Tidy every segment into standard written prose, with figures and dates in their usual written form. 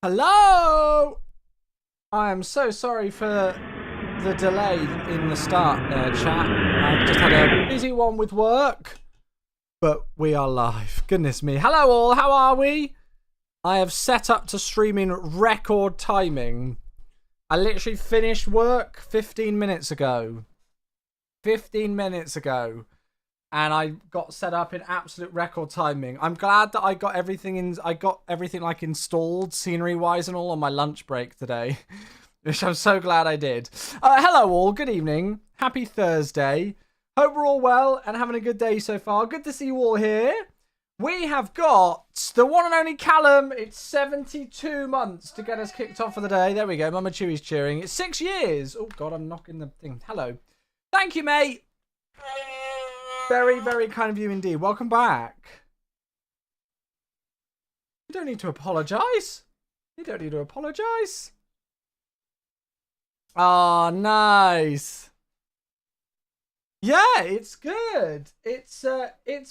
Hello! I am so sorry for the delay in the start there, chat. I just had a busy one with work. But we are live. Goodness me. Hello all, how are we? I have set up to stream in record timing. I literally finished work 15 minutes ago. 15 minutes ago. And I got set up in absolute record timing. I'm glad that I got everything like installed scenery wise and all on my lunch break today, which I'm so glad I did. Hello all, good evening. Happy Thursday. Hope we're all well and having a good day so far. Good to see you all here. We have got the one and only Callum. It's 72 months to get us kicked off for the day. There we go. Mama Chewie's cheering. It's 6 years. Oh God, I'm knocking the thing. Hello. Thank you, mate. Very, very kind of you indeed. Welcome back. You don't need to apologise. You don't need to apologise. Oh, nice. Yeah, it's good. It's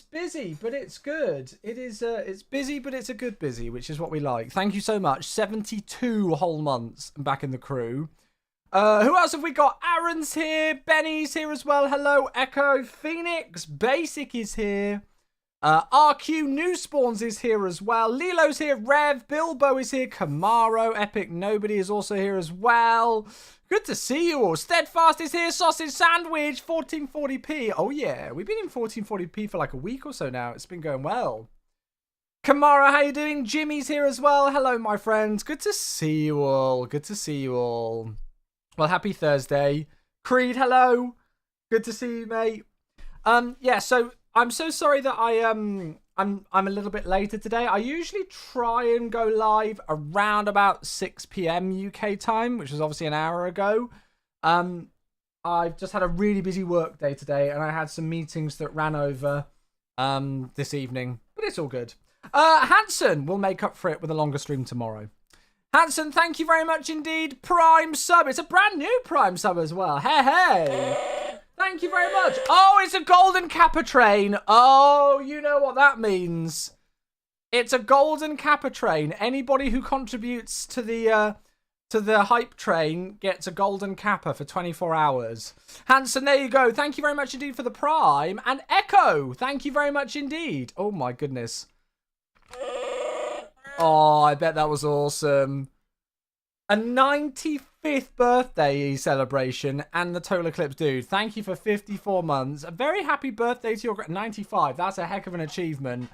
busy, but it's good. It's busy, but it's a good busy, which is what we like. Thank you so much. 72 whole months back in the crew. Who else have we got? Aaron's here. Benny's here as well. Hello, Echo. Phoenix. Basic is here. RQ New Spawns is here as well. Lilo's here. Rev. Bilbo is here. Camaro. Epic Nobody is also here as well. Good to see you all. Steadfast is here. Sausage Sandwich. 1440p. Oh, yeah. We've been in 1440p for like a week or so now. It's been going well. Kamara, how you doing? Jimmy's here as well. Hello, my friends. Good to see you all. Good to see you all. Well, happy Thursday. Creed, hello. Good to see you, mate. Yeah, so I'm so sorry that I'm a little bit later today. I usually try and go live around about 6 p.m. UK time, which was obviously an hour ago. I've just had a really busy work day today, and I had some meetings that ran over this evening, but it's all good. Hanson will make up for it with a longer stream tomorrow. Hanson, thank you very much indeed. Prime sub. It's a brand new Prime sub as well. Hey, hey. Thank you very much. Oh, it's a golden Kappa train. Oh, you know what that means. It's a golden Kappa train. Anybody who contributes to the hype train gets a golden Kappa for 24 hours. Hanson, there you go. Thank you very much indeed for the Prime. And Echo, thank you very much indeed. Oh, my goodness. Oh, I bet that was awesome. A 95th birthday celebration and the Total Eclipse dude. Thank you for 54 months. A very happy birthday to your 95. That's a heck of an achievement.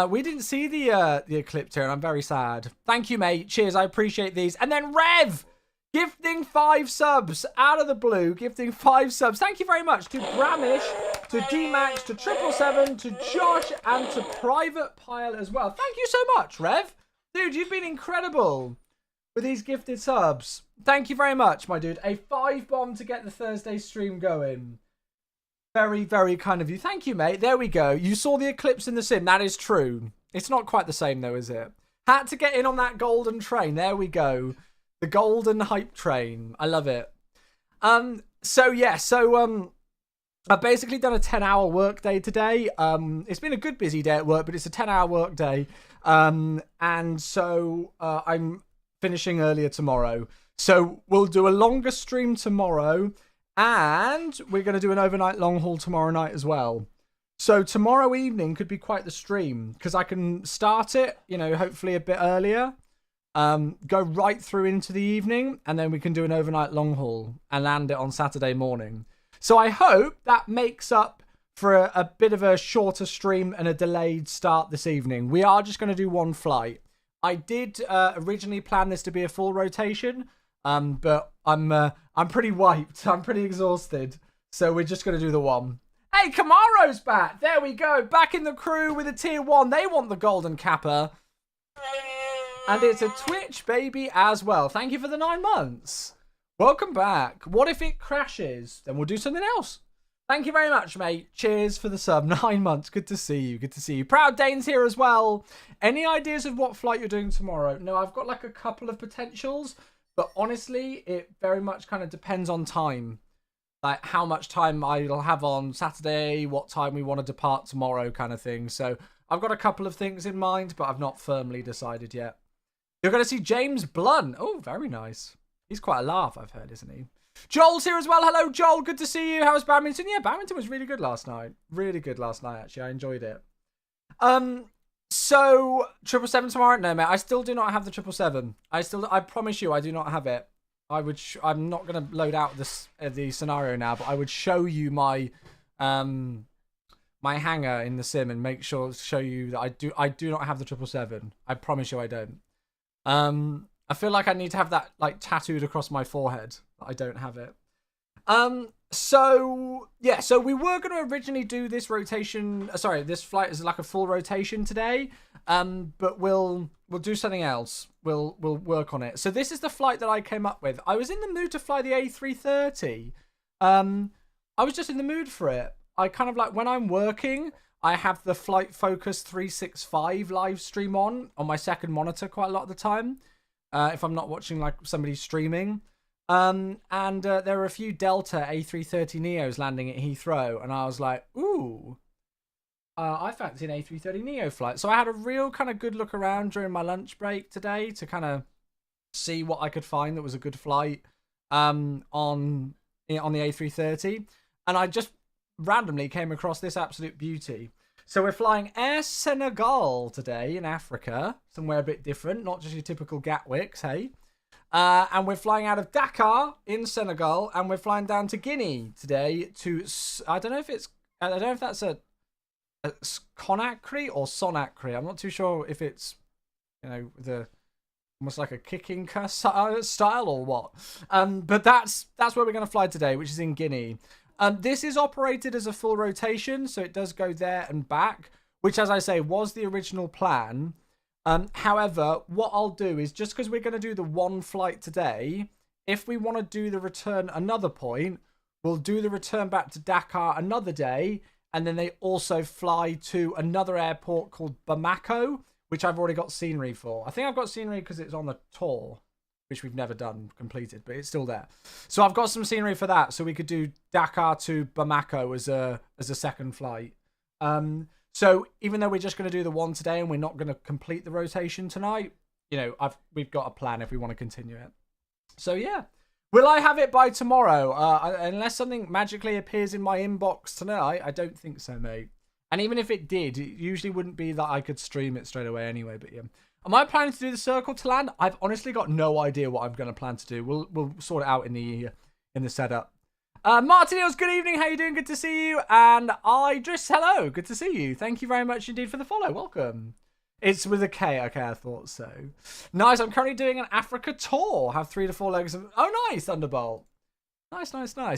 We didn't see the eclipse here and I'm very sad. Thank you, mate. Cheers. I appreciate these. And then Rev gifting 5 subs out of the blue. Gifting 5 subs. Thank you very much to Bramish, to D-Max, to 777, to Josh, and to Private Pile as well. Thank you so much, Rev. Dude, you've been incredible with these gifted subs. Thank you very much, my dude. A 5 bomb to get the Thursday stream going. Very, very kind of you. Thank you, mate. There we go. You saw the eclipse in the sim. That is true. It's not quite the same, though, is it? Had to get in on that golden train. There we go. The golden hype train. I love it. I've basically done a 10-hour work day today. It's been a good busy day at work, but it's a 10-hour work day. And so I'm finishing earlier tomorrow. So we'll do a longer stream tomorrow, and we're going to do an overnight long haul tomorrow night as well. So tomorrow evening could be quite the stream, because I can start it, hopefully a bit earlier. Go right through into the evening, and then we can do an overnight long haul and land it on Saturday morning. So I hope that makes up for a bit of a shorter stream and a delayed start this evening. We are just going to do one flight. I did originally plan this to be a full rotation, but I'm pretty wiped. I'm pretty exhausted. So we're just going to do the one. Hey, Camaro's back. There we go. Back in the crew with a tier 1. They want the golden Kappa. And it's a Twitch baby as well. Thank you for the 9 months. Welcome back. What if it crashes? Then we'll do something else. Thank you very much, mate. Cheers for the sub. 9 months. Good to see you. Good to see you. Proud Dane's here as well. Any ideas of what flight you're doing tomorrow? No, I've got like a couple of potentials. But honestly, it very much kind of depends on time. Like how much time I'll have on Saturday, what time we want to depart tomorrow kind of thing. So I've got a couple of things in mind, but I've not firmly decided yet. You're going to see James Blunt. Oh, very nice. He's quite a laugh, I've heard, isn't he? Joel's here as well. Hello, Joel. Good to see you. How was badminton? Yeah, badminton was really good last night. Really good last night, actually. I enjoyed it. So 777 tomorrow? No, mate. I still do not have the 777. I promise you, I do not have it. I'm not going to load out the scenario now, but I would show you my my hangar in the sim and show you that I do not have the 777. I promise you, I don't. I feel like I need to have that like tattooed across my forehead. I don't have it. So we were going to originally do this rotation. Sorry, this flight is like a full rotation today. But we'll do something else. We'll work on it. So this is the flight that I came up with. I was in the mood to fly the A330. I was just in the mood for it. I kind of like when I'm working, I have the Flight Focus 365 live stream on my second monitor quite a lot of the time. If I'm not watching like somebody streaming. There are a few Delta A330 Neos landing at Heathrow, and I was like, ooh, I fancy an A330 Neo flight. So I had a real kind of good look around during my lunch break today to kind of see what I could find that was a good flight on the A330. And I just randomly came across this absolute beauty. So we're flying Air Senegal today in Africa, somewhere a bit different, not just your typical Gatwicks, hey? And we're flying out of Dakar in Senegal, and we're flying down to Guinea today to, I don't know if that's a Conakry or Sonakry. I'm not too sure if it's, almost like a kicking style or what. But that's where we're going to fly today, which is in Guinea. This is operated as a full rotation, so it does go there and back, which, as I say, was the original plan. However, what I'll do is, just because we're going to do the one flight today, if we want to do the return another point, we'll do the return back to Dakar another day, and then they also fly to another airport called Bamako, which I've already got scenery for. I think I've got scenery because it's on the tour, which we've never completed, but it's still there. So I've got some scenery for that, so we could do Dakar to Bamako as a second flight. So even though we're just going to do the one today and we're not going to complete the rotation tonight, we've got a plan if we want to continue it. So yeah, will I have it by tomorrow? Unless something magically appears in my inbox tonight, I don't think so, mate. And even if it did, it usually wouldn't be that I could stream it straight away anyway. But yeah, am I planning to do the circle to land? I've honestly got no idea what I'm going to plan to do. We'll sort it out in the setup. Martinez, good evening. How you doing? Good to see you. And Idris, hello. Good to see you. Thank you very much indeed for the follow. Welcome. It's with a K. Okay, I thought so. Nice. I'm currently doing an Africa tour. Have 3 to 4 legs. Oh, nice, Thunderbolt. Nice.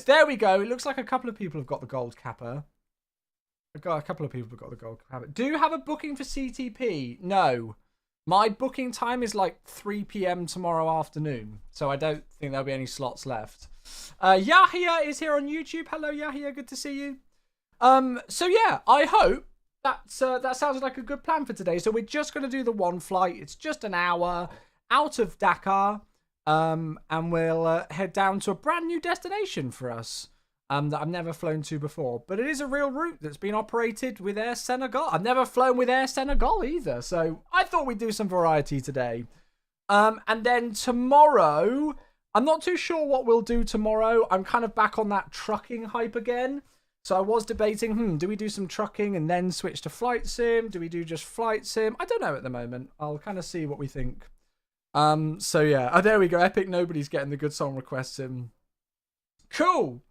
There we go. It looks like a couple of people have got the gold capper. A couple of people have got the gold capper. Do you have a booking for CTP? No. My booking time is like 3 p.m. tomorrow afternoon, so I don't think there'll be any slots left. Yahya is here on YouTube. Hello, Yahya. Good to see you. So yeah, I hope that sounds like a good plan for today. So we're just going to do the one flight. It's just an hour out of Dakar, and we'll head down to a brand new destination for us. That I've never flown to before. But it is a real route that's been operated with Air Senegal. I've never flown with Air Senegal either, so I thought we'd do some variety today. And then tomorrow, I'm not too sure what we'll do tomorrow. I'm kind of back on that trucking hype again. So I was debating, do we do some trucking and then switch to flight sim? Do we do just flight sim? I don't know at the moment. I'll kind of see what we think. So yeah. Oh, there we go. Epic Nobody's getting the good song requests in. Cool.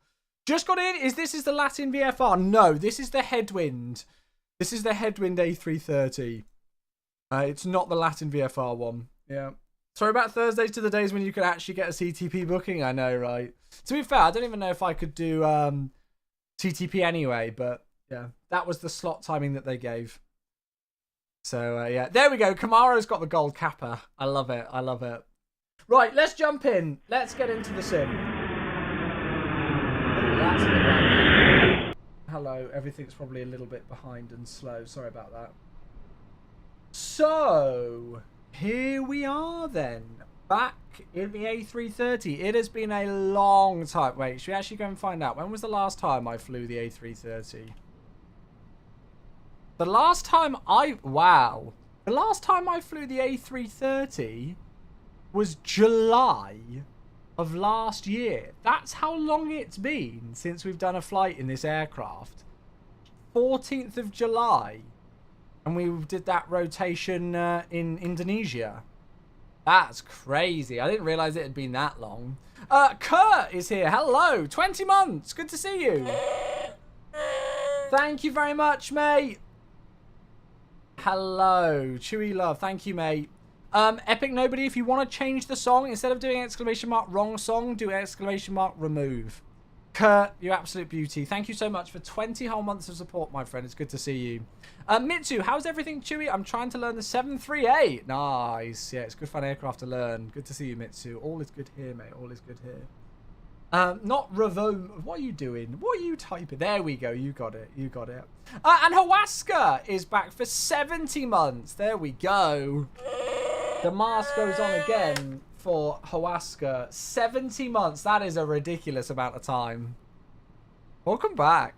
Just got in. This is the Latin VFR? No, this is the Headwind. This is the Headwind A330. It's not the Latin VFR one. Yeah. Sorry about Thursdays to the days when you could actually get a CTP booking. I know, right? To be fair, I don't even know if I could do CTP anyway, but yeah, that was the slot timing that they gave. So yeah, there we go. Kamaro's got the gold capper. I love it. Right, let's jump in. Let's get into the sim. That's a bit laggy. Hello, everything's probably a little bit behind and slow. Sorry about that. So, here we are then. Back in the A330. It has been a long time. Wait, should we actually go and find out? When was the last time I flew the A330? The last time The last time I flew the A330 was July of last year. That's how long it's been since we've done a flight in this aircraft. 14th of July. And we did that rotation in Indonesia. That's crazy. I didn't realize it had been that long. Kurt is here. Hello. 20 months. Good to see you. Thank you very much, mate. Hello. Chewy love. Thank you, mate. Epic Nobody, if you want to change the song, instead of doing ! Wrong song, do ! Remove. Kurt, you absolute beauty. Thank you so much for 20 whole months of support, my friend. It's good to see you. Mitsu, how's everything, Chewy? I'm trying to learn the 738. Nice. Yeah, it's good fun aircraft to learn. Good to see you, Mitsu. All is good here, mate. All is good here. Not Revo. What are you doing? What are you typing? There we go. You got it. You got it. And Hawaska is back for 70 months. There we go. The mask goes on again for Hawaska. 70 months. That is a ridiculous amount of time. Welcome back.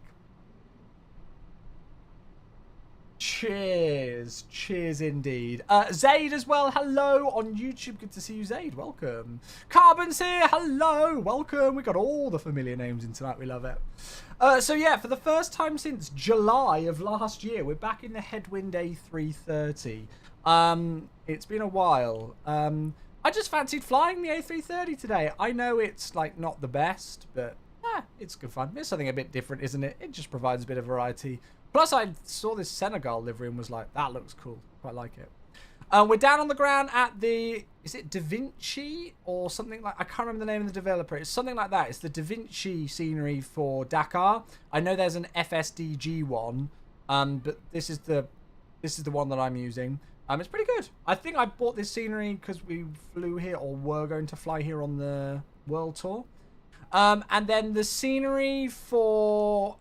Cheers. Cheers indeed. Zaid as well. Hello on YouTube. Good to see you, Zaid. Welcome. Carbon's here. Hello. Welcome. We got all the familiar names in tonight. We love it. So yeah, for the first time since July of last year, we're back in the Headwind A330. It's been a while. I just fancied flying the A330 today. I know it's like not the best, but it's good fun. It's something a bit different, isn't it? It just provides a bit of variety. Plus, I saw this Senegal livery and was like, that looks cool. Quite like it. We're down on the ground at the, is it Da Vinci or something like, I can't remember the name of the developer. It's something like that. It's the Da Vinci scenery for Dakar. I know there's an FSDG one, but this is the one that I'm using. It's pretty good. I think I bought this scenery because we flew here or were going to fly here on the world tour. And then the scenery for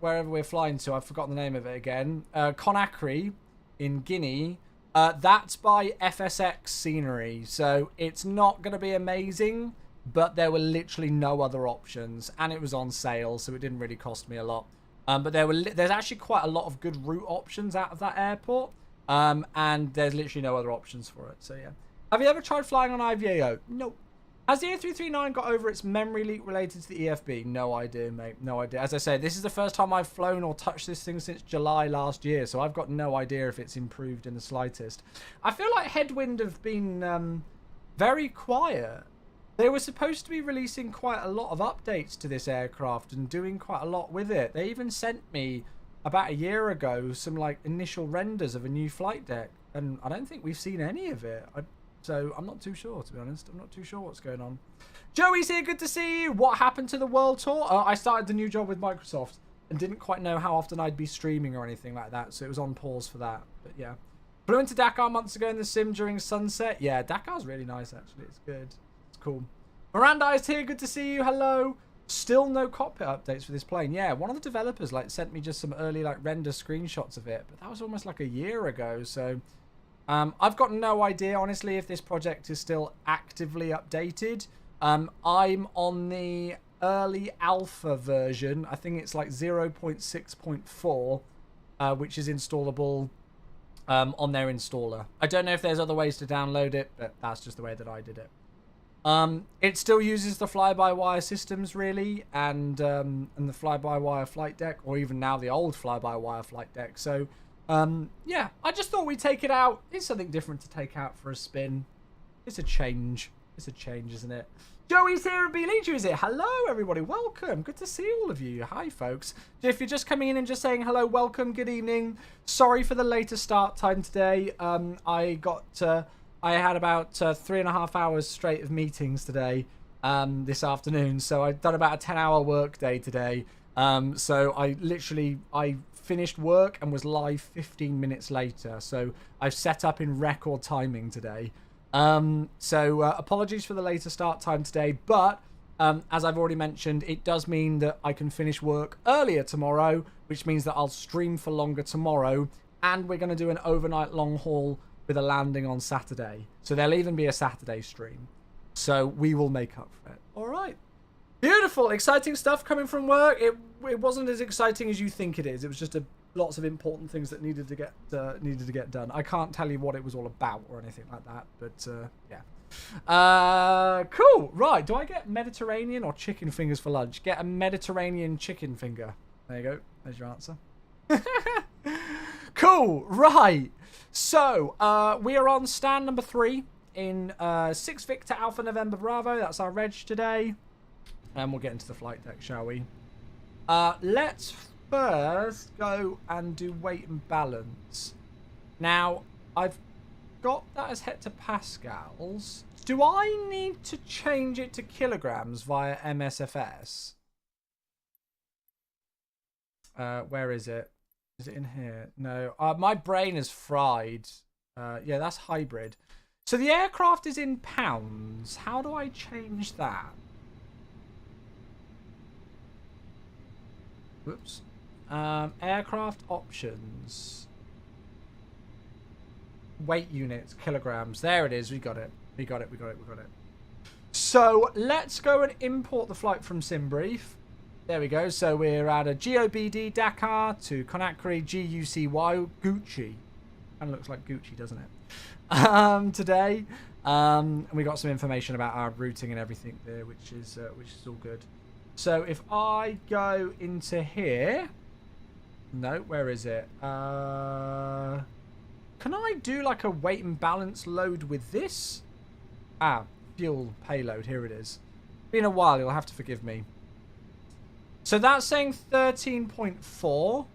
wherever we're flying to, I've forgotten the name of it again. Conakry in Guinea. That's by FSX Scenery. So it's not going to be amazing, but there were literally no other options. And it was on sale, so it didn't really cost me a lot. But there's actually quite a lot of good route options out of that airport. And there's literally no other options for it. So yeah. Have you ever tried flying on IVAO? Nope. Has the A339 got over its memory leak related to the EFB? No idea, mate. No idea. As I say, this is the first time I've flown or touched this thing since July last year, so I've got no idea if it's improved in the slightest. I feel like Headwind have been very quiet. They were supposed to be releasing quite a lot of updates to this aircraft and doing quite a lot with it. They even sent me, about a year ago, some like initial renders of a new flight deck, and I don't think we've seen any of it. So I'm not too sure, to be honest. I'm not too sure what's going on. Joey's here. Good to see you. What happened to the world tour? I started the new job with Microsoft and didn't quite know how often I'd be streaming or anything like that. So it was on pause for that. But yeah. Flew into Dakar months ago in the sim during sunset. Yeah, Dakar's really nice, actually. It's good. It's cool. Miranda is here. Good to see you. Hello. Still no cockpit updates for this plane. Yeah, one of the developers sent me just some early render screenshots of it. But that was almost like a year ago. So... I've got no idea, honestly, if this project is still actively updated. I'm on the early alpha version. I think it's like 0.6.4, which is installable on their installer. I don't know if there's other ways to download it, but that's just the way that I did it. It still uses the fly-by-wire systems, really, and the fly-by-wire flight deck, or even now the old fly-by-wire flight deck. So... yeah, I just thought we'd take it out. It's something different to take out for a spin. It's a change. It's a change, isn't it? Joey's here and Beelijah is here. Hello, everybody. Welcome. Good to see all of you. Hi, folks. If you're just coming in and just saying hello, welcome, good evening. Sorry for the later start time today. I had about 3.5 hours straight of meetings today, this afternoon. So I've done about a 10-hour work day today. So I finished work and was live 15 minutes later. So I've set up in record timing today. So apologies for the later start time today. But as I've already mentioned, it does mean that I can finish work earlier tomorrow, which means that I'll stream for longer tomorrow. And we're going to do an overnight long haul with a landing on Saturday. So there'll even be a Saturday stream. So we will make up for it. All right. Beautiful, exciting stuff coming from work. It wasn't as exciting as you think it is. It was just a lots of important things that needed to get done. I can't tell you what it was all about or anything like that, but yeah. Cool. Right. Do I get Mediterranean or chicken fingers for lunch? Get a Mediterranean chicken finger. There you go. There's your answer. Cool. Right. So we are on stand number 3 in 6 Victor Alpha November Bravo. That's our reg today. And we'll get into the flight deck, shall we? Let's first go and do weight and balance. Now, I've got that as hectopascals. Do I need to change it to kilograms via MSFS? Where is it? Is it in here? No. My brain is fried. Yeah, that's hybrid. So the aircraft is in pounds. How do I change that? Whoops. Aircraft options. Weight units, kilograms. There it is. We got it. We got it. So let's go and import the flight from SimBrief. There we go. So we're at a GOBD Dakar to Conakry GUCY GUCY. Kind of looks like Gucci, doesn't it? Today. And we got some information about our routing and everything there, which is all good. So if I go into here, no, where is it? Can I do like a weight and balance load with this? Fuel payload, here it is. Been a while, you'll have to forgive me. So that's saying 13.4.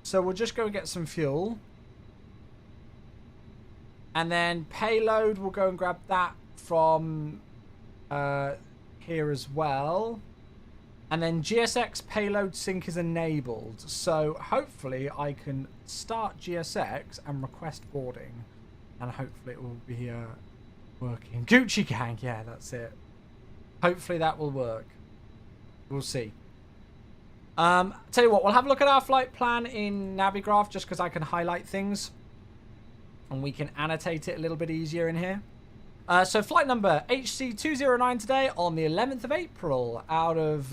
So we'll just go and get some fuel. And then payload, we'll go and grab that from here as well. And then GSX payload sync is enabled. So hopefully I can start GSX and request boarding. And hopefully it will be working. Gucci gang, yeah, that's it. Hopefully that will work. We'll see. Tell you what, we'll have a look at our flight plan in Navigraph just because I can highlight things. And we can annotate it a little bit easier in here. So flight number HC209 today on the 11th of April out of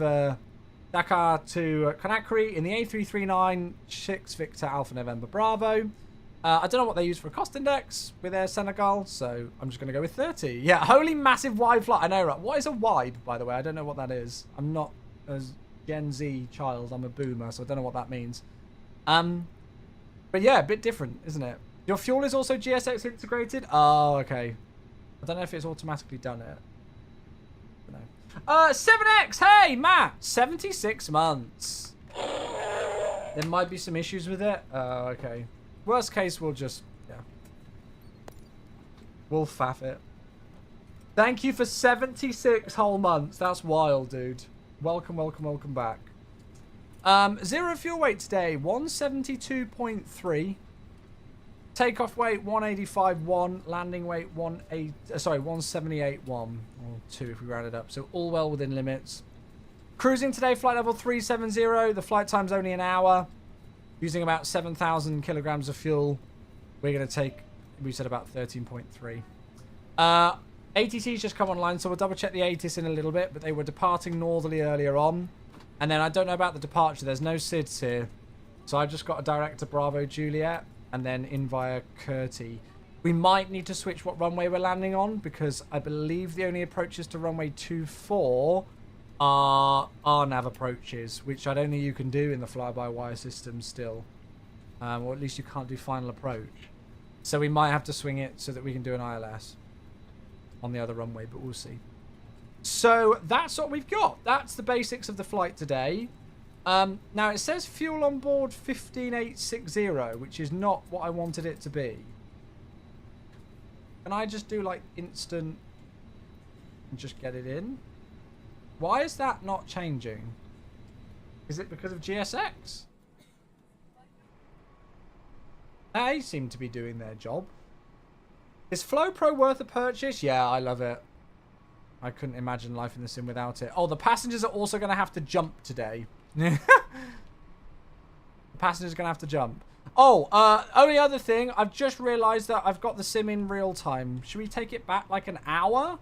Dakar to Conakry in the A330 6 Victor Alpha November Bravo. I don't know what they use for a cost index with Air Senegal, so I'm just going to go with 30. Yeah, holy massive wide flight. I know, right? What is a wide, by the way? I don't know what that is. I'm not a Gen Z child. I'm a boomer, so I don't know what that means. But yeah, a bit different, isn't it? Your fuel is also GSX integrated? Oh, okay. I don't know if it's automatically done it. I don't know. 7X! Hey, Matt! 76 months. There might be some issues with it. Oh, okay. Worst case, we'll just... yeah. We'll faff it. Thank you for 76 whole months. That's wild, dude. Welcome, welcome, welcome back. Zero fuel weight today. 172.3. Takeoff weight 185.1, landing weight 178.1 or 2 if we round it up. So all well within limits. Cruising today, flight level 370. The flight time's only an hour. Using about 7,000 kilograms of fuel. We're going to take, we said about 13.3. ATC's just come online, so we'll double check the ATIS in a little bit, but they were departing northerly earlier on. And then I don't know about the departure. There's no SIDS here. So I've just got a direct to Bravo Juliet. And then in via Curti. We might need to switch what runway we're landing on because I believe the only approaches to runway 24 are RNAV approaches, which I don't think you can do in the fly-by-wire system still. Or at least you can't do final approach. So we might have to swing it so that we can do an ILS on the other runway, but we'll see. So that's what we've got. That's the basics of the flight today. Now it says fuel on board 15860, which is not what I wanted it to be. Can I just do like instant and just get it in? Why is that not changing? Is it because of GSX? They seem to be doing their job. Is Flow Pro worth a purchase? Yeah, I love it. I couldn't imagine life in the sim without it. Oh, the passengers are also going to have to jump today. The passenger's going to have to jump. Oh, only other thing. I've just realised that I've got the sim in real time. Should we take it back like an hour?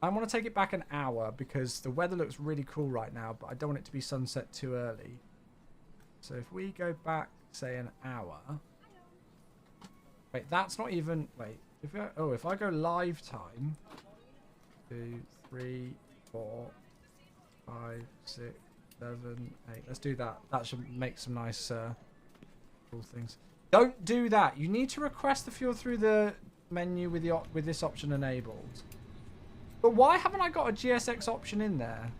I want to take it back an hour because the weather looks really cool right now, but I don't want it to be sunset too early. So if we go back, say, an hour. Wait, that's not even... Wait. If I go live time. 2, 3, 4, 5, 6, 7, 8. Let's do that. That should make some nice cool things. Don't do that. You need to request the fuel through the menu with this option enabled. But why haven't I got a GSX option in there?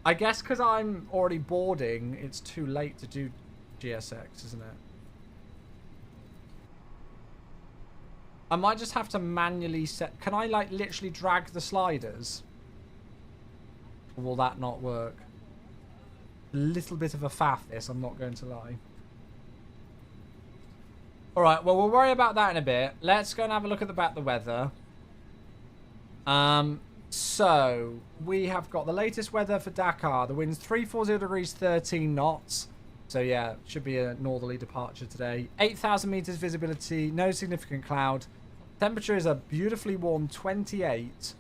I guess because I'm already boarding, it's too late to do GSX, isn't it? I might just have to manually set... Can I, like, literally drag the sliders? Or will that not work? A little bit of a faff, this, I'm not going to lie. Alright, well, we'll worry about that in a bit. Let's go and have a look at the weather. So, we have got the latest weather for Dakar. The wind's 340 degrees, 13 knots. So, yeah, should be a northerly departure today. 8,000 meters visibility, no significant cloud. Temperature is a beautifully warm 28.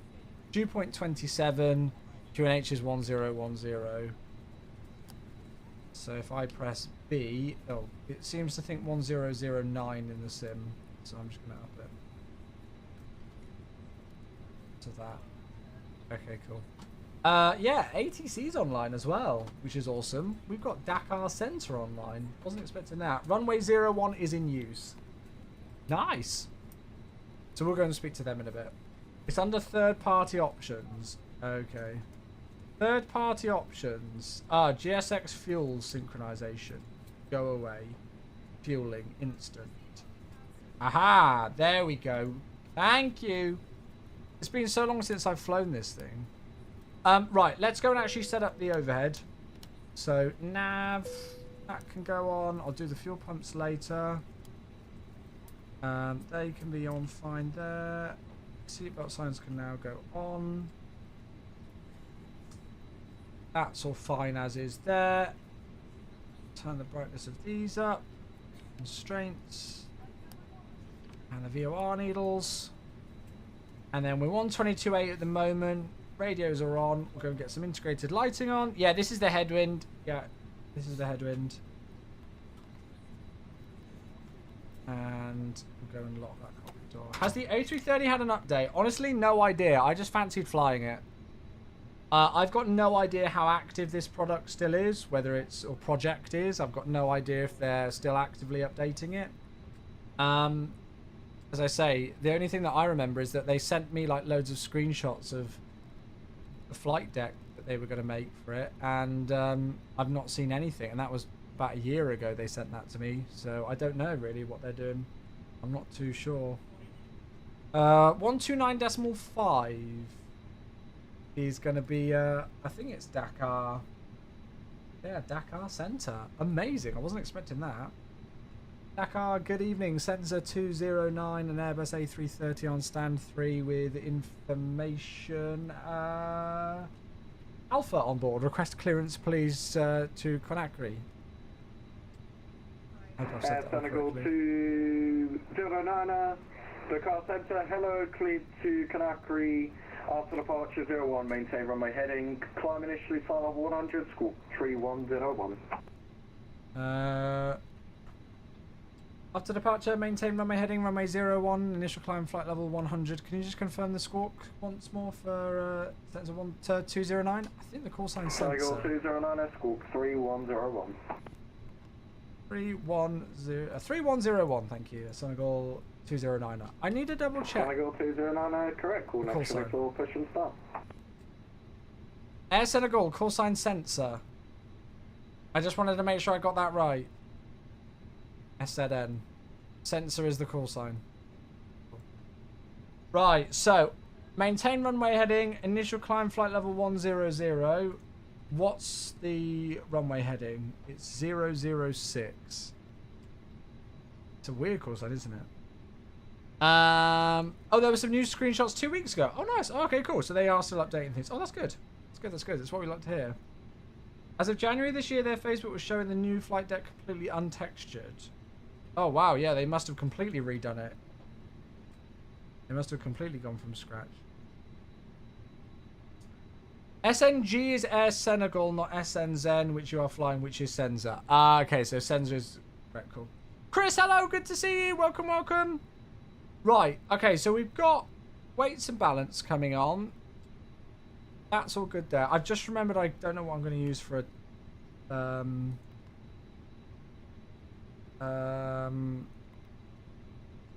Dew point 27. QNH is 1010. So, if I press B... Oh, it seems to think 1009 in the sim. So, I'm just going to up it to that. Okay, cool. Yeah, ATC's online as well, which is awesome. We've got Dakar Centre online. Wasn't expecting that. Runway 01 is in use. Nice. So we'll go and speak to them in a bit. It's under third-party options. Okay. Third-party options. GSX fuel synchronization. Go away. Fueling instant. Aha! There we go. Thank you. It's been so long since I've flown this thing. Right, let's go and actually set up the overhead. So, nav, that can go on. I'll do the fuel pumps later. They can be on fine there. Seatbelt signs can now go on. That's all fine as is there. Turn the brightness of these up. Constraints. And the VOR needles. And then we're 122.8 at the moment. Radios are on. We'll go and get some integrated lighting on. Yeah, this is the headwind. Yeah, this is the headwind. And we'll go and lock that cockpit door. Has the A330 had an update? Honestly, no idea. I just fancied flying it. I've got no idea how active this product still is, whether it's, or project is. I've got no idea if they're still actively updating it. As I say, the only thing that I remember is that they sent me like loads of screenshots of the flight deck that they were going to make for it, and I've not seen anything, and that was about a year ago they sent that to me, so I don't know really what they're doing. I'm not too sure. 129.5 is going to be, I think it's Dakar. Yeah, Dakar Centre. Amazing. I wasn't expecting that. Dakar, good evening. Sensor 209 and Airbus A330 on stand 3 with information. Alpha on board. Request clearance, please, to Conakry. I hope I've said that Senegal 209, Dakar Centre. Hello, cleared to Conakry. After departure 01, maintain runway heading. Climb initially flight level 100, squawk 3101. After departure, maintain runway heading, runway 01, initial climb flight level 100. Can you just confirm the squawk once more for sensor 209? I think the call sign sensor. Senegal 209, squawk 3101. 3101, thank you. Senegal 209. I need to double check. Senegal 209, correct. Call next to for push and start. Air Senegal, call sign sensor. I just wanted to make sure I got that right. SZN. Sensor is the call sign. Right, so maintain runway heading, initial climb flight level 100. What's the runway heading? It's 006. It's a weird call sign, isn't it? Oh, there were some new screenshots 2 weeks ago. Oh, nice. Oh, okay, cool. So they are still updating things. Oh, that's good. That's good. That's good. That's what we like to hear. As of January this year, their Facebook was showing the new flight deck completely untextured. Oh, wow. Yeah, they must have completely redone it. They must have completely gone from scratch. SNG is Air Senegal, not SNZen, which you are flying, which is Senza. Ah, okay, so Senza is... Right, cool. Chris, hello, good to see you. Welcome, welcome. Right, okay, so we've got weights and balance coming on. That's all good there. I've just remembered I don't know what I'm going to use for a... for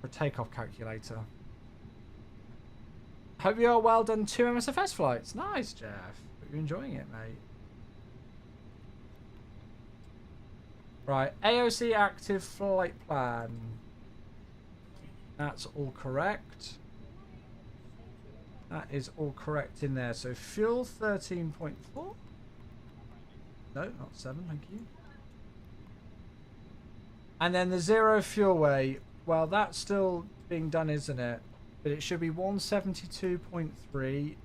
a takeoff calculator. Hope you are well done 2 MSFS flights. Nice, Jeff. Hope you're enjoying it, mate. Right, AOC active flight plan. That's all correct. That is all correct in there. So fuel 13.4. No, not 7, thank you. And then the 0 fuel weight. Well, that's still being done, isn't it? But it should be 172.3.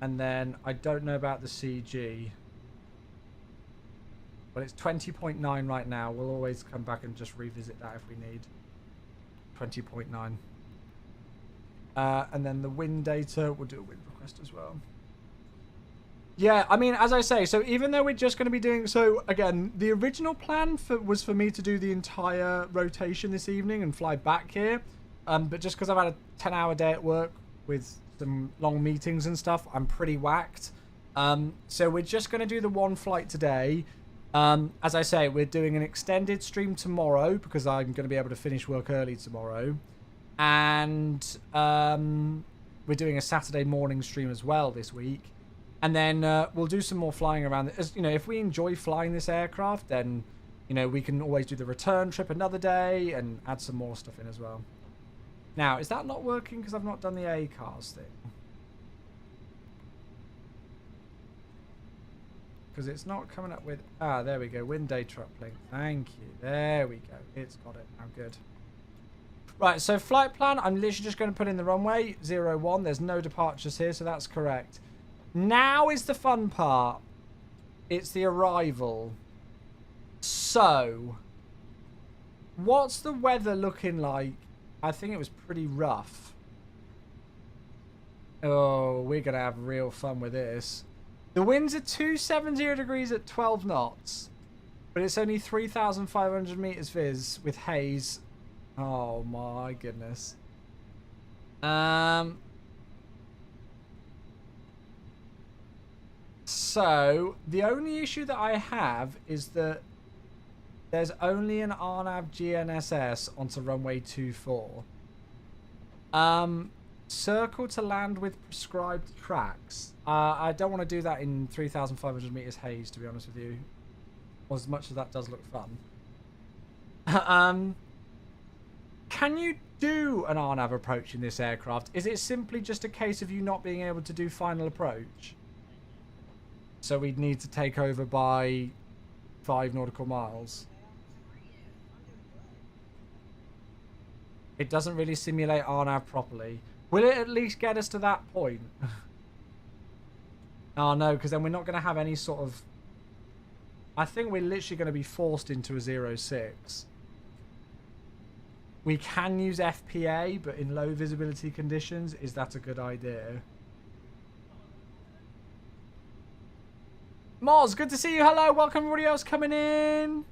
And then I don't know about the CG. But it's 20.9 right now. We'll always come back and just revisit that if we need. 20.9. And then the wind data, we'll do a wind request as well. Yeah, I mean, as I say, so even though we're just going to be doing... So, again, the original plan was for me to do the entire rotation this evening and fly back here. But just because I've had a 10-hour day at work with some long meetings and stuff, I'm pretty whacked. So we're just going to do the one flight today. As I say, we're doing an extended stream tomorrow because I'm going to be able to finish work early tomorrow. And we're doing a Saturday morning stream as well this week. And then we'll do some more flying around. As you know, if we enjoy flying this aircraft, then you know we can always do the return trip another day and add some more stuff in as well. Now, is that not working because I've not done the ACARS thing? Because it's not coming up with... Ah, there we go. Wind data uplink. Thank you. There we go. It's got it. Now good. Right, so flight plan. I'm literally just going to put in the runway 01. There's no departures here, so that's correct. Now is the fun part. It's the arrival. So, what's the weather looking like? I think it was pretty rough. Oh, we're going to have real fun with this. The winds are 270 degrees at 12 knots. But it's only 3,500 meters viz with haze. Oh my goodness. So, the only issue that I have is that there's only an RNAV GNSS onto runway 24. Circle to land with prescribed tracks. I don't want to do that in 3,500 meters haze, to be honest with you. As much as that does look fun. Can you do an RNAV approach in this aircraft? Is it simply just a case of you not being able to do final approach? So we'd need to take over by 5 nautical miles. It doesn't really simulate RNAV properly. Will it at least get us to that point? Oh no, because then we're not going to have any sort of... I think we're literally going to be forced into a 06. We can use FPA, but in low visibility conditions, is that a good idea? Moz, good to see you. Hello, welcome everybody else coming in.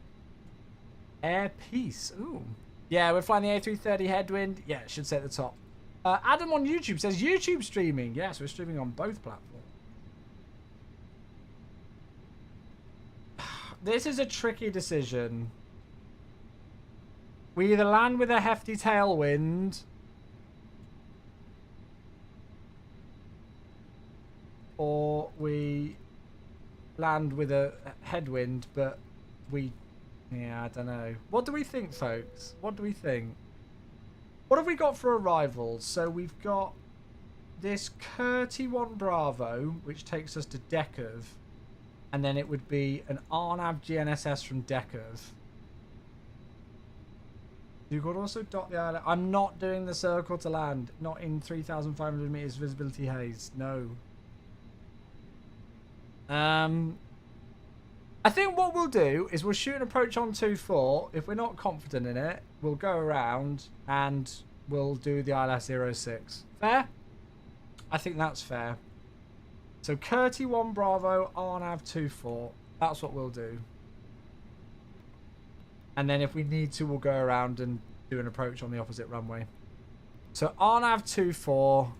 Air Peace. Ooh. Yeah, we're flying the A330 headwind. Yeah, it should say at the top. Adam on YouTube says YouTube streaming. Yes, we're streaming on both platforms. This is a tricky decision. We either land with a hefty tailwind or we land with a headwind, but we... Yeah, I don't know. What do we think, folks? What do we think? What have we got for arrivals? So we've got this Curti 1 Bravo, which takes us to Dekov. And then it would be an RNAV GNSS from Dekov. You could also dot the island. I'm not doing the circle to land. Not in 3,500 meters visibility haze. No. I think what we'll do is we'll shoot an approach on 2-4. If we're not confident in it, we'll go around and we'll do the ILS 06. Fair? I think that's fair. So Curti 1 Bravo, RNAV 24. That's what we'll do. And then if we need to, we'll go around and do an approach on the opposite runway. So RNAV 24,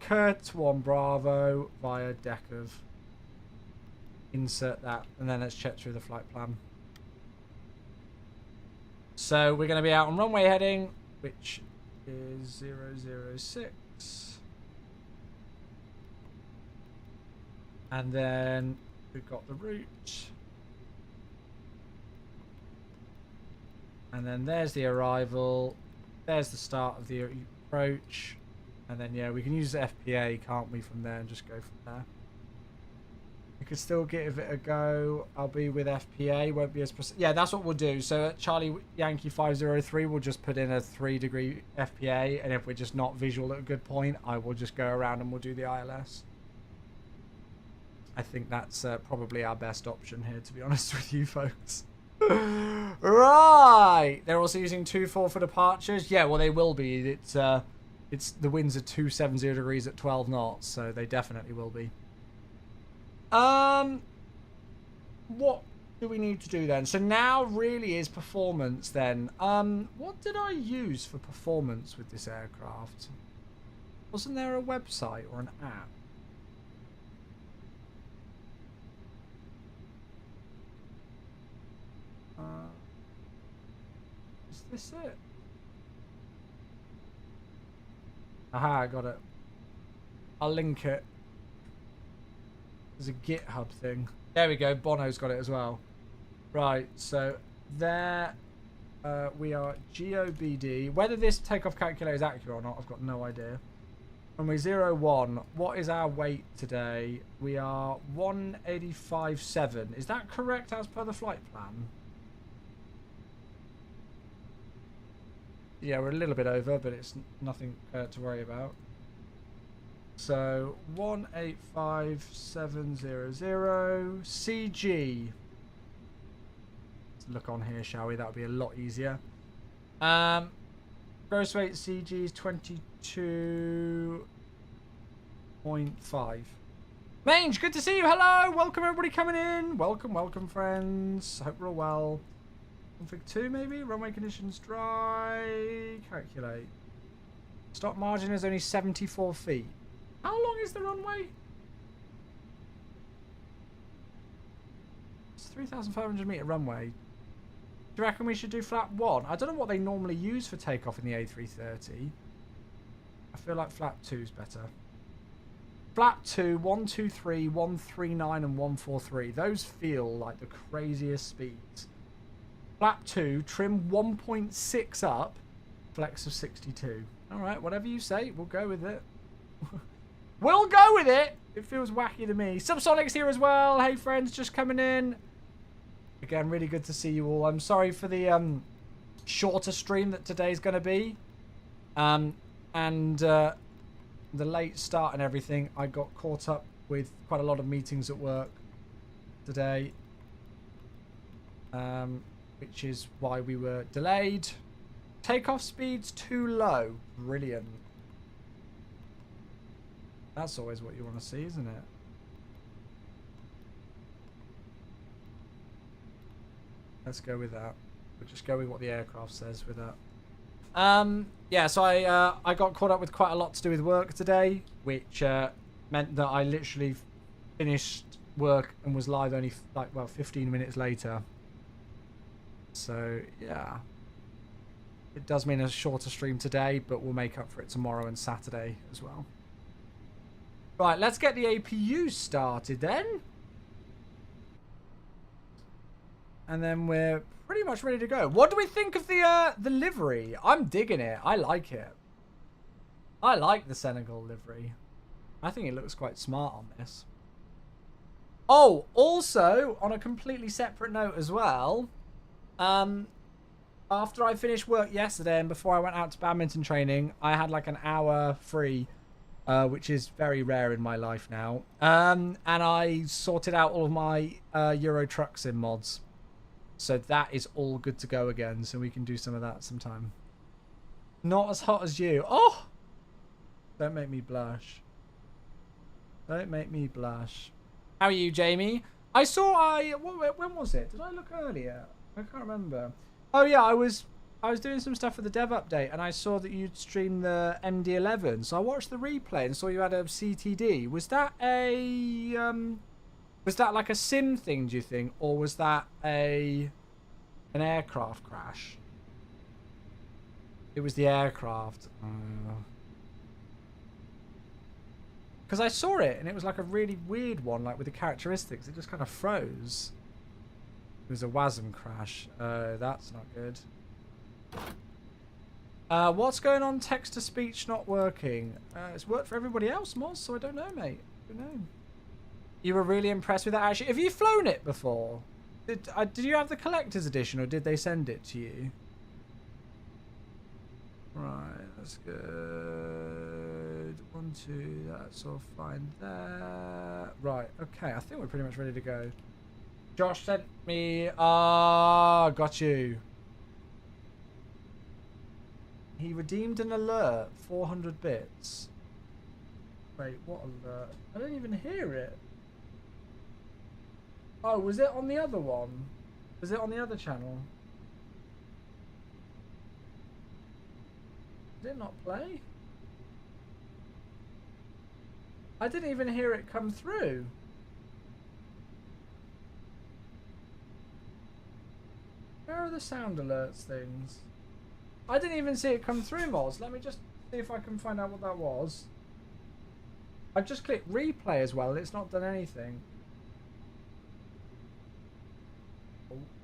Kurt 1 Bravo via deck of. Insert that, and then let's check through the flight plan. So we're going to be out on runway heading, which is 006. And then we've got the route. And then there's the arrival. There's the start of the approach. And then, yeah, we can use the FPA, can't we, from there and just go from there. We could still give it a go. I'll be with FPA. Won't be as precise. Yeah, that's what we'll do. So at Charlie Yankee 503, we'll just put in a 3-degree FPA. And if we're just not visual at a good point, I will just go around and we'll do the ILS. I think that's probably our best option here, to be honest with you folks. Right. They're also using 2-4 for departures. Yeah, well, they will be. It's the winds are 270 degrees at 12 knots, so they definitely will be. What do we need to do then? So now really is performance then. What did I use for performance with this aircraft? Wasn't there a website or an app? Is this it? Aha, I got it. I'll link it. There's a GitHub thing. There we go. Bono's got it as well. Right, so there we are. GOBD. Whether this takeoff calculator is accurate or not, I've got no idea. Runway 01. What is our weight today? We are 185.7. Is that correct as per the flight plan? Yeah, we're a little bit over, but it's nothing to worry about. So 185.700 CG. Let's look on here, shall we? That would be a lot easier. Gross weight CG is 22.5. Mange, good to see you. Hello, welcome everybody coming in. Welcome, welcome friends. Hope we're all well. Config 2 maybe. Runway conditions dry. Calculate. Stop margin is only 74 feet. How long is the runway? It's 3,500 meter runway. Do you reckon we should do flap 1? I don't know what they normally use for takeoff in the A330. I feel like flap 2 is better. Flap 2, 123, 139 and 143. Those feel like the craziest speeds. Flap 2, trim 1.6 up, flex of 62. Alright, whatever you say, we'll go with it. We'll go with it! It feels wacky to me. Subsonic's here as well. Hey friends, just coming in. Again, really good to see you all. I'm sorry for the shorter stream that today's going to be. And the late start and everything. I got caught up with quite a lot of meetings at work today. Which is why we were delayed. Takeoff speed's too low. Brilliant. That's always what you want to see, isn't it? Let's go with that. We'll just go with what the aircraft says with that. Yeah, so I got caught up with quite a lot to do with work today, which meant that I literally finished work and was live only like, well, 15 minutes later. So, yeah. It does mean a shorter stream today, but we'll make up for it tomorrow and Saturday as well. Right, let's get the APU started then. And then we're pretty much ready to go. What do we think of the livery? I'm digging it. I like it. I like the Senegal livery. I think it looks quite smart on this. Oh, also, on a completely separate note as well, after I finished work yesterday and before I went out to badminton training, I had like an hour free, which is very rare in my life now. And I sorted out all of my Euro Truck Sim mods. So that is all good to go again. So we can do some of that sometime. Not as hot as you. Oh! Don't make me blush. Don't make me blush. How are you, Jamie? I saw when was it? Did I look earlier? I can't remember. Oh yeah, I was doing some stuff for the dev update and I saw that you'd streamed the MD11. So I watched the replay and saw you had a CTD. Was that like a sim thing, do you think, or was that an aircraft crash? It was the aircraft. Because I saw it, and it was like a really weird one, like with the characteristics. It just kind of froze. It was a WASM crash. That's not good. What's going on? Text-to-speech not working. It's worked for everybody else, Moz, so I don't know, mate. I don't know. You were really impressed with that, actually. Have you flown it before? Did you have the collector's edition, or did they send it to you? Right, that's good. 1, 2, that's all fine there. Right, okay, I think we're pretty much ready to go. Josh sent me... got you. He redeemed an alert, 400 bits. Wait, what alert? I didn't even hear it. Oh, was it on the other one? Was it on the other channel? Did it not play? I didn't even hear it come through. Where are the sound alerts things? I didn't even see it come through, Moz. Let me just see if I can find out what that was. I just clicked replay as well and it's not done anything.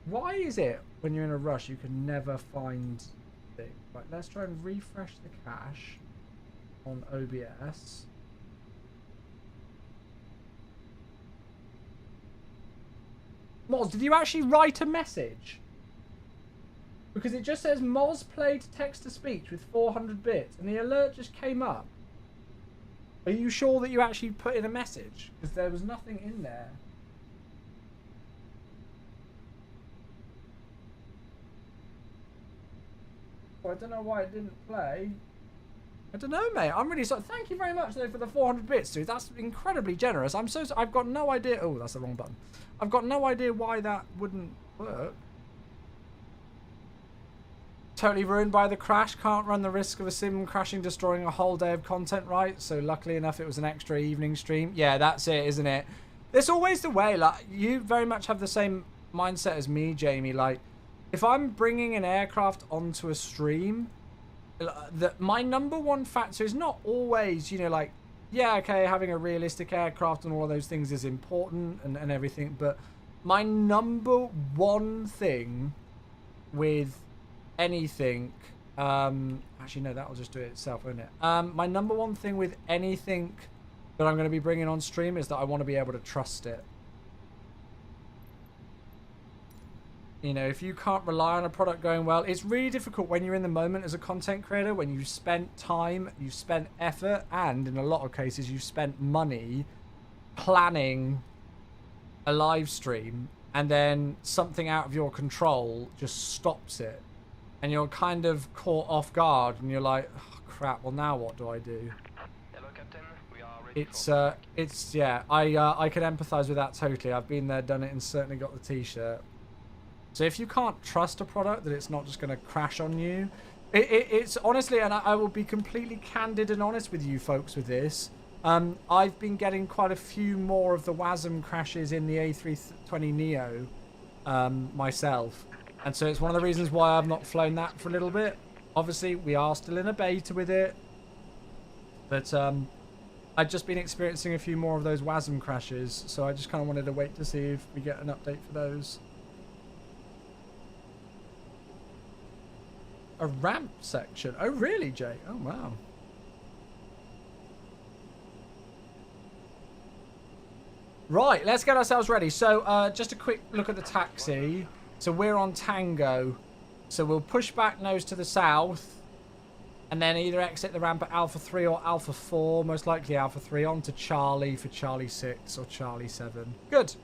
Why is it when you're in a rush you can never find it? Right, let's try and refresh the cache on OBS. Moz, did you actually write a message? Because it just says Moz played text-to-speech with 400 bits and the alert just came up. Are you sure that you actually put in a message? Because there was nothing in there. Well, I don't know why it didn't play. I don't know, mate. I'm really sorry. Thank you very much, though, for the 400 bits, dude. That's incredibly generous. I'm so... I've got no idea... Oh, that's the wrong button. I've got no idea why that wouldn't work. Totally ruined by the crash. Can't run the risk of a sim crashing, destroying a whole day of content, right? So luckily enough, it was an extra evening stream. Yeah, that's it, isn't it? It's always the way. Like, you very much have the same mindset as me, Jamie. Like, if I'm bringing an aircraft onto a stream, my number one factor is not always, you know, like, yeah, okay, having a realistic aircraft and all of those things is important and everything. But my number one thing with anything, actually, no, that'll just do it itself, won't it? My number one thing with anything that I'm going to be bringing on stream is that I want to be able to trust it. You know, if you can't rely on a product going well, it's really difficult when you're in the moment as a content creator, when you've spent time, you've spent effort, and in a lot of cases, you've spent money planning a live stream, and then something out of your control just stops it. And you're kind of caught off guard, and you're like, oh, crap, well, now what do I do? Hello, Captain. We are ready yeah, I can empathize with that totally. I've been there, done it, and certainly got the t-shirt. So if you can't trust a product that it's not just going to crash on you, it's honestly, and I will be completely candid and honest with you folks with this, I've been getting quite a few more of the WASM crashes in the A330 Neo myself. And so it's one of the reasons why I've not flown that for a little bit. Obviously, we are still in a beta with it. But I've just been experiencing a few more of those WASM crashes. So I just kind of wanted to wait to see if we get an update for those. A ramp section. Oh, really, Jay? Oh, wow. Right, let's get ourselves ready. So just a quick look at the taxi. So we're on Tango. So we'll push back nose to the south. And then either exit the ramp at Alpha 3 or Alpha 4. Most likely Alpha 3 on to Charlie for Charlie 6 or Charlie 7. Good.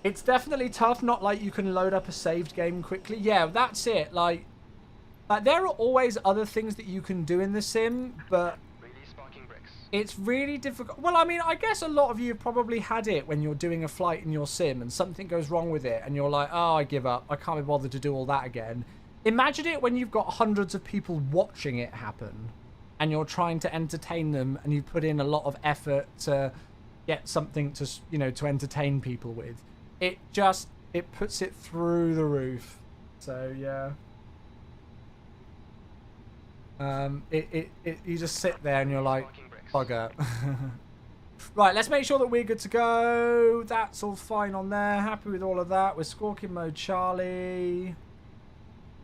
It's definitely tough. Not like you can load up a saved game quickly. Yeah, that's it. Like, Like, there are always other things that you can do in the sim, but Release parking brakes. it's really difficult. Well, I mean, I guess a lot of you have probably had it when you're doing a flight in your sim and something goes wrong with it and you're like, oh, I give up. I can't be bothered to do all that again. Imagine it when you've got hundreds of people watching it happen and you're trying to entertain them and you put in a lot of effort to get something to, you know, to entertain people with. It puts it through the roof. So, yeah. You just sit there and you're like, bugger. Right, let's make sure that we're good to go. That's all fine on there. Happy with all of that. We're squawking mode Charlie.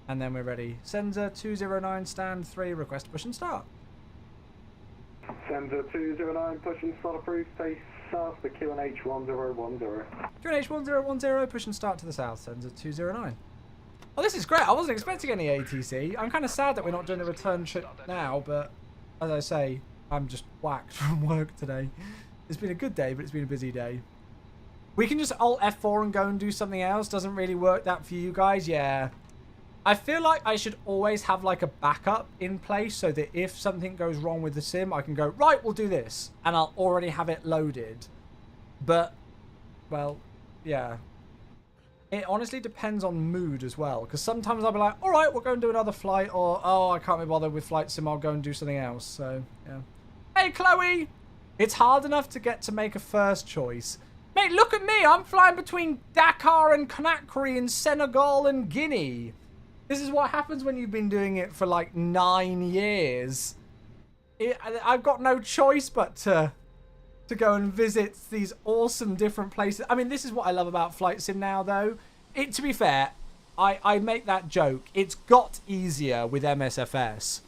And then we're ready. Sensor 209, stand 3, request push and start. Sensor 209, push and start approved, face south for QNH 1010. QNH 1010, push and start to the south, sensor 209. Oh, this is great. I wasn't expecting any ATC. I'm kind of sad that we're not doing a return trip now, but as I say, I'm just whacked from work today. It's been a good day, but it's been a busy day. We can just Alt F4 and go and do something else. Doesn't really work that for you guys. Yeah. I feel like I should always have like a backup in place so that if something goes wrong with the sim, I can go, right, we'll do this. And I'll already have it loaded. But, well, yeah. It honestly depends on mood as well. Because sometimes I'll be like, all right, we'll go and do another flight. Or, oh, I can't be bothered with flight sim. I'll go and do something else. So, yeah. Hey, Chloe. It's hard enough to get to make a first choice. Mate, look at me. I'm flying between Dakar and Conakry and Senegal and Guinea. This is what happens when you've been doing it for like 9 years. I've got no choice but to go and visit these awesome different places. I mean, this is what I love about Flight Sim now, though. To be fair, I make that joke. It's got easier with MSFS.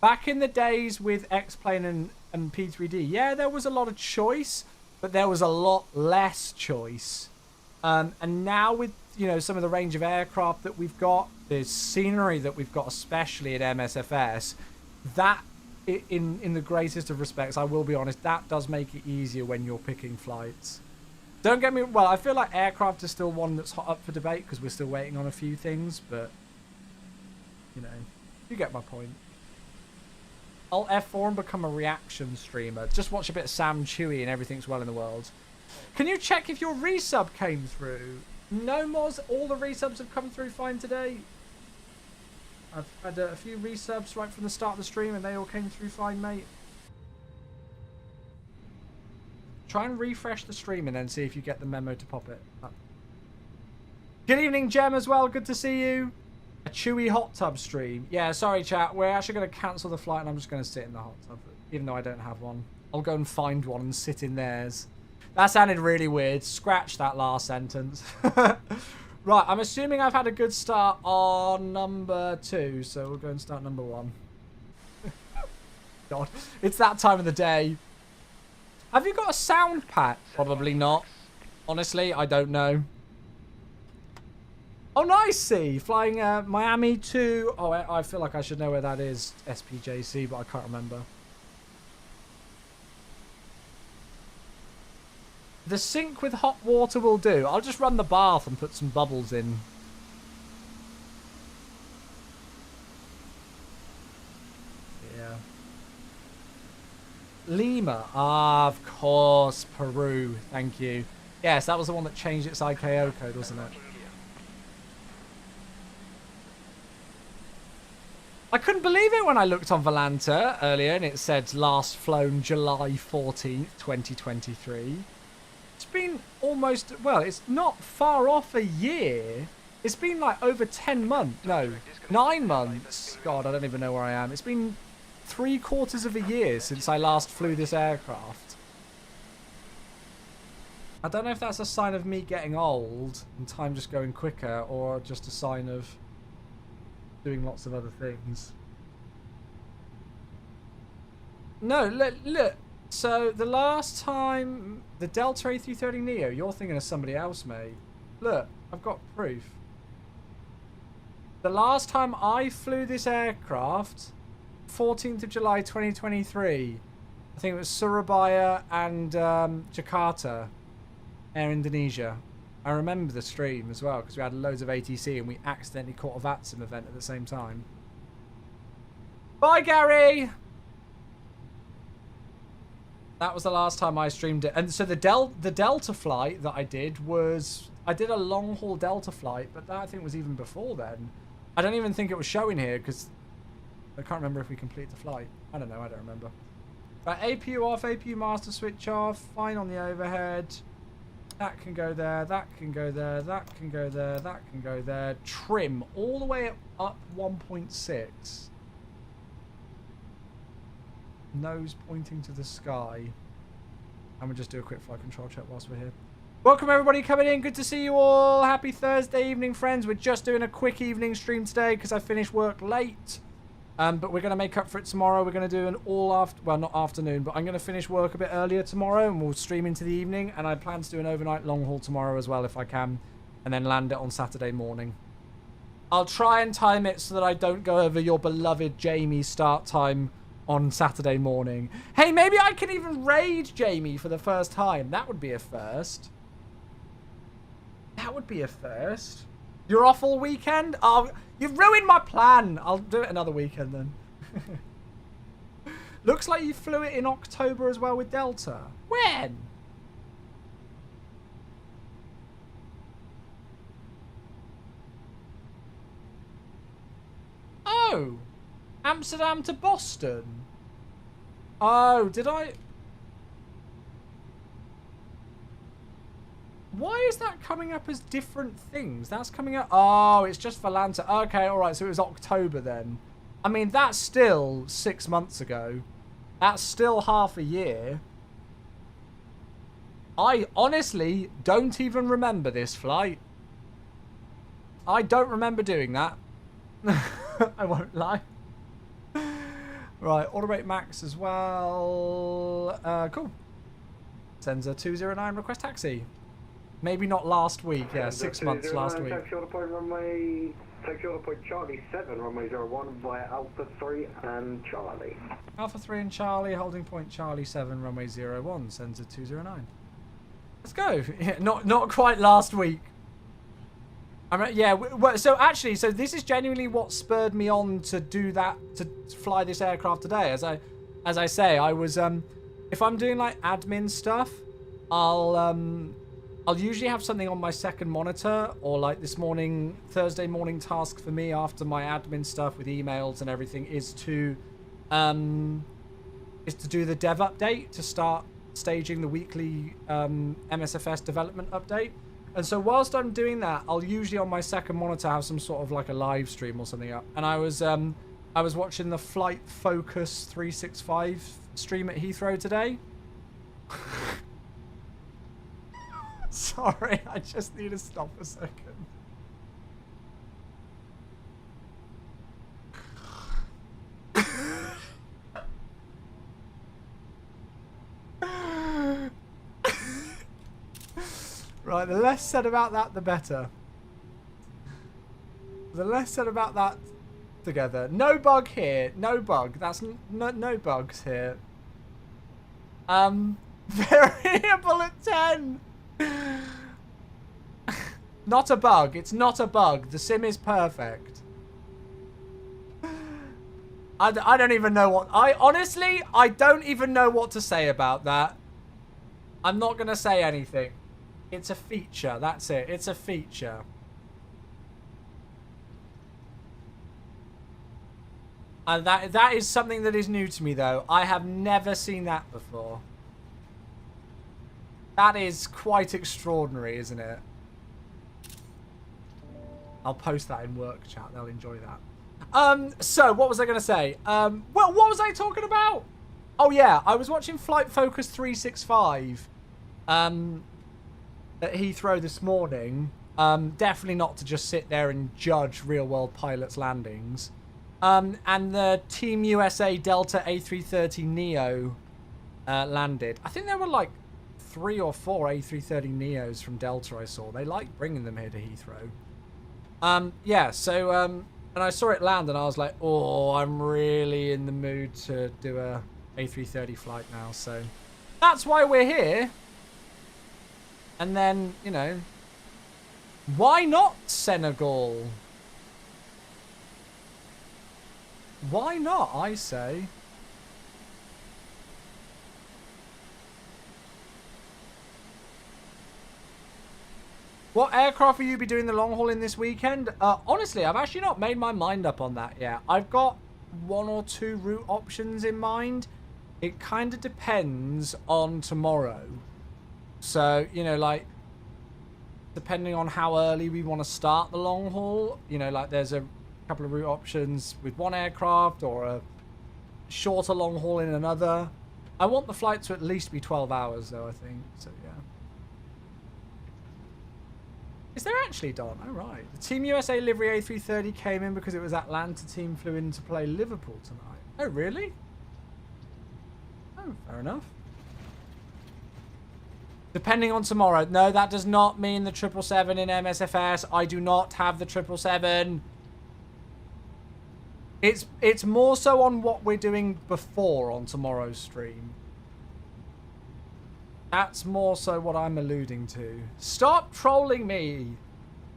Back in the days with X-Plane and P3D, yeah, there was a lot of choice, but there was a lot less choice. And now with, you know, some of the range of aircraft that we've got, the scenery that we've got, especially at MSFS, that, in the greatest of respects, I will be honest, that does make it easier when you're picking flights. Don't get me... Well, I feel like aircraft is still one that's hot up for debate because we're still waiting on a few things, but, you know, you get my point. Alt F4 and become a reaction streamer. Just watch a bit of Sam Chewy and everything's well in the world. Can you check if your resub came through? No, Moz, all the resubs have come through fine today. I've had a few resubs right from the start of the stream and they all came through fine, mate. Try and refresh the stream and then see if you get the memo to pop it up. Good evening, Jem, as well. Good to see you. A Chewy hot tub stream. Yeah, sorry, chat. We're actually going to cancel the flight and I'm just going to sit in the hot tub, even though I don't have one. I'll go and find one and sit in theirs. That sounded really weird. Scratch that last sentence. Right, I'm assuming I've had a good start on number 2, so we'll go and start number 1. God, it's that time of the day. Have you got a sound pack? Probably not. Honestly, I don't know. Oh, nice, C. Flying Miami to... Oh, I feel like I should know where that is. SPJC, but I can't remember. The sink with hot water will do. I'll just run the bath and put some bubbles in. Yeah. Lima. Ah, of course. Peru. Thank you. Yes, that was the one that changed its ICAO code, wasn't it? I couldn't believe it when I looked on Volanta earlier and it said last flown July 14th, 2023. It's been almost, well, it's not far off a year. It's been like over 10 months. No, 9 months. God, I don't even know where I am. It's been 3/4 of a year since I last flew this aircraft. I don't know if that's a sign of me getting old and time just going quicker or just a sign of doing lots of other things. No, look. So, the last time... The Delta A330 Neo, you're thinking of somebody else, mate. Look, I've got proof. The last time I flew this aircraft, 14th of July 2023. I think it was Surabaya and Jakarta, Air Indonesia. I remember the stream as well, because we had loads of ATC and we accidentally caught a VATSIM event at the same time. Bye, Gary. That was the last time I streamed it. And so the Delta flight that I did was... I did a long-haul Delta flight, but that I think was even before then. I don't even think it was showing here, because... I can't remember if we completed the flight. I don't know, I don't remember. Right, APU off, APU master switch off. Fine on the overhead. That can go there, that can go there, that can go there, that can go there. Trim all the way up 1.6. Nose pointing to the sky. And we'll just do a quick flight control check whilst we're here. Welcome everybody coming in. Good to see you all. Happy Thursday evening, friends. We're just doing a quick evening stream today because I finished work late. But we're going to make up for it tomorrow. We're going to do an well, not afternoon, but I'm going to finish work a bit earlier tomorrow and we'll stream into the evening. And I plan to do an overnight long haul tomorrow as well if I can. And then land it on Saturday morning. I'll try and time it so that I don't go over your beloved Jamie's start time on Saturday morning. Hey, maybe I can even raid Jamie for the first time. That would be a first. That would be a first. You're off all weekend? Oh, you've ruined my plan. I'll do it another weekend then. Looks like you flew it in October as well with Delta. When? Oh. Amsterdam to Boston. Oh, did I? Why is that coming up as different things? That's coming up. Oh, it's just for Lanta. Okay, all right. So it was October then. I mean, that's still 6 months ago. That's still half a year. I honestly don't even remember this flight. I don't remember doing that. I won't lie. Right, auto rate max as well. Cool. Sends a 209 request taxi. Maybe not last week. Yeah, 6 months last week. Taxi auto point Charlie 7, runway 01 via Alpha 3 and Charlie. Alpha 3 and Charlie, holding point Charlie 7, runway 01, sends a 209. Let's go. Yeah, not quite last week. I mean, yeah, so actually, so this is genuinely what spurred me on to do that, to fly this aircraft today. As I say, I was, if I'm doing like admin stuff, I'll usually have something on my second monitor, or like this morning, Thursday morning task for me after my admin stuff with emails and everything is to do the dev update, to start staging the weekly MSFS development update. And so whilst I'm doing that, I'll usually on my second monitor have some sort of like a live stream or something up. And I was watching the Flight Focus 365 stream at Heathrow today. Sorry, I just need to stop a second. Right, the less said about that, the better. The less said about that together. No bug here. No bug. That's no bugs here. Variable at 10. Not a bug. It's not a bug. The sim is perfect. I don't even know what... honestly, I don't even know what to say about that. I'm not going to say anything. It's a feature. That's it. It's a feature. And that is something that is new to me, though. I have never seen that before. That is quite extraordinary, isn't it? I'll post that in work chat. They'll enjoy that. So, what was I going to say? Well, what was I talking about? Oh, yeah. I was watching Flight Focus 365 at Heathrow this morning. Definitely not to just sit there and judge real-world pilots' landings. And the Team USA Delta A330 Neo landed. I think there were like 3 or 4 A330 Neos from Delta I saw. They like bringing them here to Heathrow. Yeah, so and I saw it land and I was like, oh, I'm really in the mood to do a A330 flight now. So that's why we're here. And then, you know, why not Senegal? Why not, I say? What aircraft will you be doing the long haul in this weekend? Honestly, I've actually not made my mind up on that yet. I've got 1 or 2 route options in mind. It kind of depends on tomorrow. So, you know, like, depending on how early we want to start the long haul, you know, like there's a couple of route options with one aircraft or a shorter long haul in another. I want the flight to at least be 12 hours though, I think. So, yeah. Is there actually, Don? Oh, right. The Team USA livery A330 came in because it was Atlanta team flew in to play Liverpool tonight. Oh, really? Oh, fair enough. Depending on tomorrow. No, that does not mean the 777 in MSFS. I do not have the 777. It's more so on what we're doing before on tomorrow's stream. That's more so what I'm alluding to. Stop trolling me.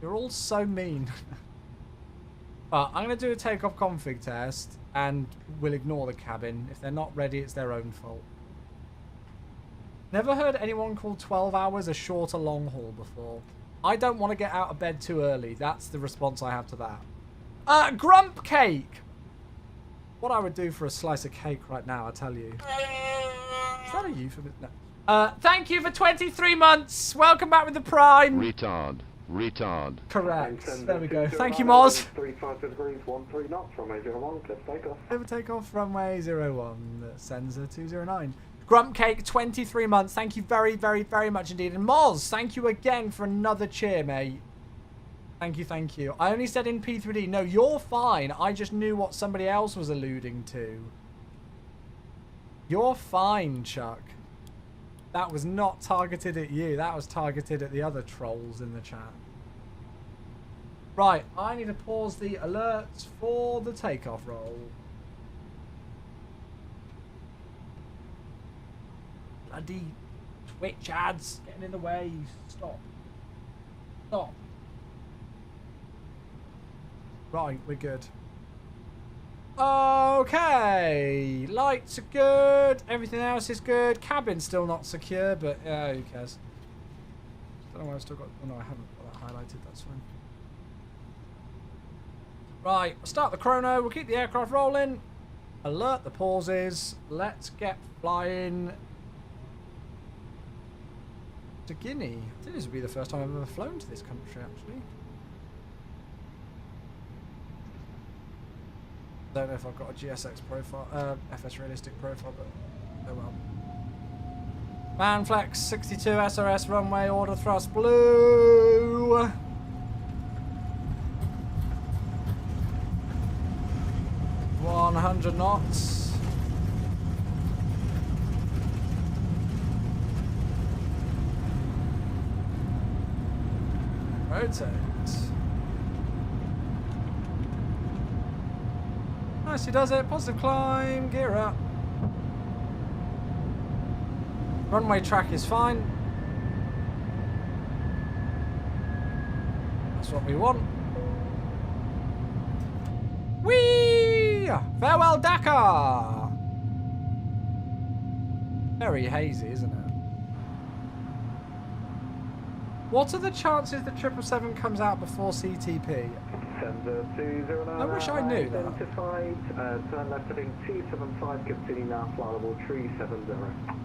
You're all so mean. But I'm going to do a takeoff config test and we'll ignore the cabin. If they're not ready, it's their own fault. Never heard anyone call 12 hours a shorter long haul before. I don't want to get out of bed too early. That's the response I have to that. Grump cake. What I would do for a slice of cake right now, I tell you. Is that a euphemism? No. Thank you for 23 months. Welcome back with the Prime. Retard. Correct. There we go. Thank you, Moz. 35 degrees, 13 knots, runway 01, clear for takeoff. Over takeoff, runway 01, sensor 209. Grump Cake, 23 months. Thank you very, very, very much indeed. And Moz, thank you again for another cheer, mate. Thank you, thank you. I only said in P3D. No, you're fine. I just knew what somebody else was alluding to. You're fine, Chuck. That was not targeted at you. That was targeted at the other trolls in the chat. Right, I need to pause the alerts for the takeoff roll. Bloody Twitch ads getting in the way. Stop. Stop. Right, we're good. Okay, lights are good, everything else is good. Cabin's still not secure, but who cares? Don't know why I've still got. Oh no, I haven't got that highlighted. That's fine. Right, I'll start the chrono. We'll keep the aircraft rolling. Alert the pauses. Let's get flying to Guinea. I think this would be the first time I've ever flown to this country, actually. Don't know if I've got a GSX profile, FS realistic profile, but oh well. Manflex 62 SRS runway order thrust blue. 100 knots. Rotate. Nicely does it. Positive climb. Gear up. Runway track is fine. That's what we want. Whee! Farewell, Dakar! Very hazy, isn't it? What are the chances that 777 comes out before CTP? Sensor 209. I wish I knew that. Identified. Turn left heading 275, continue now, flight level 370.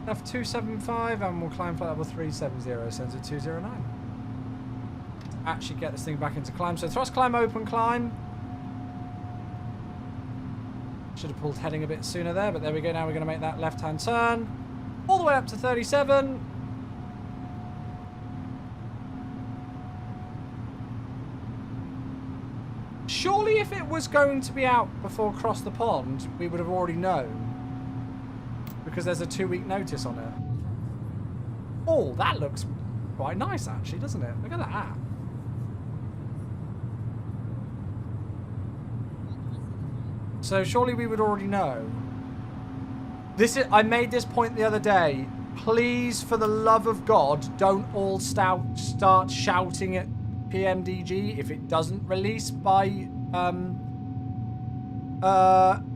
F275 and we'll climb flight level 370, sensor 209. Actually get this thing back into climb. So thrust climb, open climb. Should have pulled heading a bit sooner there, but there we go. Now we're going to make that left-hand turn. All the way up to 37. Surely if it was going to be out before Cross the Pond, we would have already known. Because there's a 2-week notice on it. Oh, that looks quite nice actually, doesn't it? Look at that. So surely we would already know. I made this point the other day. Please, for the love of God, don't all start shouting at PMDG if it doesn't release by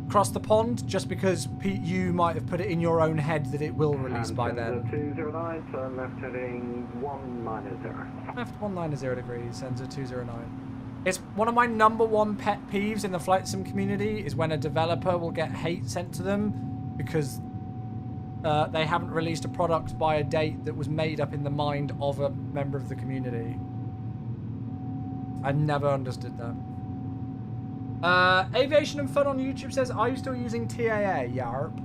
across the pond, just because you might have put it in your own head that it will release by then. 209, turn left heading 190. Left 190 degrees, sensor 209. It's one of my #1 pet peeves in the flight sim community is when a developer will get hate sent to them because they haven't released a product by a date that was made up in the mind of a member of the community. I never understood that. Aviation and Fun on YouTube says, are you still using TAA? Yarp.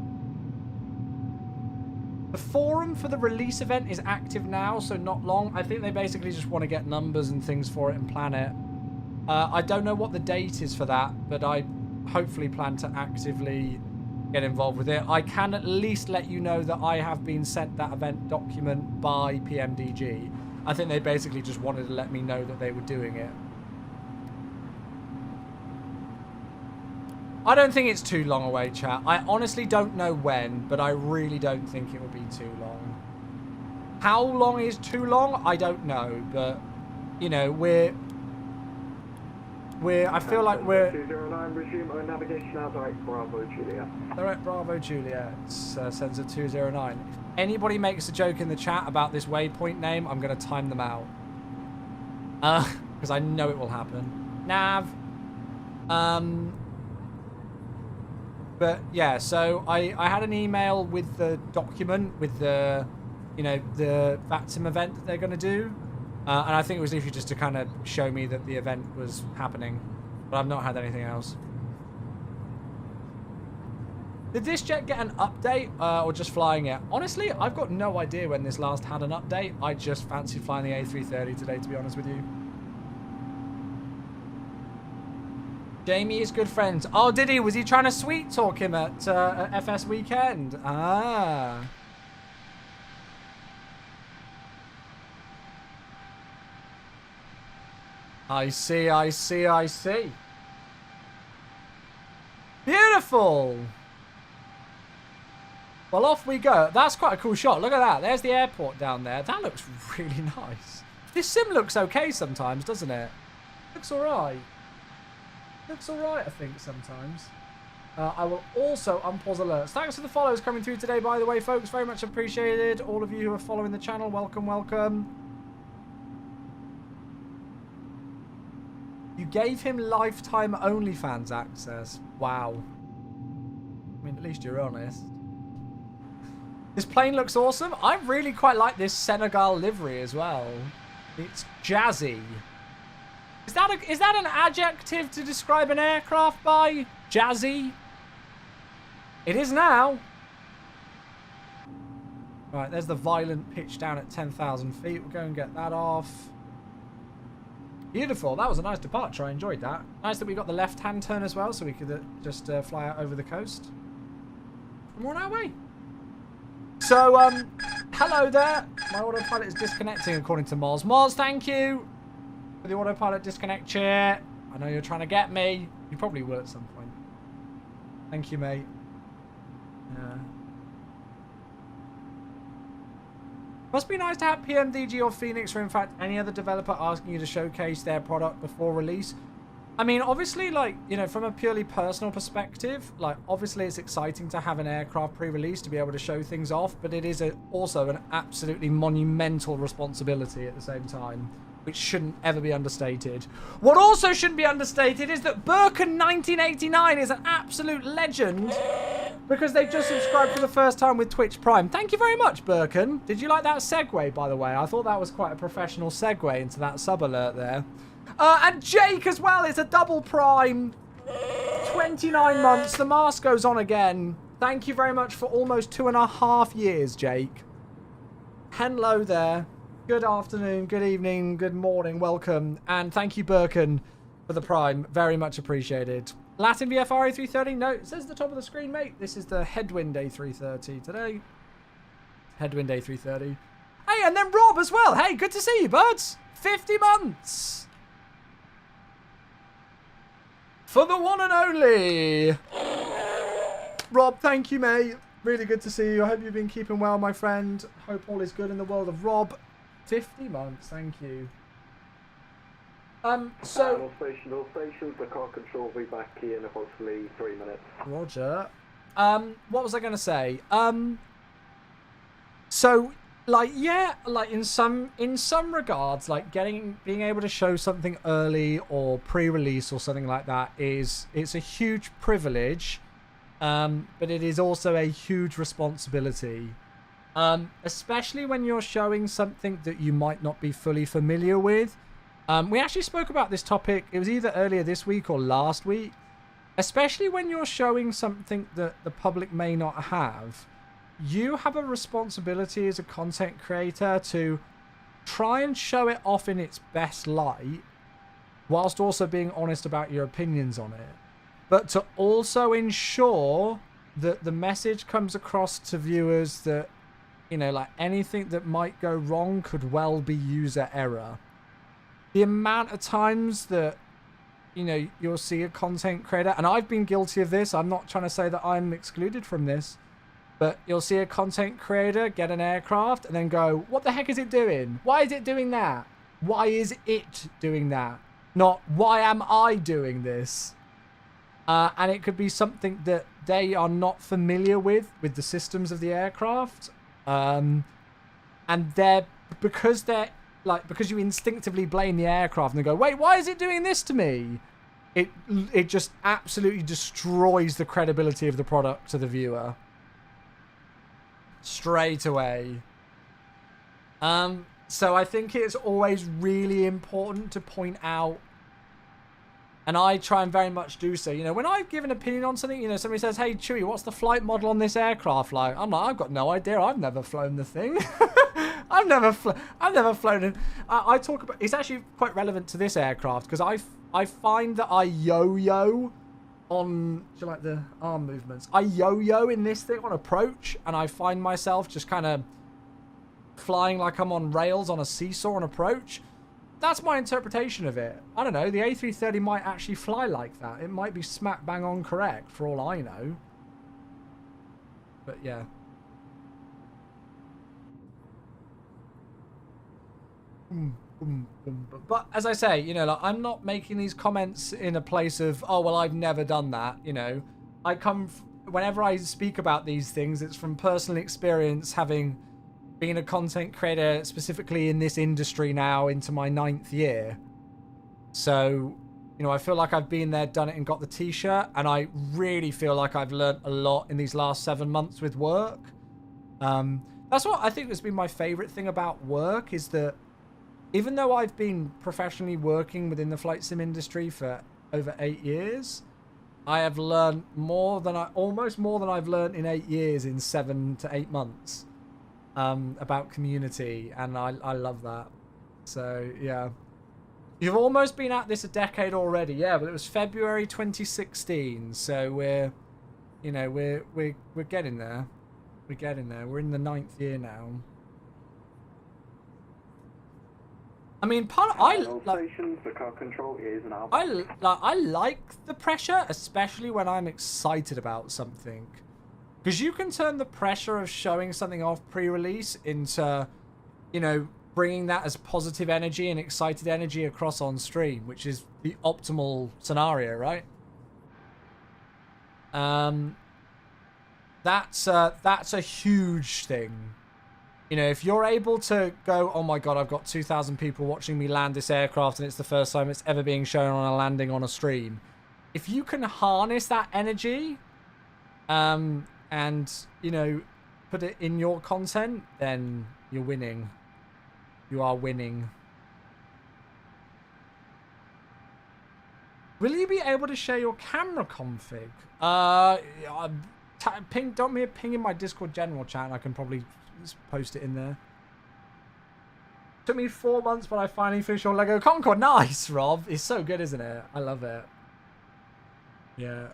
The forum for the release event is active now, so not long. I think they basically just want to get numbers and things for it and plan it. I don't know what the date is for that, but I hopefully plan to actively get involved with it. I can at least let you know that I have been sent that event document by PMDG. I think they basically just wanted to let me know that they were doing it. I don't think it's too long away, chat. I honestly don't know when, but I really don't think it will be too long. How long is too long? I don't know, but, you know, I feel like we're... 209, resume our navigation now, direct Bravo Juliet. Direct Bravo Juliet, sensor 209. If anybody makes a joke in the chat about this waypoint name, I'm going to time them out. Because I know it will happen. Nav. But yeah, so I had an email with the document, with the, you know, the VATSIM event that they're going to do. And I think it was literally just to kind of show me that the event was happening. But I've not had anything else. Did this jet get an update or just flying it? Honestly, I've got no idea when this last had an update. I just fancied flying the A330 today, to be honest with you. Jamie is good friends. Oh, did he? Was he trying to sweet talk him at FS weekend? Ah. I see, I see, I see. Beautiful. Well, off we go. That's quite a cool shot. Look at that. There's the airport down there. That looks really nice. This sim looks okay sometimes, doesn't it? Looks all right. Looks all right, I think, sometimes. I will also unpause alerts. Thanks for the follows coming through today, by the way, folks. Very much appreciated. All of you who are following the channel, welcome, welcome. You gave him lifetime OnlyFans access. Wow. I mean, at least you're honest. This plane looks awesome. I really quite like this Senegal livery as well. It's jazzy. Is that an adjective to describe an aircraft by? Jazzy? It is now. Right, there's the violent pitch down at 10,000 feet. We'll go and get that off. Beautiful. That was a nice departure. I enjoyed that. Nice that we got the left-hand turn as well, so we could just fly out over the coast. And we're on our way. So, hello there. My autopilot is disconnecting according to Moz. Moz, thank you for the autopilot disconnect chair. I know you're trying to get me. You probably will at some point. Thank you, mate. Yeah. Must be nice to have PMDG or Phoenix or in fact any other developer asking you to showcase their product before release. I mean, obviously, like, you know, from a purely personal perspective, like, obviously it's exciting to have an aircraft pre-release to be able to show things off, but it is also an absolutely monumental responsibility at the same time, which shouldn't ever be understated. What also shouldn't be understated is that Birkin1989 is an absolute legend because they've just subscribed for the first time with Twitch Prime. Thank you very much, Birkin. Did you like that segue, by the way? I thought that was quite a professional segue into that sub-alert there. And Jake as well is a double prime. 29 months. The mask goes on again. Thank you very much for almost 2.5 years, Jake. Hello there. Good afternoon, good evening, good morning, welcome. And thank you, Birkin, for the prime. Very much appreciated. Latin VFR A330. No, it says at the top of the screen, mate. This is the Headwind A330 today. Headwind A330. Hey, and then Rob as well. Hey, good to see you, buds. 50 months. For the one and only Rob, thank you, mate. Really good to see you. I hope you've been keeping well, my friend. Hope all is good in the world of Rob. 50 months, thank you. So All stations, the car control will be back here in approximately 3 minutes. Roger. What was I going to say? So, like, yeah, like in some regards, like being able to show something early or pre-release or something like that it's a huge privilege, but it is also a huge responsibility. Especially when you're showing something that you might not be fully familiar with. We actually spoke about this topic, it was either earlier this week or last week. Especially when you're showing something that the public may not have, you have a responsibility as a content creator to try and show it off in its best light, whilst also being honest about your opinions on it. But to also ensure that the message comes across to viewers that, you know, like anything that might go wrong could well be user error. The amount of times that, you know, you'll see a content creator, and I've been guilty of this, I'm not trying to say that I'm excluded from this, but you'll see a content creator get an aircraft and then go, what the heck is it doing? Why is it doing that? Why is it doing that? Not, why am I doing this? And it could be something that they are not familiar with the systems of the aircraft. And because you instinctively blame the aircraft and go, wait, why is it doing this to me? It just absolutely destroys the credibility of the product to the viewer. Straight away. So I think it's always really important to point out, and I try and very much do so. You know, when I give an opinion on something, you know, somebody says, hey, Chewy, what's the flight model on this aircraft like? I'm like, I've got no idea. I've never flown the thing. I've never flown it. I talk about, it's actually quite relevant to this aircraft because I find that I yo-yo on, do you like the arm movements? I yo-yo in this thing on approach, and I find myself just kind of flying like I'm on rails on a seesaw on approach. That's my interpretation of it. I don't know, the A330 might actually fly like that. It might be smack bang on correct for all I know. But yeah. But as I say, you know, like, I'm not making these comments in a place of, oh, well, I've never done that, you know. Whenever I speak about these things, it's from personal experience, having been a content creator specifically in this industry now into my 9th year. So, you know, I feel like I've been there, done it, and got the t-shirt, and I really feel like I've learned a lot in these last 7 months with work. That's what I think has been my favorite thing about work, is that even though I've been professionally working within the flight sim industry for over 8 years, I have learned almost more than I've learned in 8 years in 7 to 8 months. About community, and I love that. So yeah, you've almost been at this a decade already. Yeah, but it was February 2016, so we're getting there. We're getting there. We're in the 9th year now. I mean, The car control is now. I like the pressure, especially when I'm excited about something. Because you can turn the pressure of showing something off pre-release into, you know, bringing that as positive energy and excited energy across on stream, which is the optimal scenario, right? That's a huge thing. You know, if you're able to go, oh my god, I've got 2,000 people watching me land this aircraft and it's the first time it's ever being shown on a landing on a stream. If you can harness that energy, and, you know, put it in your content, then you're winning. You are winning. Will you be able to share your camera config? Don't me a ping in my Discord general chat, and I can probably post it in there. Took me 4 months, but I finally finished your Lego Concorde. Nice, Rob. It's so good, isn't it? I love it. Yeah.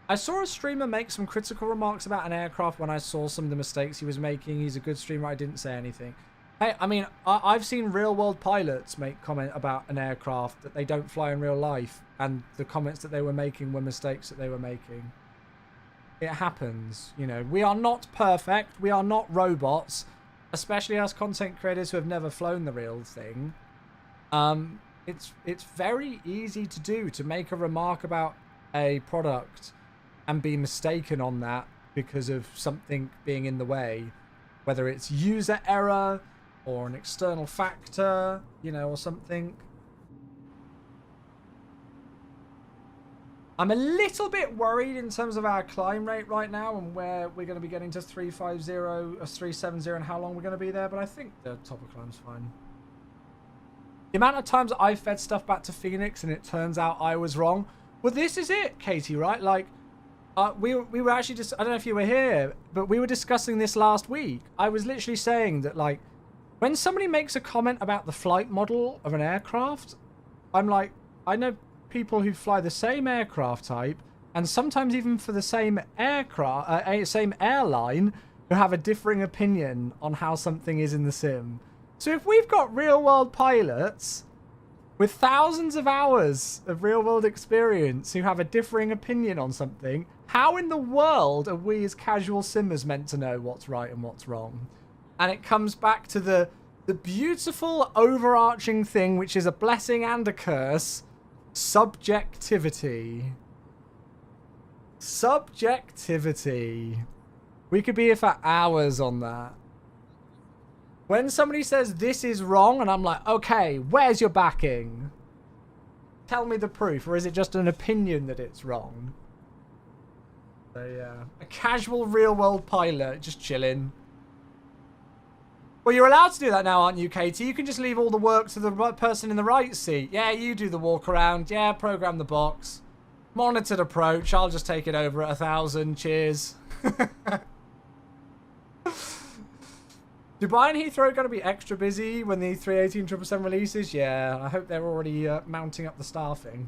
I saw a streamer make some critical remarks about an aircraft when I saw some of the mistakes he was making. He's a good streamer. I didn't say anything. Hey, I mean, I've seen real-world pilots make comment about an aircraft that they don't fly in real life, and the comments that they were making were mistakes that they were making. It happens, you know. We are not perfect. We are not robots, especially as content creators who have never flown the real thing. It's very easy to do, to make a remark about a product and be mistaken on that because of something being in the way, whether it's user error or an external factor, you know, or something. I'm a little bit worried in terms of our climb rate right now and where we're going to be getting to 350 or 370 and how long we're going to be there, but I think the top of climb's fine. The amount of times I've fed stuff back to Phoenix and it turns out I was wrong. Well, this is it, Katie, right? Like, we were actually just, I don't know if you were here, but we were discussing this last week. I was literally saying that, like, when somebody makes a comment about the flight model of an aircraft, I'm like, I know people who fly the same aircraft type and sometimes even for the same aircraft, same airline, who have a differing opinion on how something is in the sim. So if we've got real world pilots with thousands of hours of real world experience who have a differing opinion on something, how in the world are we as casual simmers meant to know what's right and what's wrong? And it comes back to the beautiful overarching thing, which is a blessing and a curse: subjectivity. Subjectivity. We could be here for hours on that. When somebody says this is wrong and I'm like, okay, where's your backing? Tell me the proof, or is it just an opinion that it's wrong? So yeah, a casual real world pilot just chilling. Well, you're allowed to do that now, aren't you, Katie? You can just leave all the work to the person in the right seat. Yeah, you do the walk around. Yeah, program the box. Monitored approach. I'll just take it over at 1,000. Cheers. Dubai and Heathrow are going to be extra busy when the 318 777 releases. Yeah, I hope they're already mounting up the staffing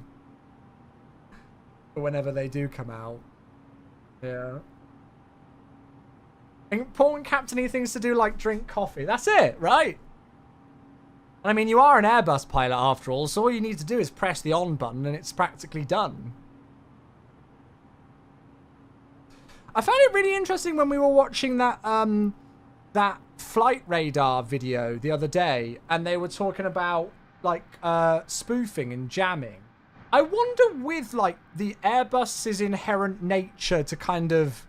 for whenever they do come out. Yeah. Important captainy things to do, like drink coffee. That's it, right? And I mean, you are an Airbus pilot after all, so all you need to do is press the on button and it's practically done. I found it really interesting when we were watching that that flight radar video the other day, and they were talking about like spoofing and jamming. I wonder, with like the Airbus's inherent nature to kind of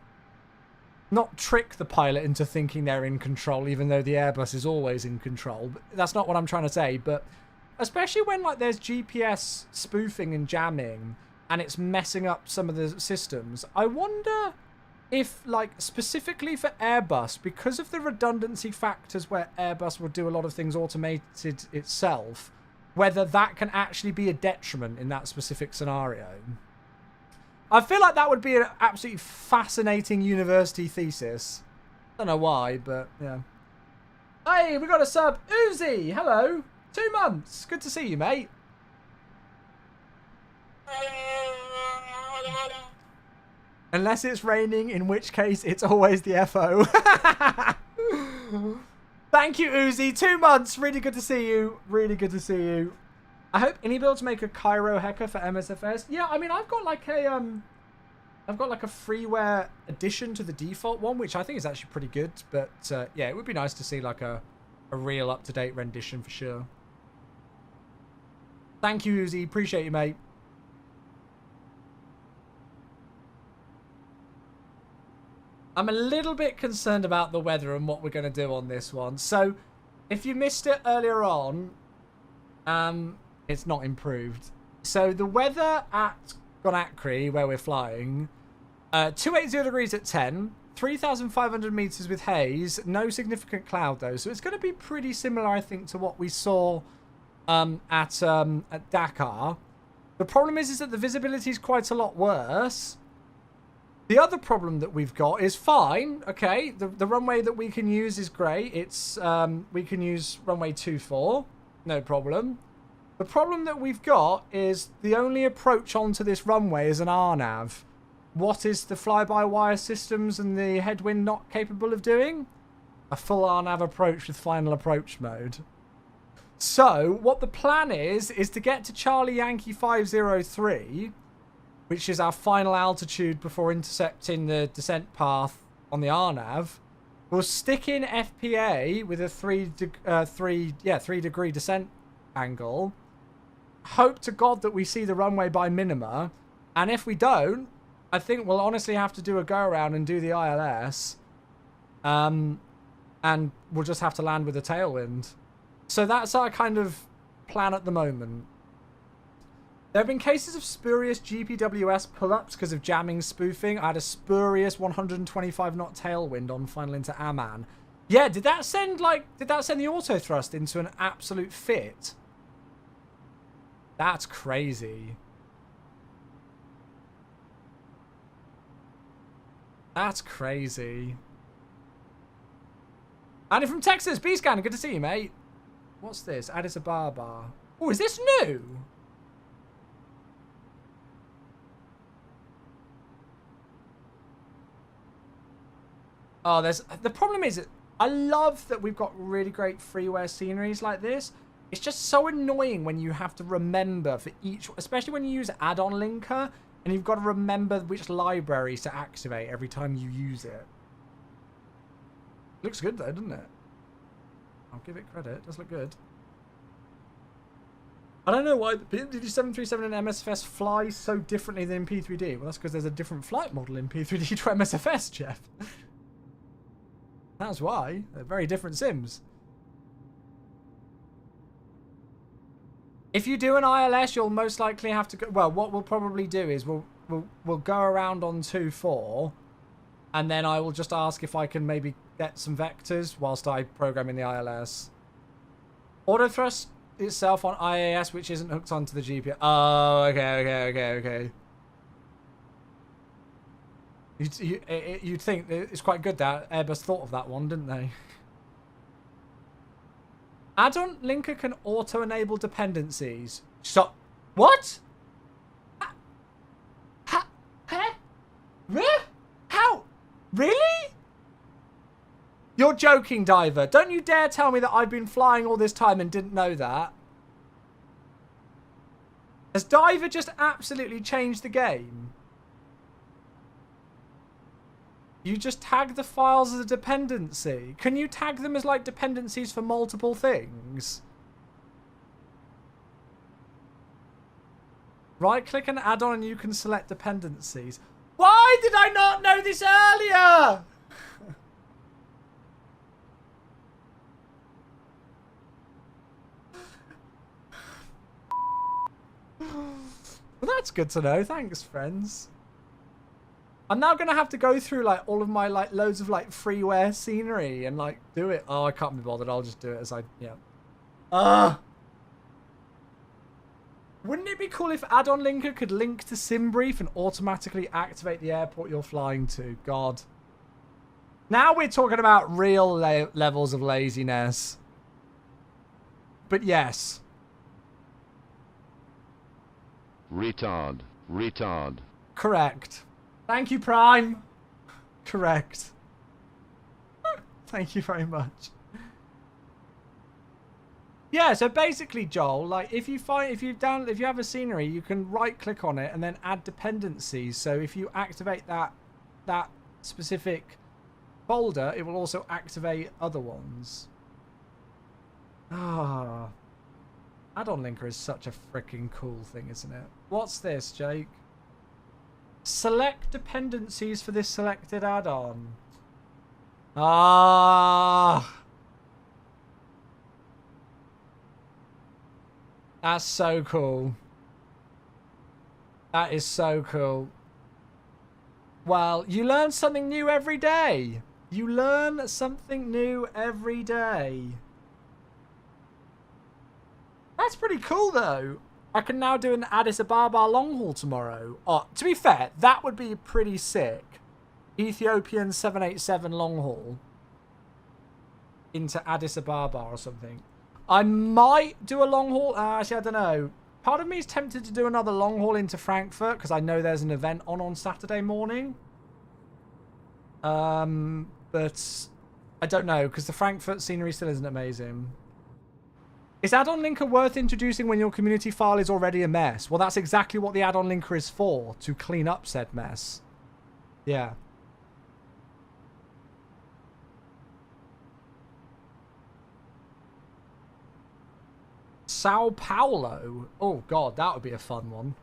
not trick the pilot into thinking they're in control, even though the Airbus is always in control. But that's not what I'm trying to say. But especially when like there's GPS spoofing and jamming and it's messing up some of the systems, I wonder if, like, specifically for Airbus, because of the redundancy factors where Airbus will do a lot of things automated itself, whether that can actually be a detriment in that specific scenario. I feel like that would be an absolutely fascinating university thesis. Don't know why, but yeah. Hey, we got a sub. Uzi, hello. 2 months. Good to see you, mate. Unless it's raining, in which case it's always the FO. Thank you, Uzi. 2 months. Really good to see you. Really good to see you. I hope any builds make a Cairo Hacker for MSFS. Yeah, I mean, I've got like a freeware addition to the default one, which I think is actually pretty good. But yeah, it would be nice to see like a real up-to-date rendition for sure. Thank you, Uzi. Appreciate you, mate. I'm a little bit concerned about the weather and what we're going to do on this one. So, if you missed it earlier on, it's not improved. So, the weather at Conakry, where we're flying, 280 degrees at 10, 3,500 meters with haze, no significant cloud though. So, it's going to be pretty similar, I think, to what we saw at Dakar. The problem is that the visibility is quite a lot worse. The other problem that we've got is fine, okay, the runway that we can use is great. It's, we can use runway 24, no problem. The problem that we've got is the only approach onto this runway is an RNAV. What is the fly-by-wire systems and the headwind not capable of doing? A full RNAV approach with final approach mode. So, what the plan is to get to Charlie Yankee 503, which is our final altitude before intercepting the descent path on the RNAV. We'll stick in FPA with a 3 degree descent angle. Hope to God that we see the runway by minima. And if we don't, I think we'll honestly have to do a go around and do the ILS. And we'll just have to land with a tailwind. So that's our kind of plan at the moment. There have been cases of spurious GPWS pull-ups because of jamming spoofing. I had a spurious 125 knot tailwind on final into Amman. Yeah, did that send the auto thrust into an absolute fit? That's crazy. That's crazy. Andy from Texas, B-Scan, good to see you, mate. What's this? Addis Ababa. Oh, is this new? Oh, the problem is, I love that we've got really great freeware sceneries like this. It's just so annoying when you have to remember for each, especially when you use add-on linker, and you've got to remember which libraries to activate every time you use it. Looks good though, doesn't it? I'll give it credit. It does look good. I don't know why the PMDD 737 and MSFS fly so differently than in P3D. Well, that's because there's a different flight model in P3D to MSFS, Jeff. That's why. They're very different sims. If you do an ILS, you'll most likely have to go... Well, what we'll probably do is we'll go around on 2-4, and then I will just ask if I can maybe get some vectors whilst I program in the ILS. Auto thrust itself on IAS, which isn't hooked onto the GPS. Oh, okay. You'd think it's quite good that Airbus thought of that one, didn't they? Add-on linker can auto-enable dependencies. Stop. What? Huh? How? Really? You're joking, Diver. Don't you dare tell me that I've been flying all this time and didn't know that. Has Diver just absolutely changed the game? You just tag the files as a dependency. Can you tag them as like dependencies for multiple things? Right click an add-on and you can select dependencies. Why did I not know this earlier? Well, that's good to know. Thanks, friends. I'm now going to have to go through like all of my like loads of like freeware scenery and like do it. Oh, I can't be bothered. I'll just do it as I, yeah. Wouldn't it be cool if add-on linker could link to SimBrief and automatically activate the airport you're flying to? God. Now we're talking about real levels of laziness. But yes. Retard. Retard. Correct. Thank you, Prime. Correct. Thank you very much. Yeah, so basically, Joel, like if you have a scenery, you can right click on it and then add dependencies. So if you activate that specific folder, it will also activate other ones. Ah. Add-on linker is such a freaking cool thing, isn't it? What's this, Jake? Select dependencies for this selected add-on. Ah. That's so cool. That is so cool. Well, you learn something new every day. You learn something new every day. That's pretty cool, though. I can now do an Addis Ababa long haul tomorrow. Oh, to be fair, that would be pretty sick. Ethiopian 787 long haul into Addis Ababa or something. I might do a long haul. Actually, I don't know. Part of me is tempted to do another long haul into Frankfurt because I know there's an event on Saturday morning. But I don't know because the Frankfurt scenery still isn't amazing. Is add-on linker worth introducing when your community file is already a mess? Well, that's exactly what the add-on linker is for, to clean up said mess. Yeah. Sao Paulo. Oh, God, that would be a fun one.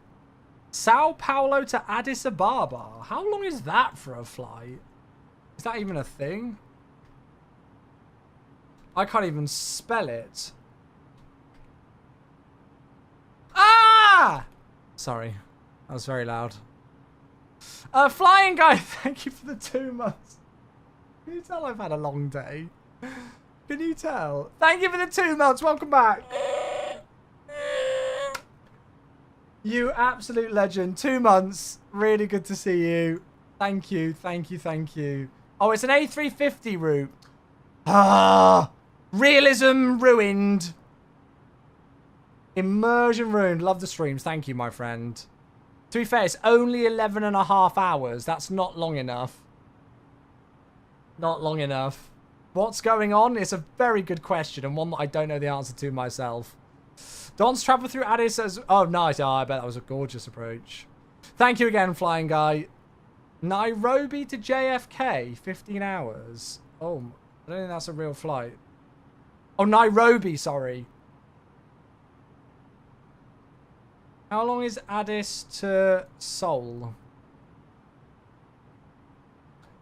Sao Paulo to Addis Ababa. How long is that for a flight? Is that even a thing? I can't even spell it. Ah! Sorry. That was very loud. Flying guy, thank you for the 2 months. Can you tell I've had a long day? Can you tell? Thank you for the 2 months. Welcome back. You absolute legend. 2 months. Really good to see you. Thank you. Thank you. Thank you. Oh, it's an A350 route. Ah, realism ruined. Immersion ruined. Love the streams. Thank you, my friend. To be fair, it's only 11.5 hours. That's not long enough. Not long enough. What's going on? It's a very good question and one that I don't know the answer to myself. Don's travel through Addis as... Oh, nice. Oh, I bet that was a gorgeous approach. Thank you again, flying guy. Nairobi to JFK, 15 hours. Oh, I don't think that's a real flight. Oh, Nairobi, sorry. How long is Addis to Seoul?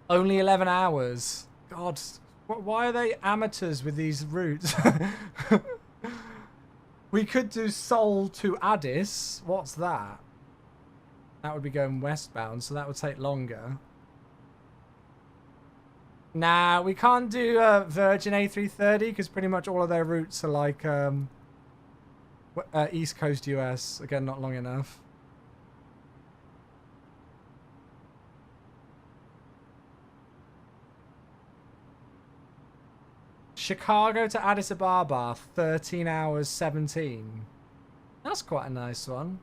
Only 11 hours. God, why are they amateurs with these routes? We could do Seoul to Addis. What's that? That would be going westbound, so that would take longer. Nah, we can't do Virgin A330 because pretty much all of their routes are like East Coast US. Again, not long enough. Chicago to Addis Ababa, 13 hours 17. That's quite a nice one.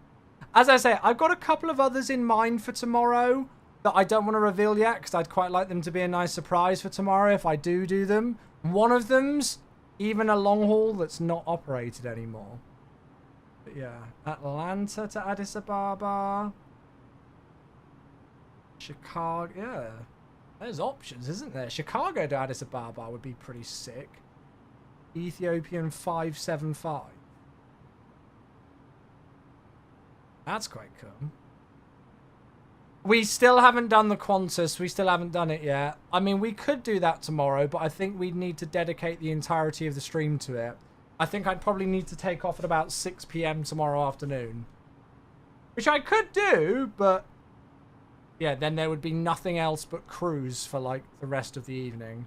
As I say, I've got a couple of others in mind for tomorrow that I don't want to reveal yet because I'd quite like them to be a nice surprise for tomorrow if I do them. One of them's even a long haul that's not operated anymore. But yeah, Atlanta to Addis Ababa. Chicago, yeah. There's options, isn't there? Chicago to Addis Ababa would be pretty sick. Ethiopian 575. That's quite cool. We still haven't done the Qantas. We still haven't done it yet. I mean, we could do that tomorrow, but I think we'd need to dedicate the entirety of the stream to it. I think I'd probably need to take off at about 6 PM tomorrow afternoon. Which I could do, but... yeah, then there would be nothing else but cruise for, like, the rest of the evening.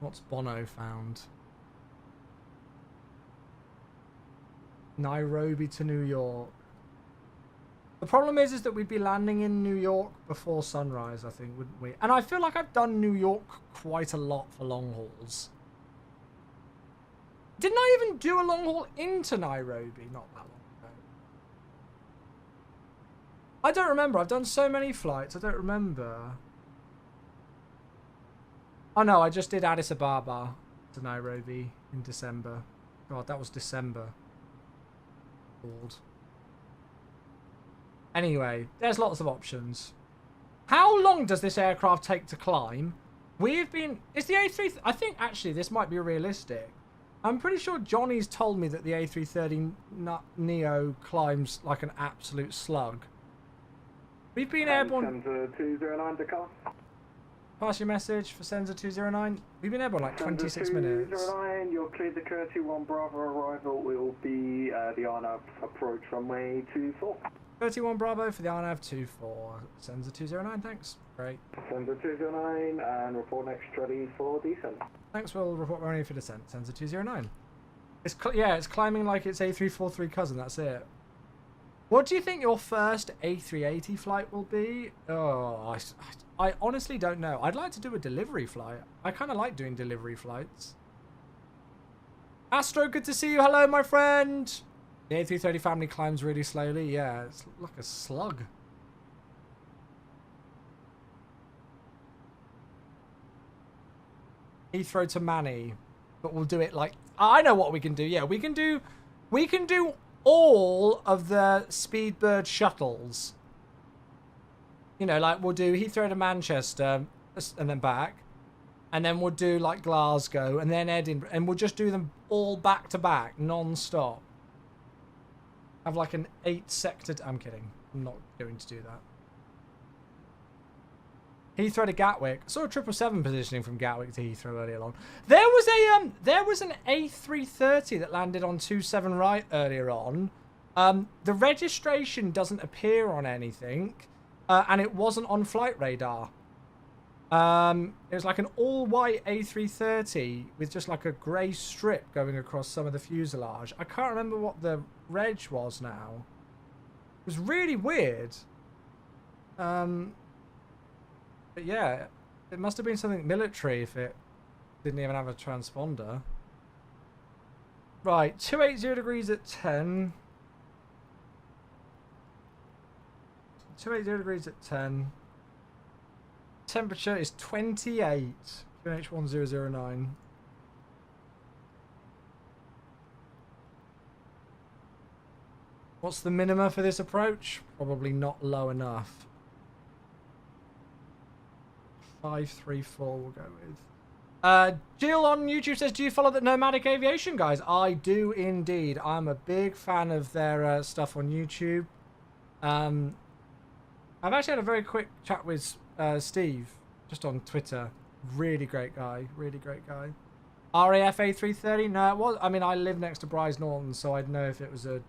What's Bono found? Nairobi to New York. The problem is that we'd be landing in New York before sunrise, I think, wouldn't we? And I feel like I've done New York quite a lot for long hauls. Didn't I even do a long haul into Nairobi? Not that long. I don't remember. I've done so many flights. I don't remember. Oh, no. I just did Addis Ababa to Nairobi in December. God, that was December. Lord. Anyway, there's lots of options. How long does this aircraft take to climb? We've been... Is the A3... I think, actually, this might be realistic. I'm pretty sure Johnny's told me that the A330 Neo climbs like an absolute slug. We've been airborne... Sensor 209 Takeoff. Pass your message for Sensor 209. We've been airborne like 26 minutes. 209, you'll clear the Curti 1 Bravo arrival. Will be the RNAV approach runway 24. 31 Bravo for the RNAV 24. Sensor 209, thanks. Great. Sensor 209 and report next ready for descent. Thanks, we'll report ready for descent. Sensor 209. Yeah, it's climbing like it's A343 cousin, that's it. What do you think your first A380 flight will be? Oh, I honestly don't know. I'd like to do a delivery flight. I kind of like doing delivery flights. Astro, good to see you. Hello, my friend. The A330 family climbs really slowly. Yeah, it's like a slug. Heathrow to Manny. But we'll do it like... I know what we can do. Yeah, we can do all of the Speedbird shuttles. You know, like we'll do Heathrow to Manchester and then back. and then we'll do like Glasgow, and then Edinburgh, and we'll just do them all back to back, non-stop. Have like an 8-sector... I'm kidding. I'm not going to do that. Heathrow to Gatwick. I saw a 777 positioning from Gatwick to Heathrow earlier on. There was an A330 that landed on 27 right earlier on. The registration doesn't appear on anything, and it wasn't on flight radar. It was like an all-white A330 with just like a grey strip going across some of the fuselage. I can't remember what the reg was now. It was really weird. But yeah, it must have been something military if it didn't even have a transponder. Right, 280 degrees at 10. 280 degrees at 10. Temperature is 28. QNH1009. What's the minima for this approach? Probably not low enough. 534 we'll go with. Jill on YouTube says, do you follow the Nomadic Aviation guys? I do indeed. I'm a big fan of their stuff on YouTube. I've actually had a very quick chat with Steve just on Twitter. Really great guy. Really great guy. RAF A330? No, it was. I mean, I live next to Bryce Norton, so I'd know if it was a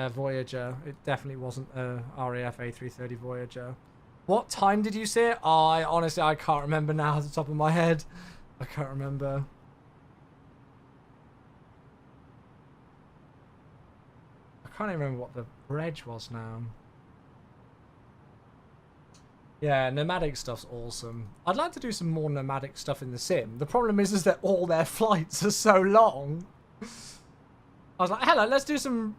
Voyager. It definitely wasn't a RAF A330 Voyager. What time did you see it? I honestly, I can't remember now off the top of my head. I can't remember. I can't even remember what the reg was now. Yeah, nomadic stuff's awesome. I'd like to do some more nomadic stuff in the sim. The problem is that all their flights are so long. I was like, hello, let's do some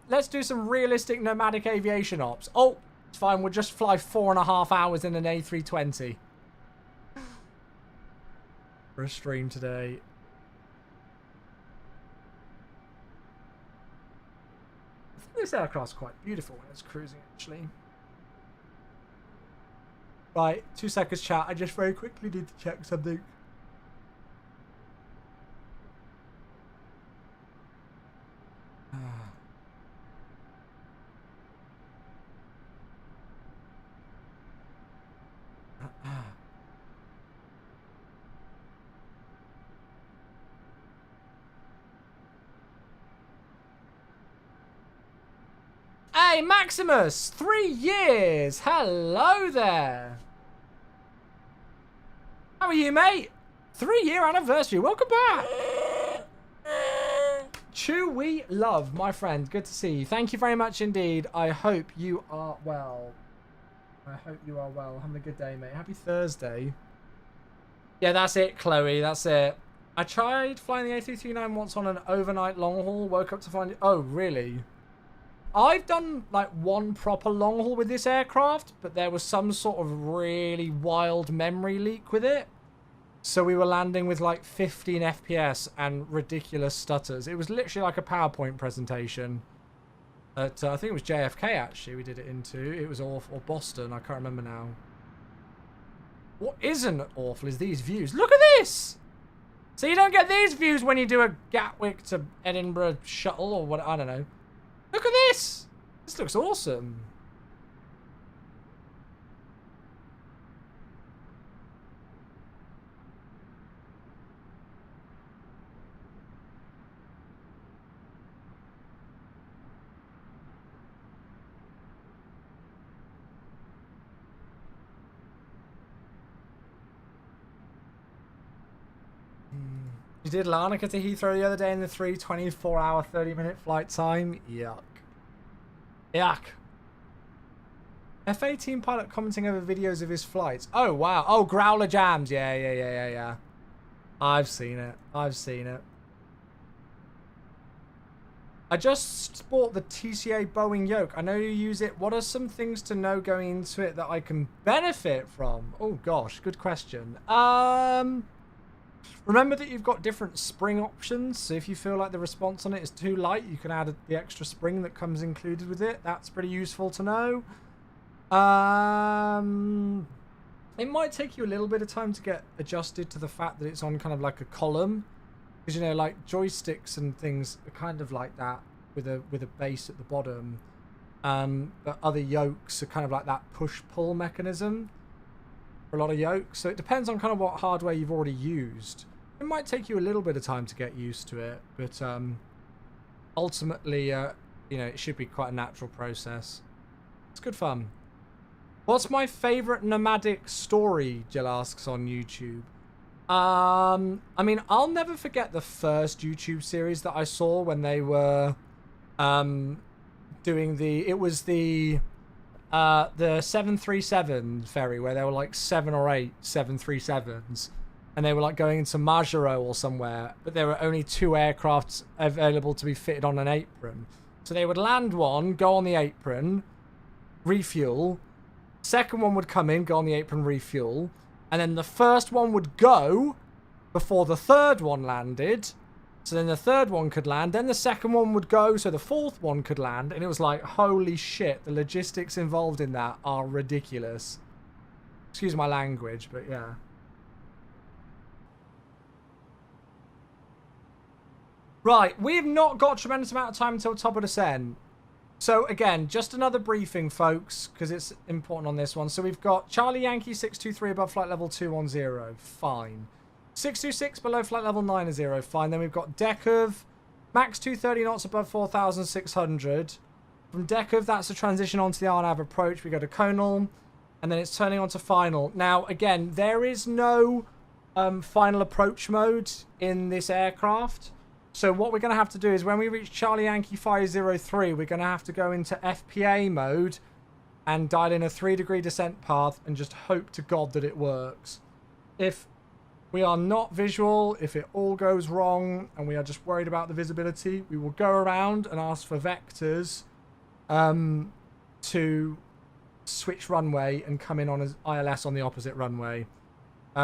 realistic nomadic aviation ops. Oh, it's fine, we'll just fly 4.5 hours in an A320. For a stream today. I think this aircraft's quite beautiful when it's cruising, actually. Right, 2 seconds chat. I just very quickly need to check something. Hey, Maximus! 3 years! Hello there! How are you, mate? 3-year anniversary. Welcome back! Chewy Love, my friend. Good to see you. Thank you very much indeed. I hope you are well. I hope you are well. Having a good day, mate. Happy Thursday. Yeah, that's it, Chloe. That's it. I tried flying the A339 once on an overnight long haul. Woke up to find it. Oh, really? I've done like one proper long haul with this aircraft, but there was some sort of really wild memory leak with it. So we were landing with like 15 FPS and ridiculous stutters. It was literally like a PowerPoint presentation. At, I think it was JFK actually we did it into. It was awful. Or Boston, I can't remember now. What isn't awful is these views. Look at this! So you don't get these views when you do a Gatwick to Edinburgh shuttle or what, I don't know. Look at this! This looks awesome. You did Larnaca to Heathrow the other day in the 324-hour, 30-minute flight time? Yuck. Yuck. F-18 pilot commenting over videos of his flights. Oh, wow. Oh, Growler Jams. Yeah. I've seen it. I just bought the TCA Boeing yoke. I know you use it. What are some things to know going into it that I can benefit from? Oh, gosh. Good question. Remember that you've got different spring options, so if you feel like the response on it is too light, you can add the extra spring that comes included with it. That's pretty useful to know. It might take you a little bit of time to get adjusted to the fact that it's on kind of like a column. Because, you know, like joysticks and things are kind of like that with a base at the bottom. But other yokes are kind of like that push-pull mechanism for a lot of yokes. So it depends on kind of what hardware you've already used. It might take you a little bit of time to get used to it, but ultimately, you know, it should be quite a natural process. It's good fun. What's my favourite nomadic story, Jill asks on YouTube. I mean, I'll never forget the first YouTube series that I saw when they were doing the 737 ferry, where there were like 7 or 8 737s, and they were like going into Majuro or somewhere, but there were only 2 aircrafts available to be fitted on an apron. So they would land one, go on the apron, refuel. Second one would come in, go on the apron, refuel. And then the first one would go before the third one landed. So then the third one could land. Then the second one would go so the fourth one could land. And it was like, holy shit, the logistics involved in that are ridiculous. Excuse my language, but yeah. Right, we've not got a tremendous amount of time until top of descent. So again, just another briefing, folks, because it's important on this one. So we've got Charlie Yankee 623 above flight level 210, fine. 626 below flight level 90, fine. Then we've got Dekov, max 230 knots above 4,600. From Dekov, that's a transition onto the RNAV approach. We go to Conal, and then it's turning onto final. Now, again, there is no final approach mode in this aircraft. So what we're going to have to do is when we reach Charlie Yankee 503, we're going to have to go into FPA mode and dial in a 3-degree descent path and just hope to God that it works. If we are not visual, if it all goes wrong and we are just worried about the visibility, we will go around and ask for vectors to switch runway and come in on as ILS on the opposite runway,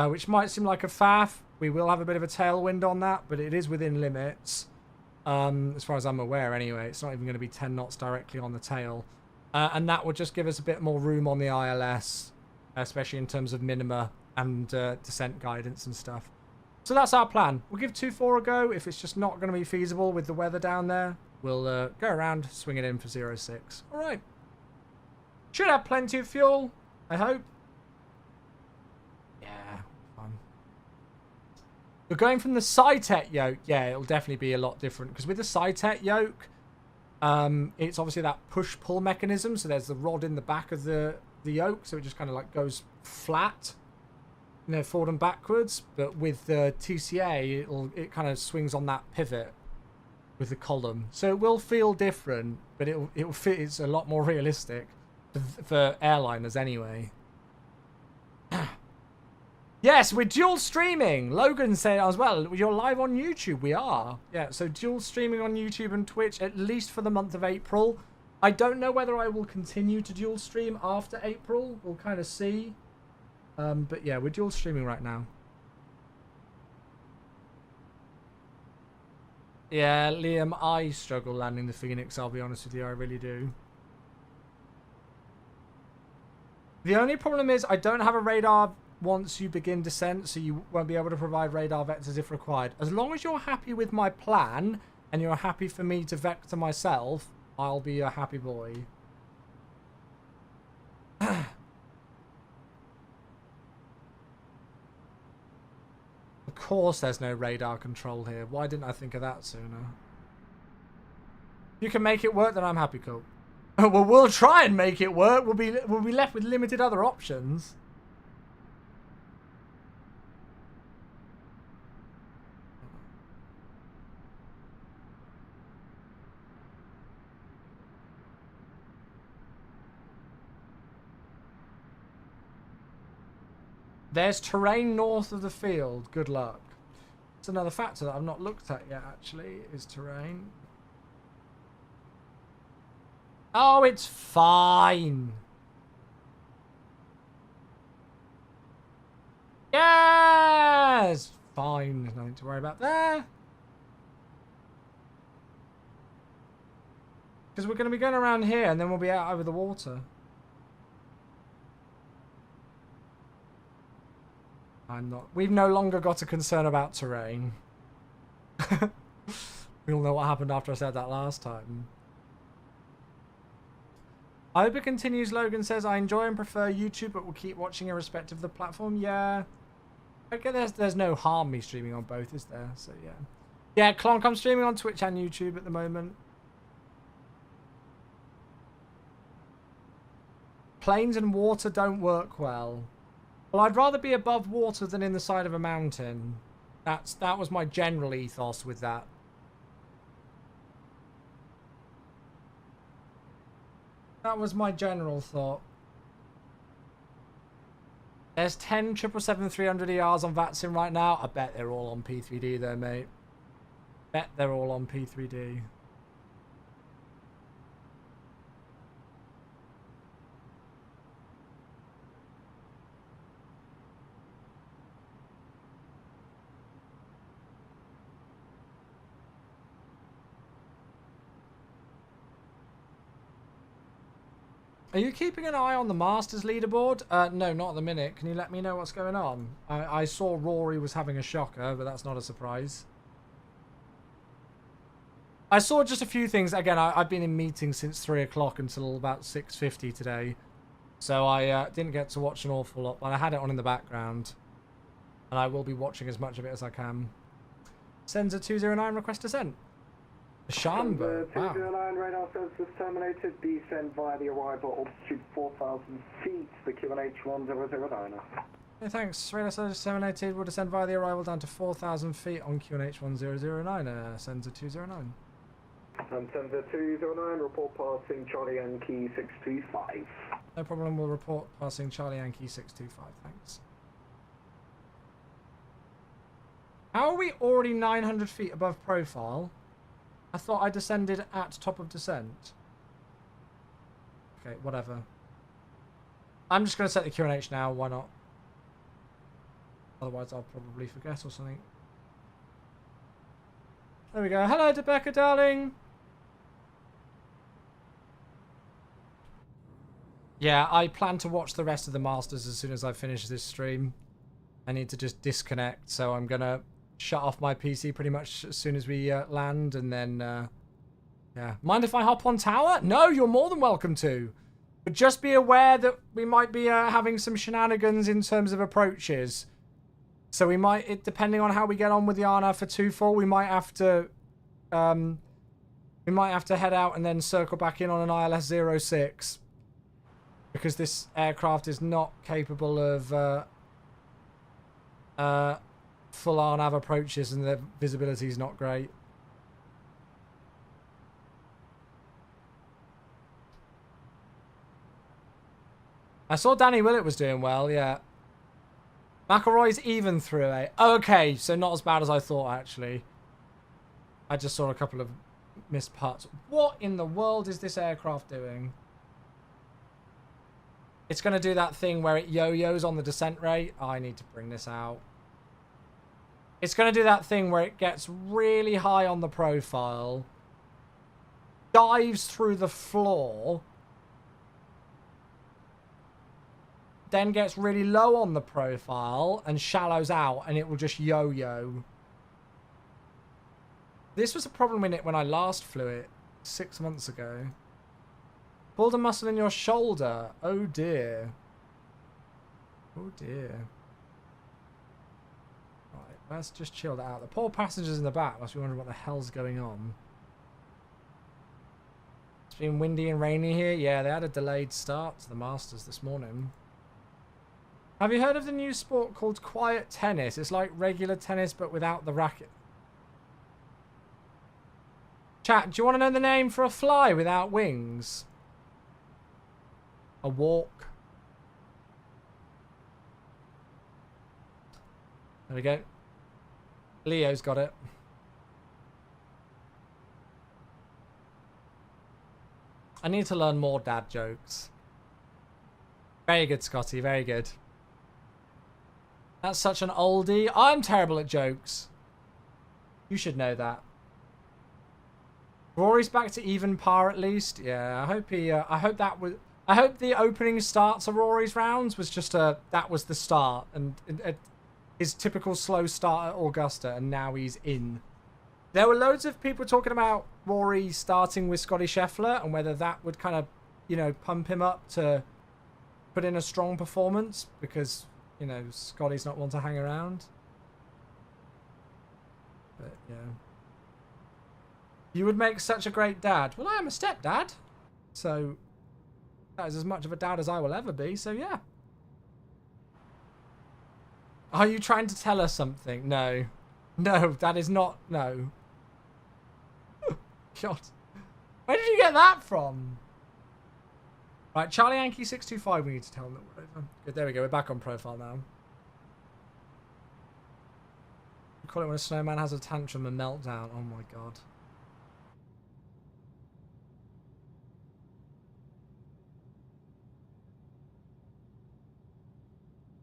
which might seem like a faff. We will have a bit of a tailwind on that, but it is within limits. As far as I'm aware, anyway. It's not even going to be 10 knots directly on the tail. And that would just give us a bit more room on the ILS, especially in terms of minima and descent guidance and stuff. So that's our plan. We'll give 2-4 a go. If it's just not going to be feasible with the weather down there, we'll go around, swing it in for 06. All right. Should have plenty of fuel, I hope. We're going from the SciTech yoke. Yeah, it'll definitely be a lot different. Because with the SciTech yoke, it's obviously that push-pull mechanism. So there's the rod in the back of the yoke. So it just kind of like goes flat, you know, forward and backwards. But with the TCA, it kind of swings on that pivot with the column. So it will feel different, but it'll fit. It's a lot more realistic for airliners anyway. Yes, we're dual streaming. Logan said as well, you're live on YouTube. We are. Yeah, so dual streaming on YouTube and Twitch, at least for the month of April. I don't know whether I will continue to dual stream after April. We'll kind of see. But yeah, we're dual streaming right now. Yeah, Liam, I struggle landing the Phoenix, I'll be honest with you. I really do. The only problem is I don't have a radar once you begin descent, so you won't be able to provide radar vectors if required. As long as you're happy with my plan and you're happy for me to vector myself, I'll be a happy boy. Of course there's no radar control here. Why didn't I think of that sooner? You can make it work, then I'm happy, cool. Well, we'll try and make it work. We'll be left with limited other options. There's terrain north of the field. Good luck. It's another factor that I've not looked at yet, actually, is terrain. Oh, it's fine. Yes! Fine. There's nothing to worry about there. Because we're going to be going around here and then we'll be out over the water. I'm not. We've no longer got a concern about terrain. We all know what happened after I said that last time. I hope it continues. Logan says, I enjoy and prefer YouTube, but will keep watching irrespective of the platform. Yeah. Okay, there's no harm me streaming on both, is there? So, yeah. Yeah, Clonk, I'm streaming on Twitch and YouTube at the moment. Planes and water don't work well. Well, I'd rather be above water than in the side of a mountain. That was my general ethos with that. That was my general thought. There's 10 777-300ERs on VATSIM right now. I bet they're all on P3D though, mate. Bet they're all on P3D. Are you keeping an eye on the Masters leaderboard? No, not at the minute. Can you let me know what's going on? I saw Rory was having a shocker, but that's not a surprise. I saw just a few things. Again, I've been in meetings since 3 o'clock until about 6:50 today. So I didn't get to watch an awful lot, but I had it on in the background. And I will be watching as much of it as I can. Sends a 209 request to send. Shambo. Wow. 209 radar services terminated. Descend via the arrival altitude 4,000 feet. The QNH 1009. Hey, thanks. Radar service terminated. Will descend via the arrival down to 4,000 feet on QNH 1009. Sends a 209. And send a 209. Report passing Charlie Yankee 625. No problem. We'll report passing Charlie Yankee 625. Thanks. How are we already 900 feet above profile? I thought I descended at top of descent. Okay, whatever. I'm just going to set the QNH now. Why not? Otherwise, I'll probably forget or something. There we go. Hello, Rebecca, darling. Yeah, I plan to watch the rest of the Masters as soon as I finish this stream. I need to just disconnect, so I'm going to shut off my PC pretty much as soon as we land, and then yeah. Mind if I hop on tower? No, you're more than welcome to. But just be aware that we might be having some shenanigans in terms of approaches. So we might, depending on how we get on with the RNAV for 2-4, we might have to head out and then circle back in on an ILS 06, because this aircraft is not capable of full RNAV approaches, and the visibility is not great. I saw Danny Willett was doing well, yeah. McElroy's even through a... Okay, so not as bad as I thought, actually. I just saw a couple of missed putts. What in the world is this aircraft doing? It's going to do that thing where it yo-yos on the descent rate. Oh, I need to bring this out. It's going to do that thing where it gets really high on the profile, dives through the floor, then gets really low on the profile and shallows out, and it will just yo-yo. This was a problem in it when I last flew it 6 months ago. Pulled a muscle in your shoulder. Oh dear. Oh dear. Right, let's just chill that out. The poor passengers in the back must be wondering what the hell's going on. It's been windy and rainy here. Yeah, they had a delayed start to the Masters this morning. Have you heard of the new sport called quiet tennis? It's like regular tennis but without the racket. Chat, do you want to know the name for a fly without wings? A walk. There we go. Leo's got it. I need to learn more dad jokes. Very good, Scotty. Very good. That's such an oldie. I'm terrible at jokes. You should know that. Rory's back to even par at least. Yeah, I hope he. I hope that was. I hope the opening start to Rory's rounds was just a. That was the start, and his typical slow start at Augusta, and now he's in. There were loads of people talking about Rory starting with Scotty Scheffler and whether that would kind of, you know, pump him up to put in a strong performance because, you know, Scotty's not one to hang around. But, yeah. You would make such a great dad. Well, I am a stepdad. So, that is as much of a dad as I will ever be. So, yeah. Are you trying to tell us something? No. No, that is not... No. God. Where did you get that from? Right, Charlie Yankee 625, we need to tell them that we're over. Good, there we go. We're back on profile now. We call it when a snowman has a tantrum and meltdown. Oh my god.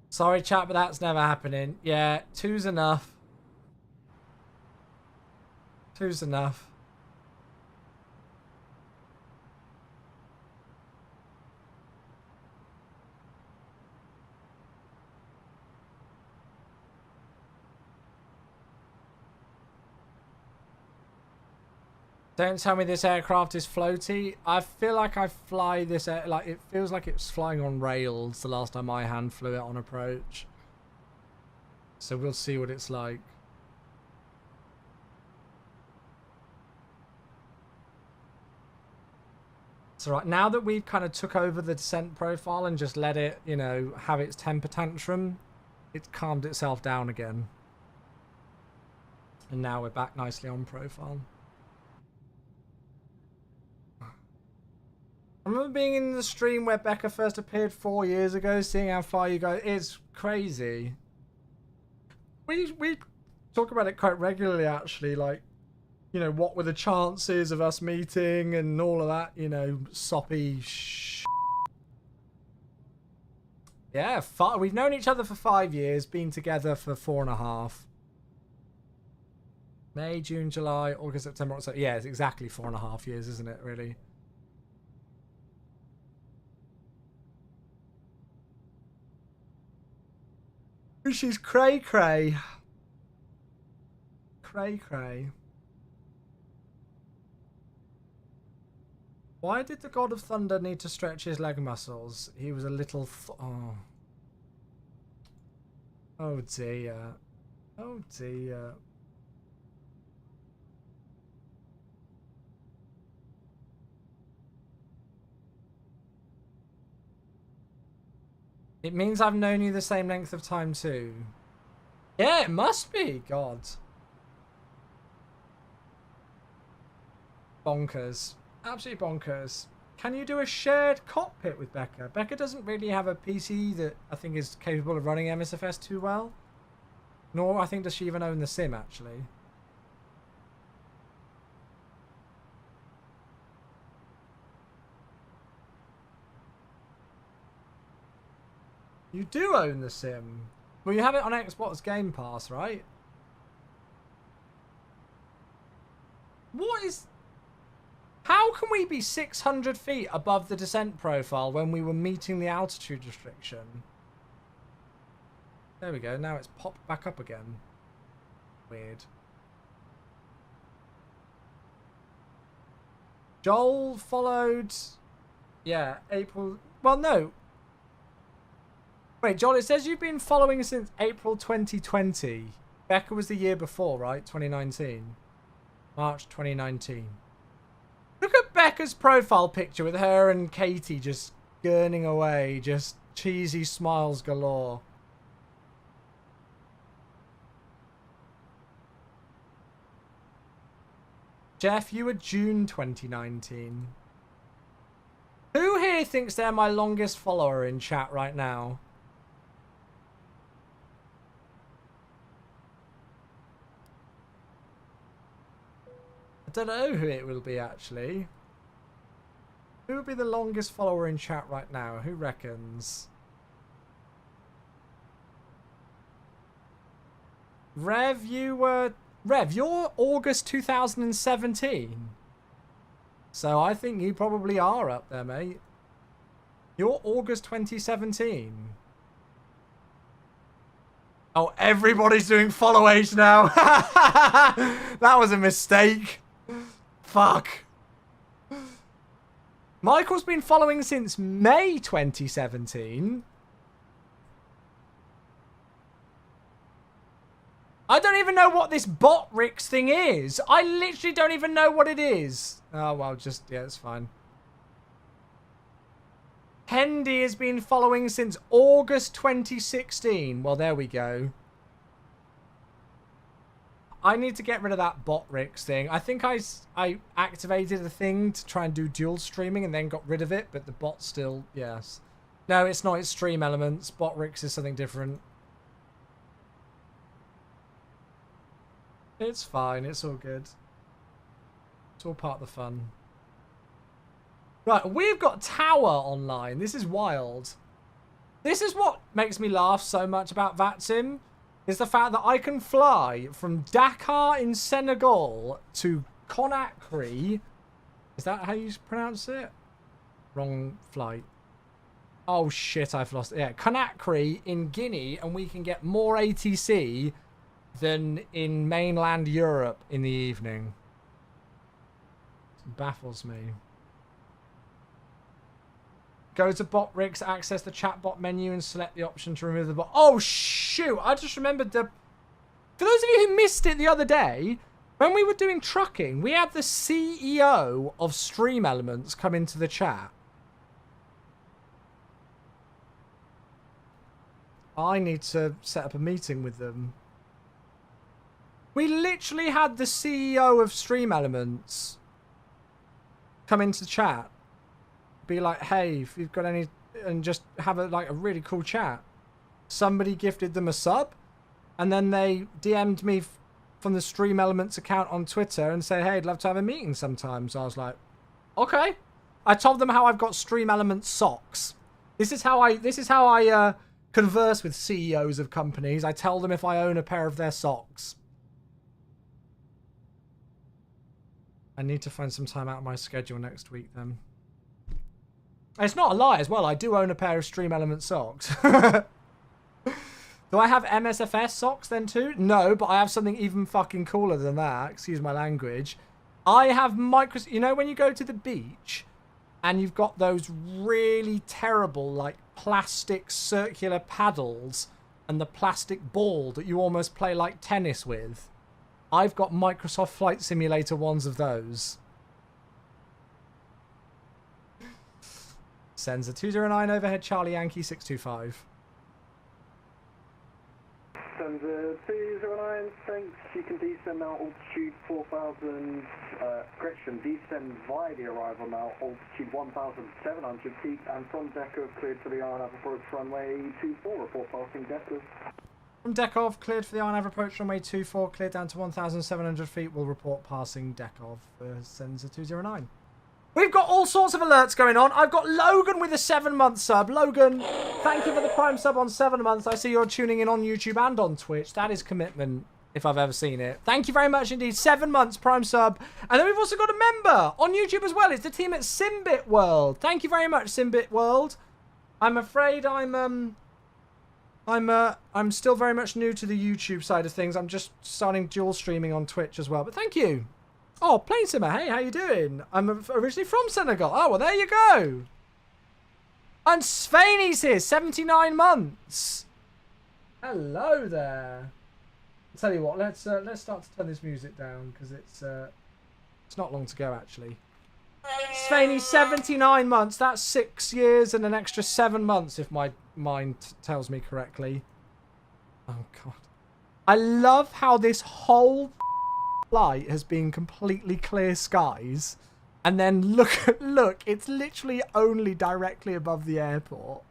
Sorry, chat, but that's never happening. Yeah, 2's enough. 2's enough. Don't tell me this aircraft is floaty. I feel like I fly this like it feels like it's flying on rails the last time I hand flew it on approach. So we'll see what it's like. So right now that we've kind of took over the descent profile and just let it, you know, have its temper tantrum, it's calmed itself down again. And now we're back nicely on profile. I remember being in the stream where Becca first appeared 4 years ago, seeing how far you go. It's crazy. We talk about it quite regularly, actually. Like, you know, what were the chances of us meeting and all of that, you know, soppy Yeah, we've known each other for 5 years, been together for 4.5. May, June, July, August, September, October. Yeah, it's exactly 4.5 years, isn't it, really? She's cray cray. Cray cray. Why did the God of Thunder need to stretch his leg muscles? He was a little... oh. Oh dear. Oh dear. It means I've known you the same length of time too. Yeah, it must be. God. Bonkers. Absolutely bonkers. Can you do a shared cockpit with Becca? Becca doesn't really have a PC that I think is capable of running MSFS too well. Nor, I think, does she even own the sim, actually. You do own the sim. Well, you have it on Xbox Game Pass, right? What is... How can we be 600 feet above the descent profile when we were meeting the altitude restriction? There we go. Now it's popped back up again. Weird. Joel followed... Yeah, April... Well, no. Wait, Joel, it says you've been following since April 2020. Becca was the year before, right? 2019. March 2019. Look at Becca's profile picture with her and Katie just gurning away. Just cheesy smiles galore. Jeff, you were June 2019. Who here thinks they're my longest follower in chat right now? I don't know who it will be, actually. Who would be the longest follower in chat right now? Who reckons? Rev, you're August 2017. So I think you probably are up there, mate. You're August 2017. Oh, everybody's doing follow age now. That was a mistake. Fuck. Michael's been following since May 2017. I don't even know what this bot Rix thing is. I literally don't even know what it is. Oh, well, just, yeah, it's fine. Hendy has been following since August 2016. Well, there we go. I need to get rid of that bot Rix thing. I think I activated a thing to try and do dual streaming and then got rid of it, but the bot still, yes. No, it's not. It's Stream Elements. Bot Rix is something different. It's fine. It's all good. It's all part of the fun. Right, we've got Tower online. This is wild. This is what makes me laugh so much about VATSIM, is the fact that I can fly from Dakar in Senegal to Conakry. Is that how you pronounce it? Wrong flight. Oh shit, I've lost it. Yeah, Conakry in Guinea, and we can get more ATC than in mainland Europe in the evening. It baffles me. Go to bot Rix, access the chatbot menu and select the option to remove the bot. Oh shoot, I just remembered the... For those of you who missed it the other day, when we were doing trucking, we had the CEO of Stream Elements come into the chat. I need to set up a meeting with them. We literally had the CEO of Stream Elements come into chat. Be like, hey, if you've got any, and just have a really cool chat. Somebody gifted them a sub, and then they DM'd me from the Stream Elements account on Twitter and said, hey, I'd love to have a meeting sometime. So I was like, okay. I told them how I've got Stream Elements socks. This is how I converse with CEOs of companies. I tell them if I own a pair of their socks. I need to find some time out of my schedule next week then. It's not a lie as well. I do own a pair of Stream Element socks. Do I have MSFS socks then too? No, but I have something even fucking cooler than that. Excuse my language. I have You know when you go to the beach and you've got those really terrible like plastic circular paddles and the plastic ball that you almost play like tennis with? I've got Microsoft Flight Simulator ones of those. Sends a 209 overhead Charlie Yankee 625. Sends a 209, thanks. You can descend now altitude 4000, correction, descend via the arrival now, altitude 1700 feet, and from Deco cleared for the RNAV approach runway 24, report passing Deco. From Takeoff, cleared for the RNAV approach runway 24, cleared down to 1,700 feet, will report passing Takeoff. Sends a 209. We've got all sorts of alerts going on. I've got Logan with a 7-month sub. Logan, thank you for the Prime sub on 7 months. I see you're tuning in on YouTube and on Twitch. That is commitment, if I've ever seen it. Thank you very much indeed. 7 months Prime sub. And then we've also got a member on YouTube as well. It's the team at Simbit World. Thank you very much, Simbit World. I'm afraid I'm still very much new to the YouTube side of things. I'm just starting dual streaming on Twitch as well. But thank you. Oh, Plane Simmer, hey, how you doing? I'm originally from Senegal. Oh, well, there you go. And Sveiney's here, 79 months. Hello there. I'll tell you what, let's start to turn this music down, because it's not long to go, actually. Sveiney, 79 months. That's 6 years and an extra 7 months, if my mind tells me correctly. Oh, God. I love how this whole flight has been completely clear skies, and then look, it's literally only directly above the airport.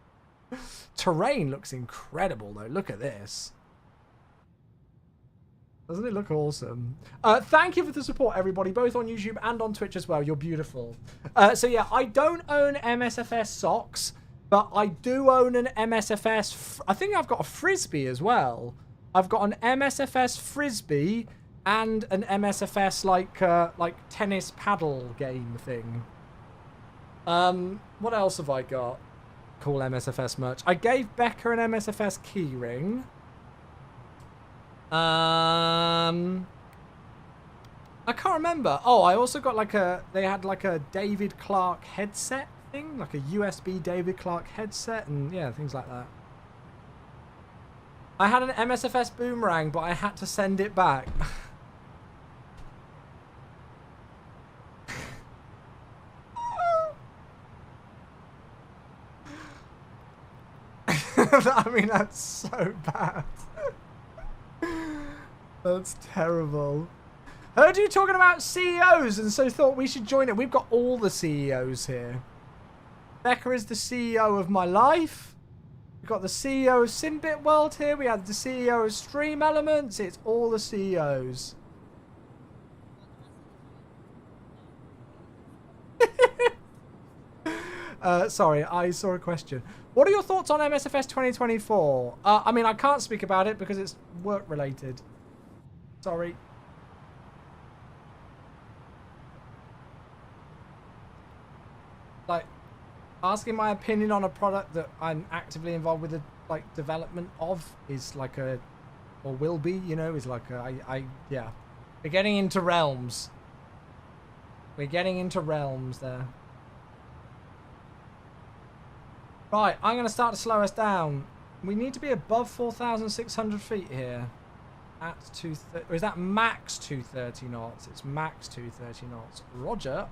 Terrain looks incredible though. Look at this. Doesn't it look awesome? Thank you for the support, everybody, both on YouTube and on Twitch as well. You're beautiful. So yeah, I don't own MSFS socks, but I do own an MSFS. I think I've got a Frisbee as well. I've got an MSFS Frisbee and an MSFS like tennis paddle game thing. What else have I got? Cool MSFS merch. I gave Becca an MSFS keyring. I can't remember. Oh, I also got like they had like a David Clark headset thing, like a USB David Clark headset, and yeah, things like that. I had an MSFS boomerang, but I had to send it back. I mean, that's so bad. That's terrible. Heard you talking about CEOs and so thought we should join it. We've got all the CEOs here. Becca is the CEO of my life. We've got the CEO of Simbit World here. We had the CEO of Stream Elements. It's all the CEOs. Sorry, I saw a question. What are your thoughts on MSFS 2024? I mean, I can't speak about it because it's work related. Sorry. Like, asking my opinion on a product that I'm actively involved with the like development of is like a, or will be, you know, is like a, yeah. We're getting into realms. We're getting into realms there. Right, I'm going to start to slow us down. We need to be above 4,600 feet here. At 230, or is that max 230 knots? It's max 230 knots. Roger.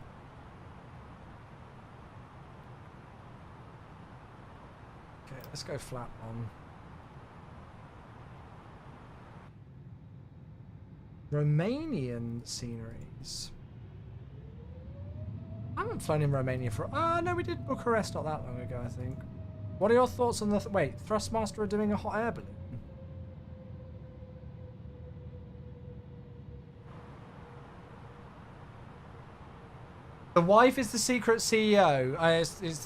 Okay, let's go flat on. Romanian sceneries. I haven't flown in Romania for... no, we did Bucharest not that long ago, I think. What are your thoughts on the... wait, Thrustmaster are doing a hot air balloon? The wife is the secret CEO.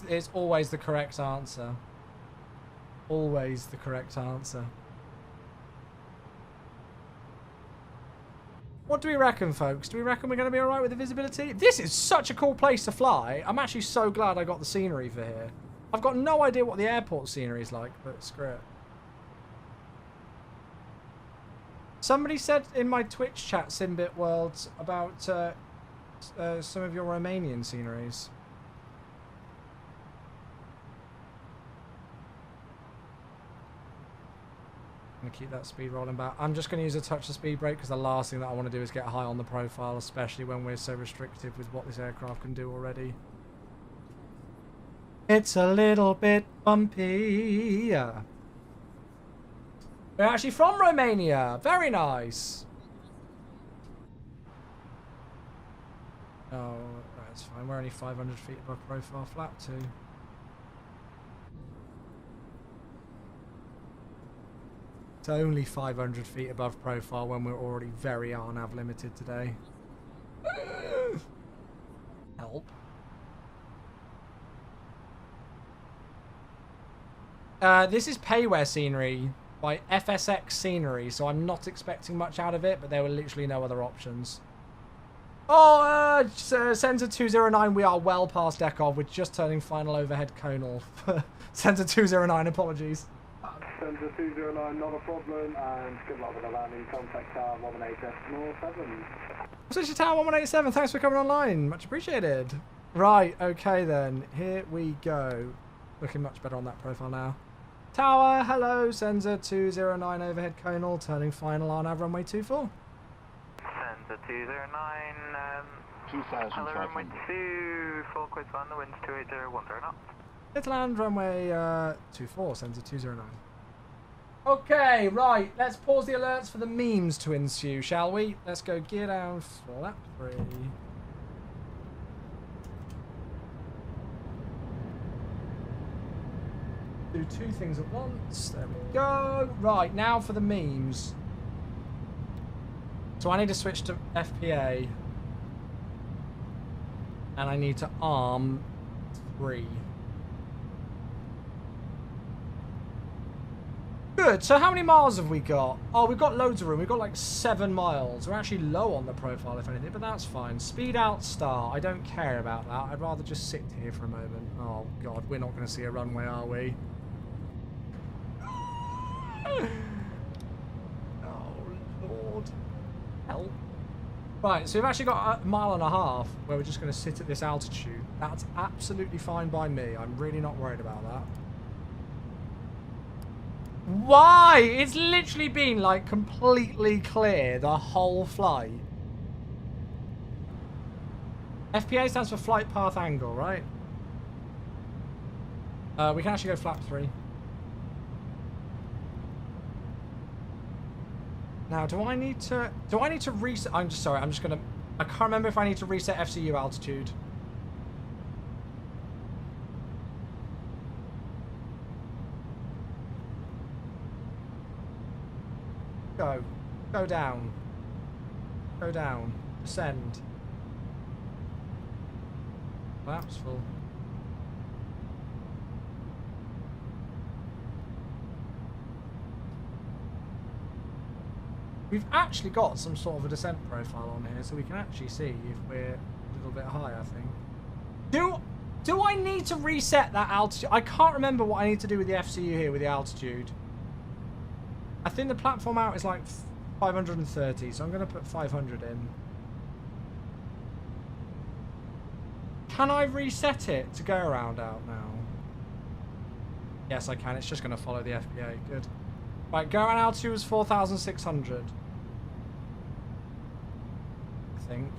It's always the correct answer. Always the correct answer. What do we reckon, folks? Do we reckon we're going to be alright with the visibility? This is such a cool place to fly. I'm actually so glad I got the scenery for here. I've got no idea what the airport scenery is like, but screw it. Somebody said in my Twitch chat, Simbit Worlds, about some of your Romanian sceneries. I'm going to keep that speed rolling back. I'm just going to use a touch of speed brake because the last thing that I want to do is get high on the profile, especially when we're so restrictive with what this aircraft can do already. It's a little bit bumpy. We're actually from Romania. Very nice. Oh, that's fine. We're only 500 feet above profile, flat 2. It's only 500 feet above profile when we're already very RNAV limited today. Help. This is Payware scenery by FSX Scenery, so I'm not expecting much out of it, but there were literally no other options. Oh, Sensor 209, we are well past Takeoff. We're just turning final overhead conal. Sensor 209, apologies. Sensor 209, not a problem, and good luck with the landing. Contact tower 118.7. Switch to tower 118.7, thanks for coming online. Much appreciated. Right, okay then. Here we go. Looking much better on that profile now. Tower, hello, Sensor 209 overhead conal, turning final on nav runway 24. Sensor 209, 2,500. hello runway 2, full quiz on the winds 2801, up. Let's land runway 24, Sensor 209. Okay, right, let's pause the alerts for the memes to ensue, shall we? Let's go gear down, flap 3. Do two things at once. There we go. Right, now for the memes. So I need to switch to FPA. And I need to arm 3. Good. So how many miles have we got? Oh, we've got loads of room. We've got like 7 miles. We're actually low on the profile, if anything, but that's fine. Speed out star. I don't care about that. I'd rather just sit here for a moment. Oh, God. We're not going to see a runway, are we? Oh, hell? Right, so we've actually got a mile and a half where we're just going to sit at this altitude. That's absolutely fine by me. I'm really not worried about that. Why? It's literally been like completely clear the whole flight. FPA stands for flight path angle, right? We can actually go flap 3. Now, do I need to reset? I'm just sorry. I can't remember if I need to reset FCU altitude. Go down. Go down. Descend. Flaps full. We've actually got some sort of a descent profile on here, so we can actually see if we're a little bit high, I think. Do I need to reset that altitude? I can't remember what I need to do with the FCU here with the altitude. I think the platform out is like 530, so I'm going to put 500 in. Can I reset it to go around out now? Yes, I can. It's just going to follow the FBA. Good. Right, go around altitude was 4,600. I think.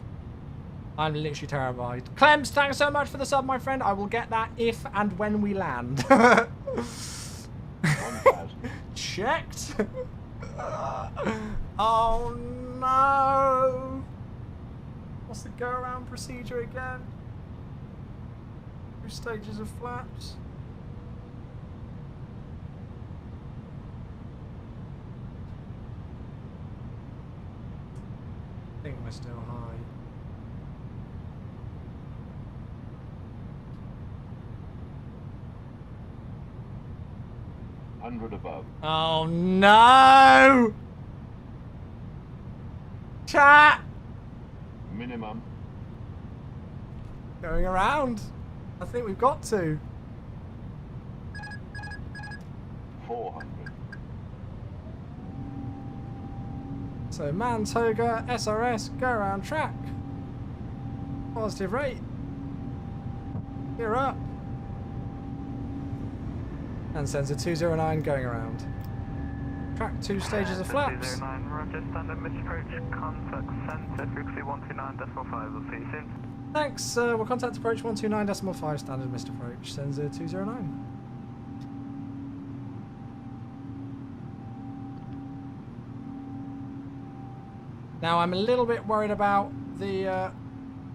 I'm literally terrified. Clems, thanks so much for the sub, my friend. I will get that if and when we land. Checked. Oh no. What's the go around procedure again? 2 stages of flaps. I think we're still high. above. Oh no! Chat! Minimum. Going around. I think we've got to. 400. So Mantoga, SRS, go around track. Positive rate. Gear up. And sensor 209 going around. Track 2 stages of flaps. 209, roger, standard misapproach, contact sensor frequency 129.5, we'll see you soon. Thanks, we'll contact approach 129.5, standard missed approach, sensor 209. Now I'm a little bit worried about the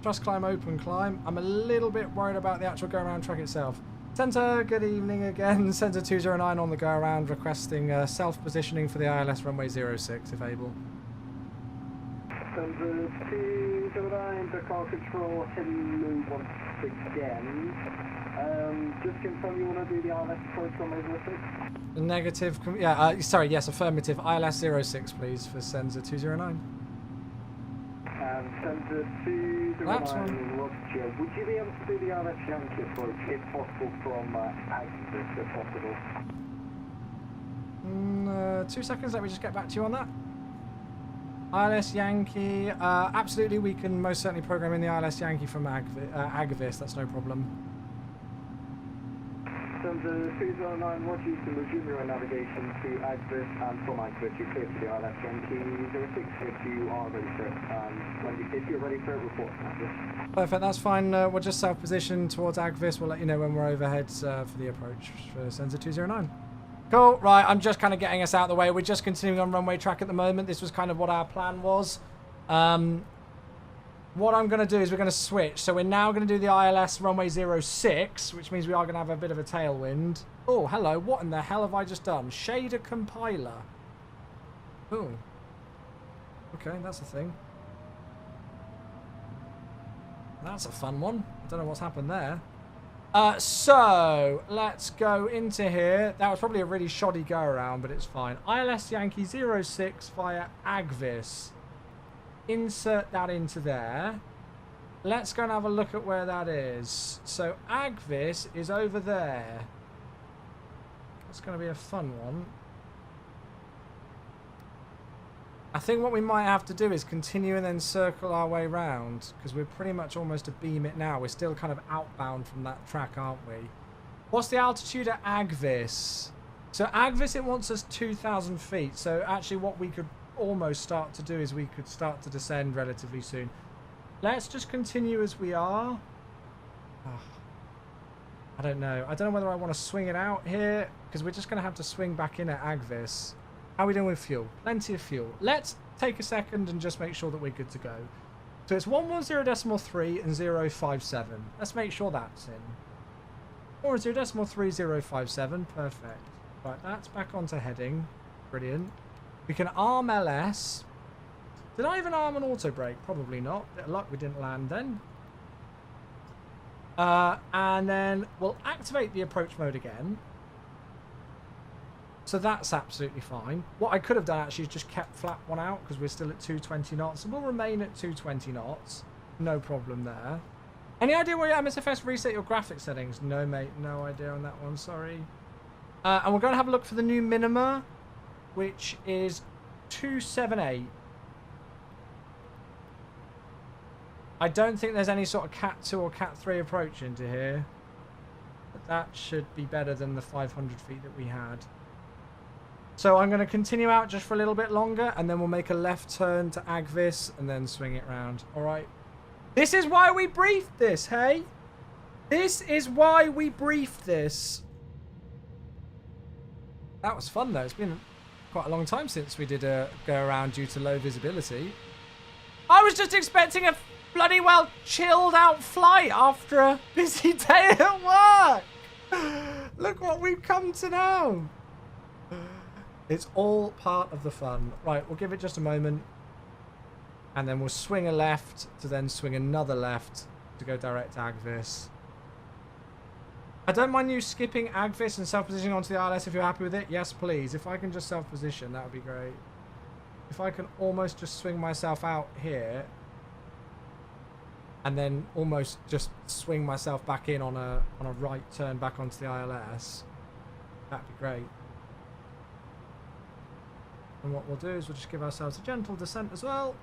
thrust climb, open climb. I'm a little bit worried about the actual go around track itself. Centre, good evening again. Centre 209 on the go around, requesting self-positioning for the ILS runway 06 if able. Centre 209, the car control, hello once again. Just confirm you want to do the ILS approach runway 06? Negative, yeah, sorry, yes, affirmative. ILS 06 please for Centre 209. And Centre 209, Roger. Would you be able to do the ILS Yankee approach, if possible, from Agnes, if possible? 2 seconds, let me just get back to you on that. ILS Yankee, absolutely, we can most certainly program in the ILS Yankee from Agvis, that's no problem. Centre 209, Roger, you can resume your navigation to Agvis, and from Agvis you clear to the ILS Yankee 06 if you are ready for it. If you're ready for it, report to Agvis. Perfect, that's fine. We'll just self-position towards Agvis. We'll let you know when we're overhead for the approach for Sensor 209. Cool, right, I'm just kind of getting us out of the way. We're just continuing on runway track at the moment. This was kind of what our plan was. What I'm going to do is we're going to switch. So we're now going to do the ILS runway 06, which means we are going to have a bit of a tailwind. Oh, hello. What in the hell have I just done? Shader compiler. Oh. Okay, that's a thing. That's a fun one. I don't know what's happened there. So, let's go into here. That was probably a really shoddy go around, but it's fine. ILS Yankee 06 via Agvis. Insert that into there. Let's go and have a look at where that is. So Agvis is over there. That's going to be a fun one. I think what we might have to do is continue and then circle our way round, because we're pretty much almost to beam it now. We're still kind of outbound from that track, aren't we? What's the altitude at Agvis? So Agvis, it wants us 2,000 feet. So actually what we could almost start to do is we could start to descend relatively soon. Let's just continue as we are. Oh, I don't know. I don't know whether I want to swing it out here, because we're just going to have to swing back in at Agvis. How are we doing with fuel? Plenty of fuel. Let's take a second and just make sure that we're good to go. So it's 110.3 and 057. Let's make sure that's in. 110.3057. Perfect. Right, that's back onto heading. Brilliant. We can arm LS. Did I even arm an auto brake? Probably not. Bit of luck we didn't land then. And then we'll activate the approach mode again. So that's absolutely fine. What I could have done actually is just kept flap one out, because we're still at 220 knots. So we'll remain at 220 knots. No problem there. Any idea where your MSFS reset your graphics settings? No, mate. No idea on that one. Sorry. And we're going to have a look for the new minima, which is 278. I don't think there's any sort of Cat 2 or Cat 3 approach into here. But that should be better than the 500 feet that we had. So I'm going to continue out just for a little bit longer, and then we'll make a left turn to Agvis and then swing it round. All right. This is why we briefed this, hey? This is why we briefed this. That was fun, though. It's been quite a long time since we did a go around due to low visibility. I was just expecting a bloody well chilled out flight after a busy day at work. Look what we've come to now. It's all part of the fun. Right, we'll give it just a moment. And then we'll swing a left to then swing another left to go direct to Agvis. I don't mind you skipping Agvis and self-positioning onto the ILS if you're happy with it. Yes, please. If I can just self-position, that would be great. If I can almost just swing myself out here and then almost just swing myself back in on a right turn back onto the ILS, that'd be great. And what we'll do is we'll just give ourselves a gentle descent as well.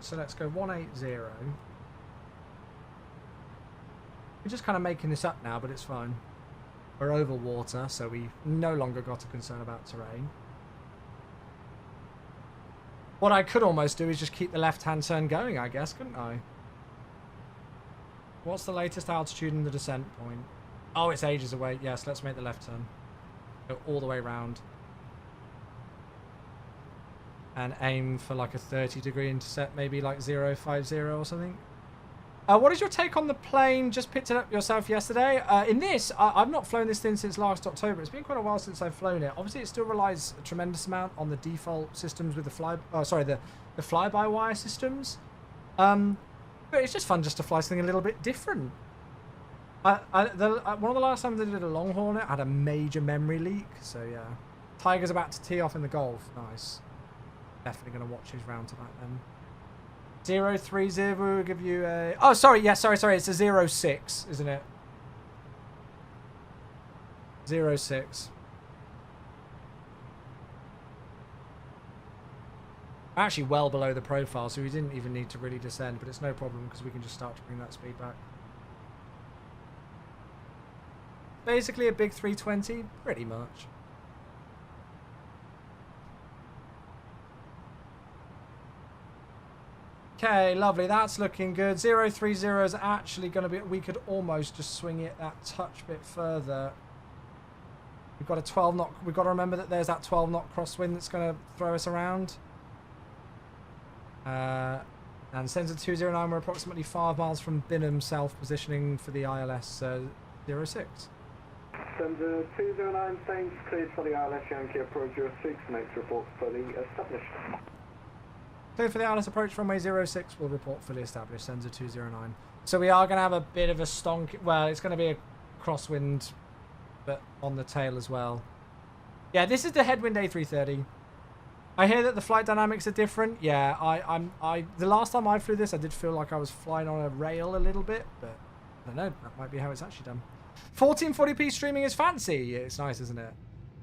So let's go 180. We're just kind of making this up now, but it's fine. We're over water, so we no longer got a concern about terrain. What I could almost do is just keep the left-hand turn going, I guess, couldn't I? What's the latest altitude in the descent point? Oh, it's ages away. Yes, let's make the left turn. Go all the way around. And aim for like a 30-degree intercept, maybe like 050 or something. What is your take on the plane? Just picked it up yourself yesterday. In this, I've not flown this thing since last October. It's been quite a while since I've flown it. Obviously, it still relies a tremendous amount on the default systems with the the fly-by-wire systems. But it's just fun just to fly something a little bit different. One of the last times I did a Longhorn, it had a major memory leak. So yeah, Tiger's about to tee off in the Gulf. Nice. Definitely going to watch his round to that then. 030 will give you a... Oh, sorry. Yeah, sorry. It's a 06, isn't it? 06. Actually well below the profile, so we didn't even need to really descend, but it's no problem because we can just start to bring that speed back. Basically a big 320, pretty much. Okay, lovely. That's looking good. 030 is actually going to be... We could almost just swing it that touch bit further. We've got a 12 knot... We've got to remember that there's that 12 knot crosswind that's going to throw us around. And sensor 209, we're approximately 5 miles from Binham, self-positioning for the ILS 06. Sensor 209, thanks. Cleared for the ILS Yankee approach 06. Next report fully established. Cleared for the ILS approach runway 06. Will report fully established. Sensor 209. So we are going to have a bit of a stonk. Well, it's going to be a crosswind, but on the tail as well. Yeah, this is the headwind A330. I hear that the flight dynamics are different. Yeah, the last time I flew this, I did feel like I was flying on a rail a little bit, but I don't know. That might be how it's actually done. 1440p streaming is fancy. It's nice, isn't it?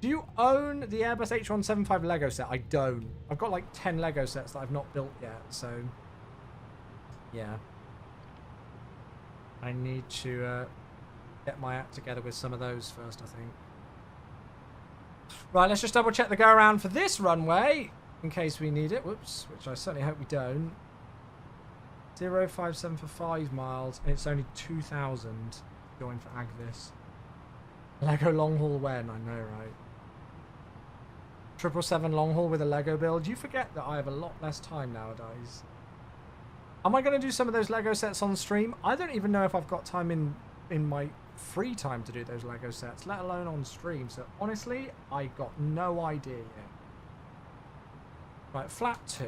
Do you own the Airbus H175 Lego set? I don't. I've got like 10 Lego sets that I've not built yet, so yeah. I need to get my act together with some of those first, I think. Right, let's just double check the go around for this runway in case we need it. Whoops, which I certainly hope we don't. 057 for 5 miles. It's only 2,000 going for Agvis. Lego long haul when? I know, right? 777 long haul with a Lego build. You forget that I have a lot less time nowadays. Am I going to do some of those Lego sets on stream? I don't even know if I've got time in my free time to do those Lego sets, let alone on stream. So honestly, I got no idea yet. Right, flat 2.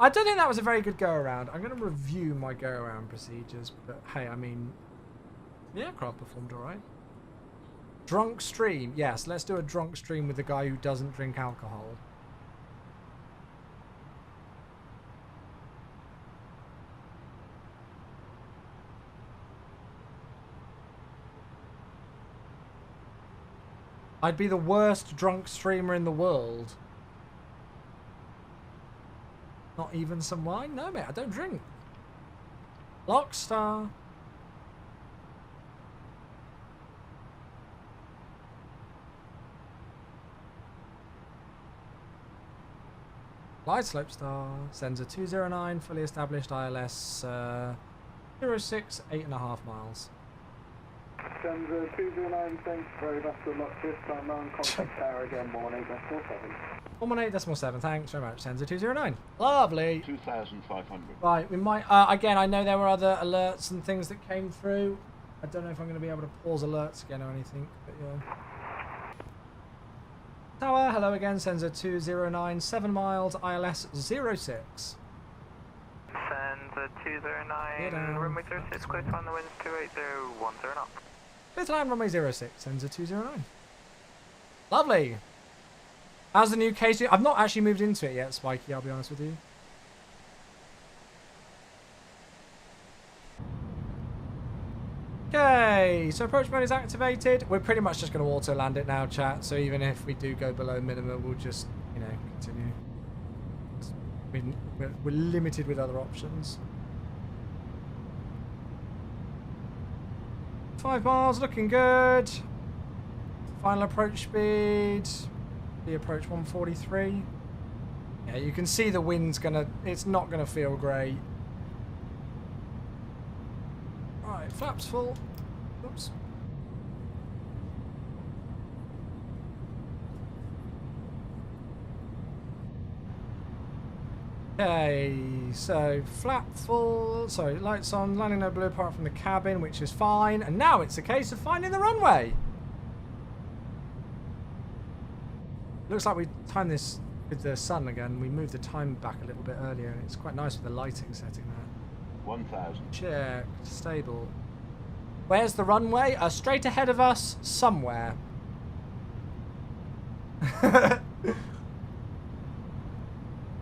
I don't think that was a very good go around. I'm going to review my go around procedures, but hey, I mean, the aircraft performed all right. Drunk stream. Yes, let's do a drunk stream with the guy who doesn't drink alcohol. I'd be the worst drunk streamer in the world. Not even some wine? No, mate, I don't drink. Lockstar. Light slope star. Sensor 209, fully established ILS 06, 8.5 miles. Sensor 209, thanks very best of luck this time round. Contact tower again, 18.7. 18.7, thanks very much. Sensor 209. Lovely. 2,500. Right, we might, again, I know there were other alerts and things that came through. I don't know if I'm going to be able to pause alerts again or anything, but yeah. Tower, hello again, sensor 209, 7 miles, ILS 06. Sensor 209, runway 06, clear to on the winds 28010 up. Clear to land, runway 06, sensor 209. Lovely. How's the new case? I've not actually moved into it yet, Spiky, I'll be honest with you. Okay, so approach mode is activated. We're pretty much just going to auto land it now, chat. So even if we do go below minimum, we'll just, you know, continue. We're limited with other options. 5 miles, looking good. Final approach speed. The approach 143. Yeah, you can see the wind's gonna. It's not gonna feel great. Right, flaps full. Oops. Okay, so flap full. Sorry, lights on. Landing no blue apart from the cabin, which is fine. And now it's a case of finding the runway. Looks like we timed this with the sun again. We moved the time back a little bit earlier, and it's quite nice with the lighting setting there. 1,000. Check. Stable. Where's the runway? Straight ahead of us, somewhere.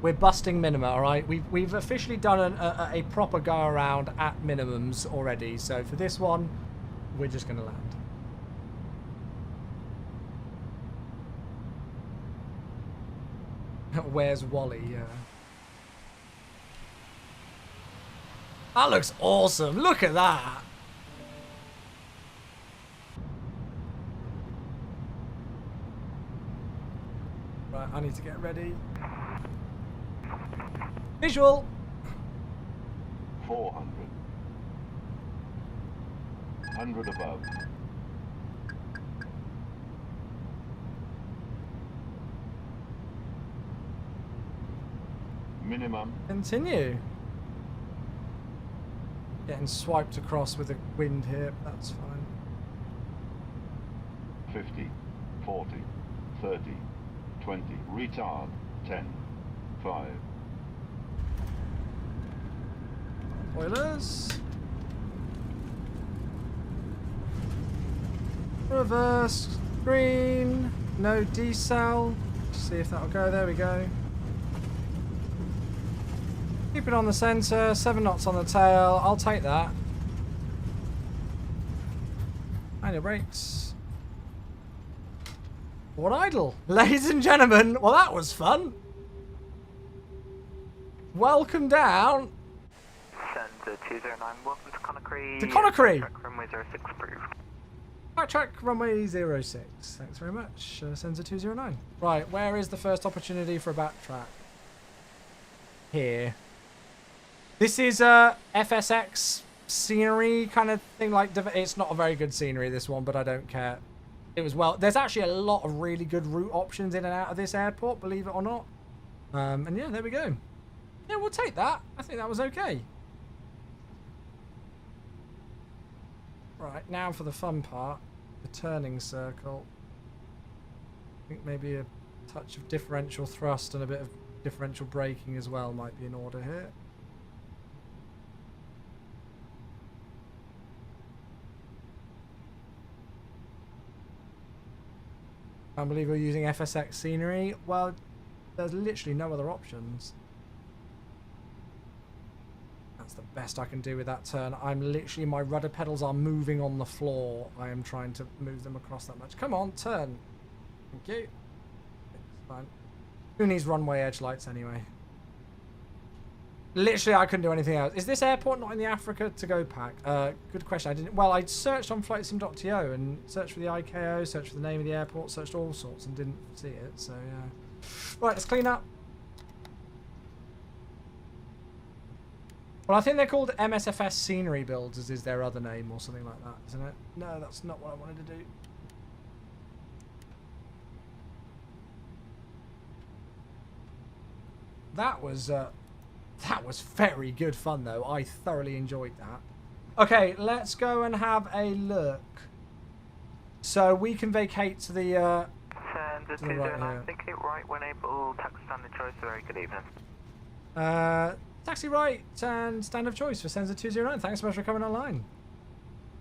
We're busting minima, alright? We've officially done a proper go around at minimums already, so for this one, we're just going to land. Where's Wally? Yeah. That looks awesome. Look at that. Right, I need to get ready. Visual. 400. 100 above. Minimum. Continue. Getting swiped across with the wind here. That's fine. 50, 40, 30, 20. Retard. 10, 5. Spoilers. Reverse. Green. No decel. See if that'll go. There we go. Keep it on the centre, 7 knots on the tail. I'll take that. And your brakes. Forward idle. Ladies and gentlemen, well that was fun. Welcome down. Send 209, welcome to Conakry. To Conakry. Track runway 06 approved. Backtrack runway 06. Thanks very much. Sensor 209. Right, where is the first opportunity for a backtrack? Here. This is a FSX scenery kind of thing. Like, it's not a very good scenery, this one, but I don't care. It was well. There's actually a lot of really good route options in and out of this airport, believe it or not. And yeah, there we go. Yeah, we'll take that. I think that was okay. Right, now for the fun part. The turning circle. I think maybe a touch of differential thrust and a bit of differential braking as well might be in order here. Can't believe we're using FSX scenery. Well, there's literally no other options. That's the best I can do with that turn. I'm literally, my rudder pedals are moving on the floor. I am trying to move them across that much. Come on, turn. Thank you. It's fine. Who needs runway edge lights anyway? Literally, I couldn't do anything else. Is this airport not in the Africa to go pack? Good question. I didn't. Well, I searched on flightsim.to and searched for the ICAO, searched for the name of the airport, searched all sorts and didn't see it. So yeah. Right, let's clean up. Well, I think they're called MSFS Scenery Builds, as is their other name or something like that, isn't it? No, that's not what I wanted to do. That was very good fun, though. I thoroughly enjoyed that. Okay, let's go and have a look. So we can vacate to the Send to the right here. think it right when able, taxi standard choice, very good evening. Taxi right and stand of choice for Sensor 209. Thanks so much for coming online.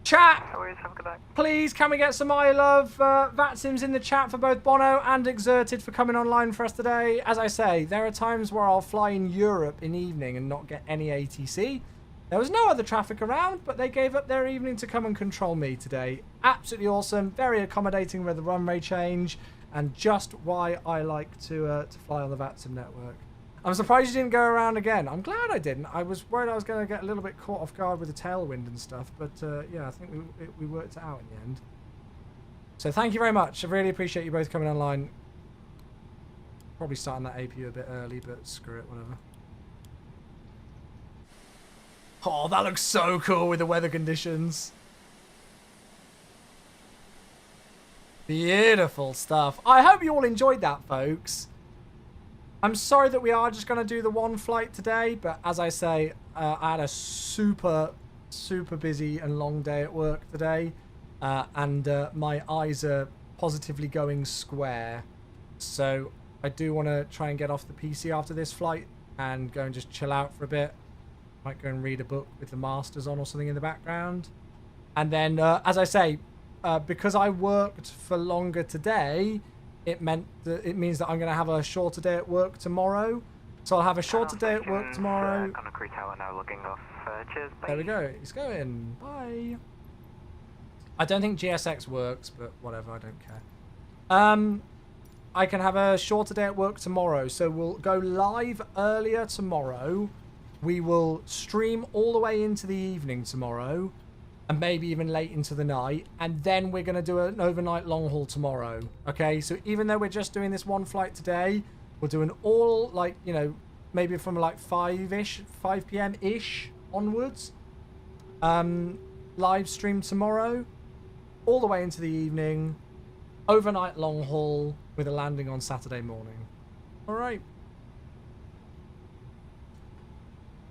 Chat! No worries, have a good night. Please, can we get some I love Vatsims in the chat for both Bono and Exerted for coming online for us today? As I say, there are times where I'll fly in Europe in evening and not get any ATC. There was no other traffic around, but they gave up their evening to come and control me today. Absolutely awesome, very accommodating with the runway change, and just why I like to fly on the Vatsim network. I'm surprised you didn't go around again. I'm glad I didn't. I was worried I was going to get a little bit caught off guard with the tailwind and stuff, but yeah, I think we worked it out in the end. So thank you very much. I really appreciate you both coming online. Probably starting that APU a bit early, but screw it, whatever. Oh, that looks so cool with the weather conditions. Beautiful stuff. I hope you all enjoyed that, folks. I'm sorry that we are just going to do the one flight today, but as I say, I had a super busy and long day at work today, and my eyes are positively going square. So I do want to try and get off the PC after this flight and go and just chill out for a bit. Might go and read a book with the masters on or something in the background. And then, as I say, because I worked for longer today, it means that I'm going to have a shorter day at work tomorrow. So I'll have a shorter day at work tomorrow. Conakry Tower now logging off. Cheers, bye. There we go. He's going. Bye. I don't think GSX works, but whatever. I don't care. I can have a shorter day at work tomorrow. So we'll go live earlier tomorrow. We will stream all the way into the evening tomorrow. And maybe even late into the night, and then we're going to do an overnight long haul tomorrow. Okay, so even though we're just doing this one flight today, we'll do an all, like, you know, maybe from like 5 p.m. ish onwards, live stream tomorrow, all the way into the evening, overnight long haul with a landing on Saturday morning. All right.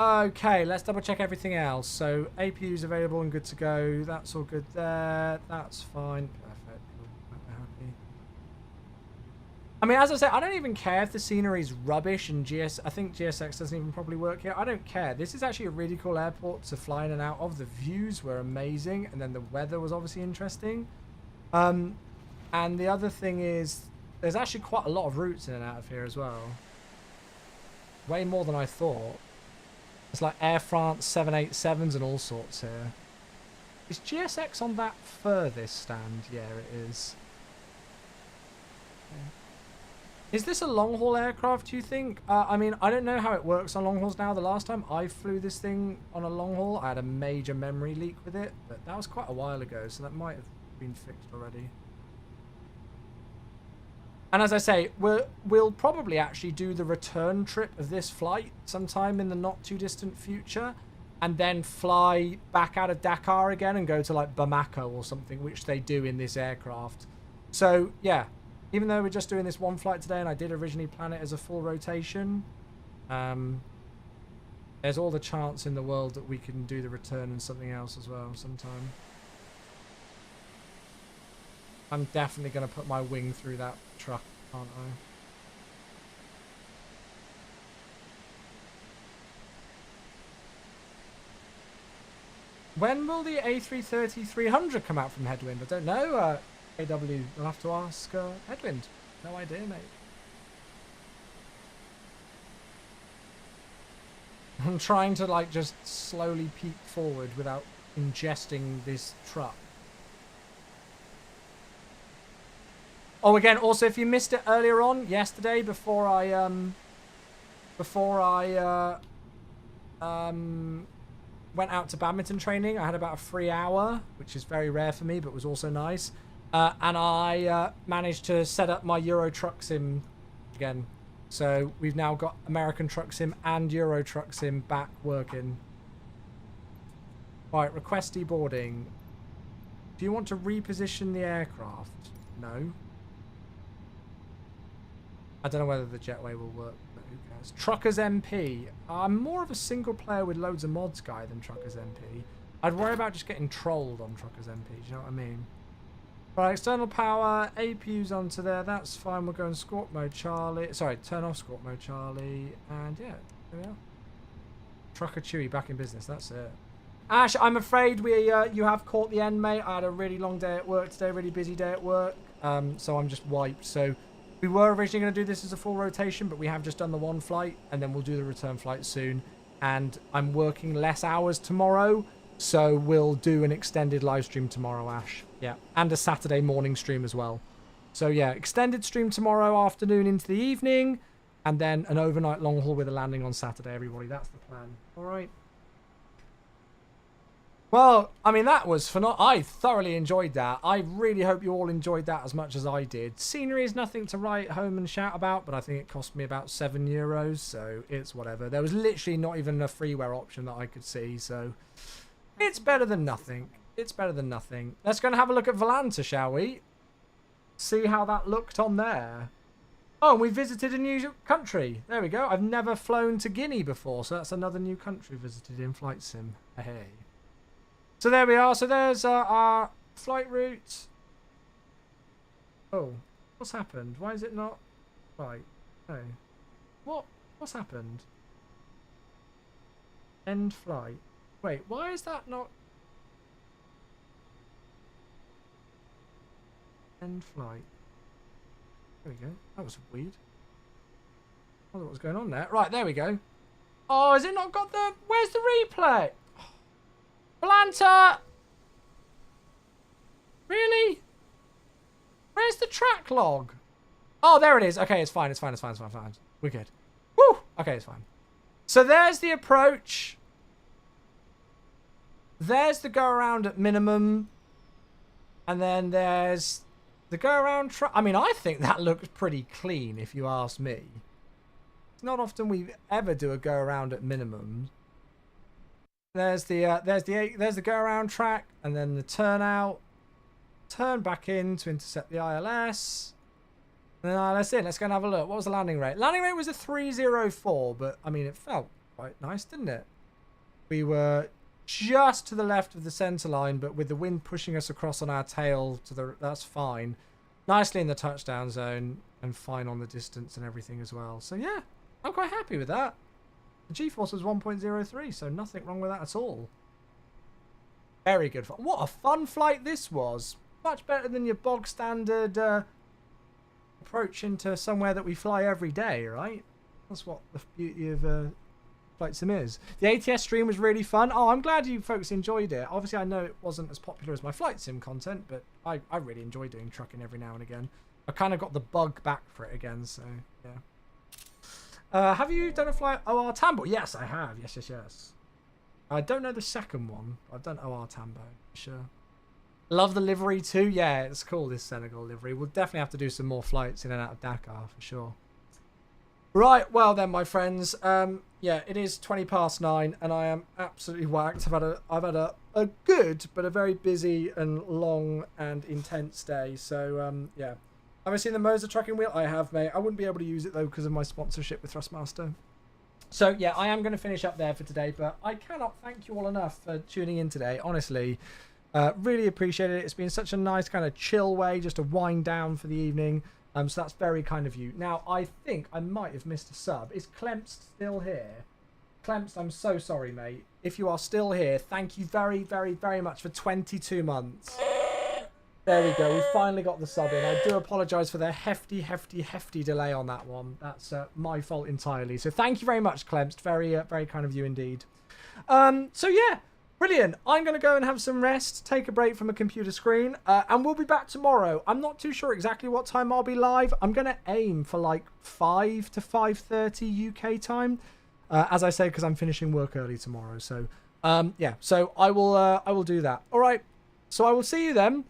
Okay, let's double check everything else. So APU's available and good to go. That's all good there. That's fine. Perfect. We're happy. I mean, as I said, I don't even care if the scenery's rubbish and I think GSX doesn't even probably work here. I don't care. This is actually a really cool airport to fly in and out of. The views were amazing, and then the weather was obviously interesting. And the other thing is, there's actually quite a lot of routes in and out of here as well. Way more than I thought. It's like Air France 787s and all sorts here. Is GSX on that furthest stand? Yeah, it is. Okay. Is this a long-haul aircraft, do you think? I mean, I don't know how it works on long hauls now. The last time I flew this thing on a long haul, I had a major memory leak with it, but that was quite a while ago, so that might have been fixed already. And as I say, we'll probably actually do the return trip of this flight sometime in the not-too-distant future, and then fly back out of Dakar again and go to, like, Bamako or something, which they do in this aircraft. So, yeah. Even though we're just doing this one flight today, and I did originally plan it as a full rotation, there's all the chance in the world that we can do the return and something else as well sometime. I'm definitely going to put my wing through that truck, aren't I? When will the A330-300 come out from Headwind? I don't know. AW, we'll have to ask Headwind. No idea, mate. I'm trying to, like, just slowly peek forward without ingesting this truck. Oh, again, also, if you missed it earlier on, yesterday, before I went out to badminton training, I had about a free hour, which is very rare for me, but was also nice. And I managed to set up my Euro Truck Sim again. So we've now got American Truck Sim and Euro Truck Sim back working. Right, request deboarding. Do you want to reposition the aircraft? No. I don't know whether the jetway will work, but who cares. Truckers MP. I'm more of a single player with loads of mods guy than Truckers MP. I'd worry about just getting trolled on Truckers MP, do you know what I mean? Right, external power, APU's onto there, that's fine. We're going squawk mode Charlie. Sorry, turn off squawk mode Charlie. And yeah, there we are. Trucker Chewy back in business, that's it. Ash, I'm afraid you have caught the end, mate. I had a really long day at work today, really busy day at work. So I'm just wiped. So we were originally going to do this as a full rotation, but we have just done the one flight, and then we'll do the return flight soon. And I'm working less hours tomorrow, so we'll do an extended live stream tomorrow, Ash. Yeah, and a Saturday morning stream as well. So yeah, extended stream tomorrow afternoon into the evening, and then an overnight long haul with a landing on Saturday, everybody. That's the plan. All right. Well, I mean, that was phenomenal. I thoroughly enjoyed that. I really hope you all enjoyed that as much as I did. Scenery is nothing to write home and shout about, but I think it cost me about €7, so it's whatever. There was literally not even a freeware option that I could see, so it's better than nothing. It's better than nothing. Let's go and have a look at Volanta, shall we? See how that looked on there. Oh, and we visited a new country. There we go. I've never flown to Guinea before, so that's another new country visited in Flight Sim. Hey. So there we are. So there's our flight route. Oh, what's happened? Why is it not right? Oh, what's happened? End flight. Wait, why is that not? End flight. There we go. That was weird. I don't know what was going on there. Right, there we go. Oh, has it not got the? Where's the replay? Volanta! Really? Where's the track log? Oh, there it is. Okay, it's fine. It's fine. It's fine. It's fine. It's fine. We're good. Woo! Okay, it's fine. So there's the approach. There's the go around at minimum. And then there's the go around track. I mean, I think that looks pretty clean, if you ask me. It's not often we ever do a go around at minimum. There's the go around track, and then the turnout. Turn back in to intercept the ILS. And then ILS in. Let's go and have a look. What was the landing rate? Landing rate was a 304, but I mean, it felt quite nice, didn't it? We were just to the left of the center line, but with the wind pushing us across on our tail to the, that's fine. Nicely in the touchdown zone and fine on the distance and everything as well. So yeah, I'm quite happy with that. The G-force was 1.03, so nothing wrong with that at all. Very good fun. What a fun flight this was. Much better than your bog standard approach into somewhere that we fly every day, right? That's what the beauty of Flight Sim is. The ATS stream was really fun. Oh, I'm glad you folks enjoyed it. Obviously, I know it wasn't as popular as my Flight Sim content, but I really enjoy doing trucking every now and again. I kind of got the bug back for it again, so yeah. Have you done a flight OR Tambo? Yes, I have. Yes. I don't know the second one. I've done OR Tambo, for sure. Love the livery too. Yeah, it's cool, this Senegal livery. We'll definitely have to do some more flights in and out of Dakar, for sure. Right, well then, my friends. Yeah, it is 9:20, and I am absolutely whacked. I've had a good, but a very busy and long and intense day. So, yeah. Have I seen the Moser trucking wheel? I have, mate. I wouldn't be able to use it, though, because of my sponsorship with Thrustmaster. So, yeah, I am going to finish up there for today, but I cannot thank you all enough for tuning in today, honestly. Really appreciate it. It's been such a nice kind of chill way just to wind down for the evening. So that's very kind of you. Now, I think I might have missed a sub. Is Clemst still here? Clemst, I'm so sorry, mate. If you are still here, thank you very, very, very much for 22 months. There we go. We finally got the sub in. I do apologise for the hefty delay on that one. That's my fault entirely. So thank you very much, Clemst. Very, very kind of you indeed. So yeah. Brilliant. I'm going to go and have some rest, take a break from a computer screen, and we'll be back tomorrow. I'm not too sure exactly what time I'll be live. I'm going to aim for like 5 to 5:30 UK time, as I say, because I'm finishing work early tomorrow. So, yeah, so I will do that. All right. So I will see you then.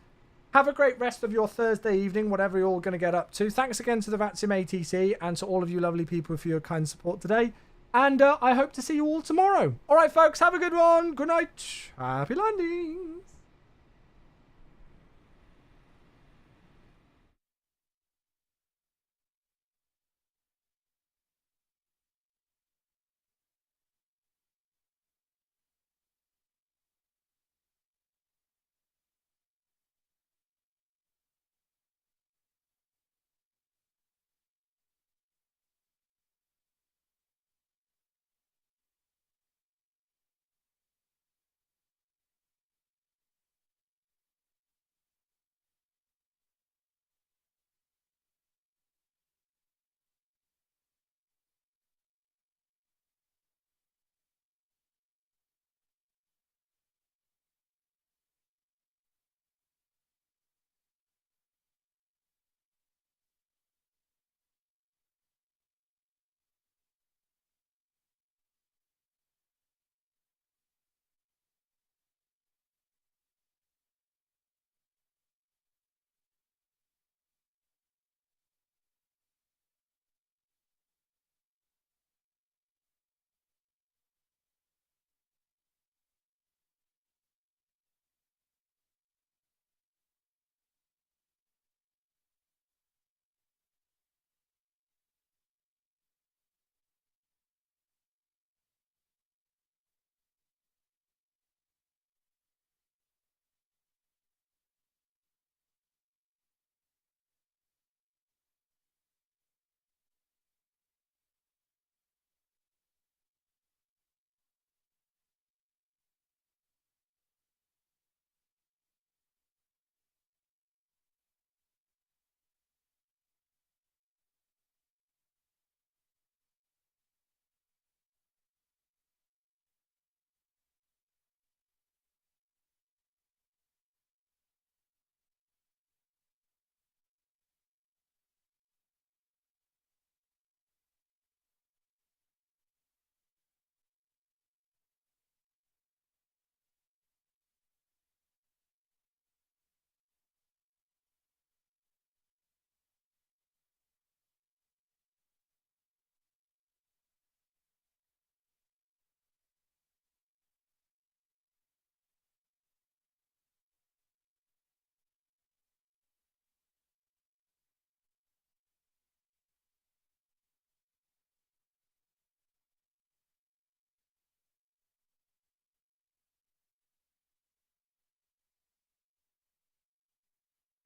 Have a great rest of your Thursday evening, whatever you're all going to get up to. Thanks again to the VATSIM ATC and to all of you lovely people for your kind support today. And I hope to see you all tomorrow. All right, folks, have a good one. Good night. Happy landings.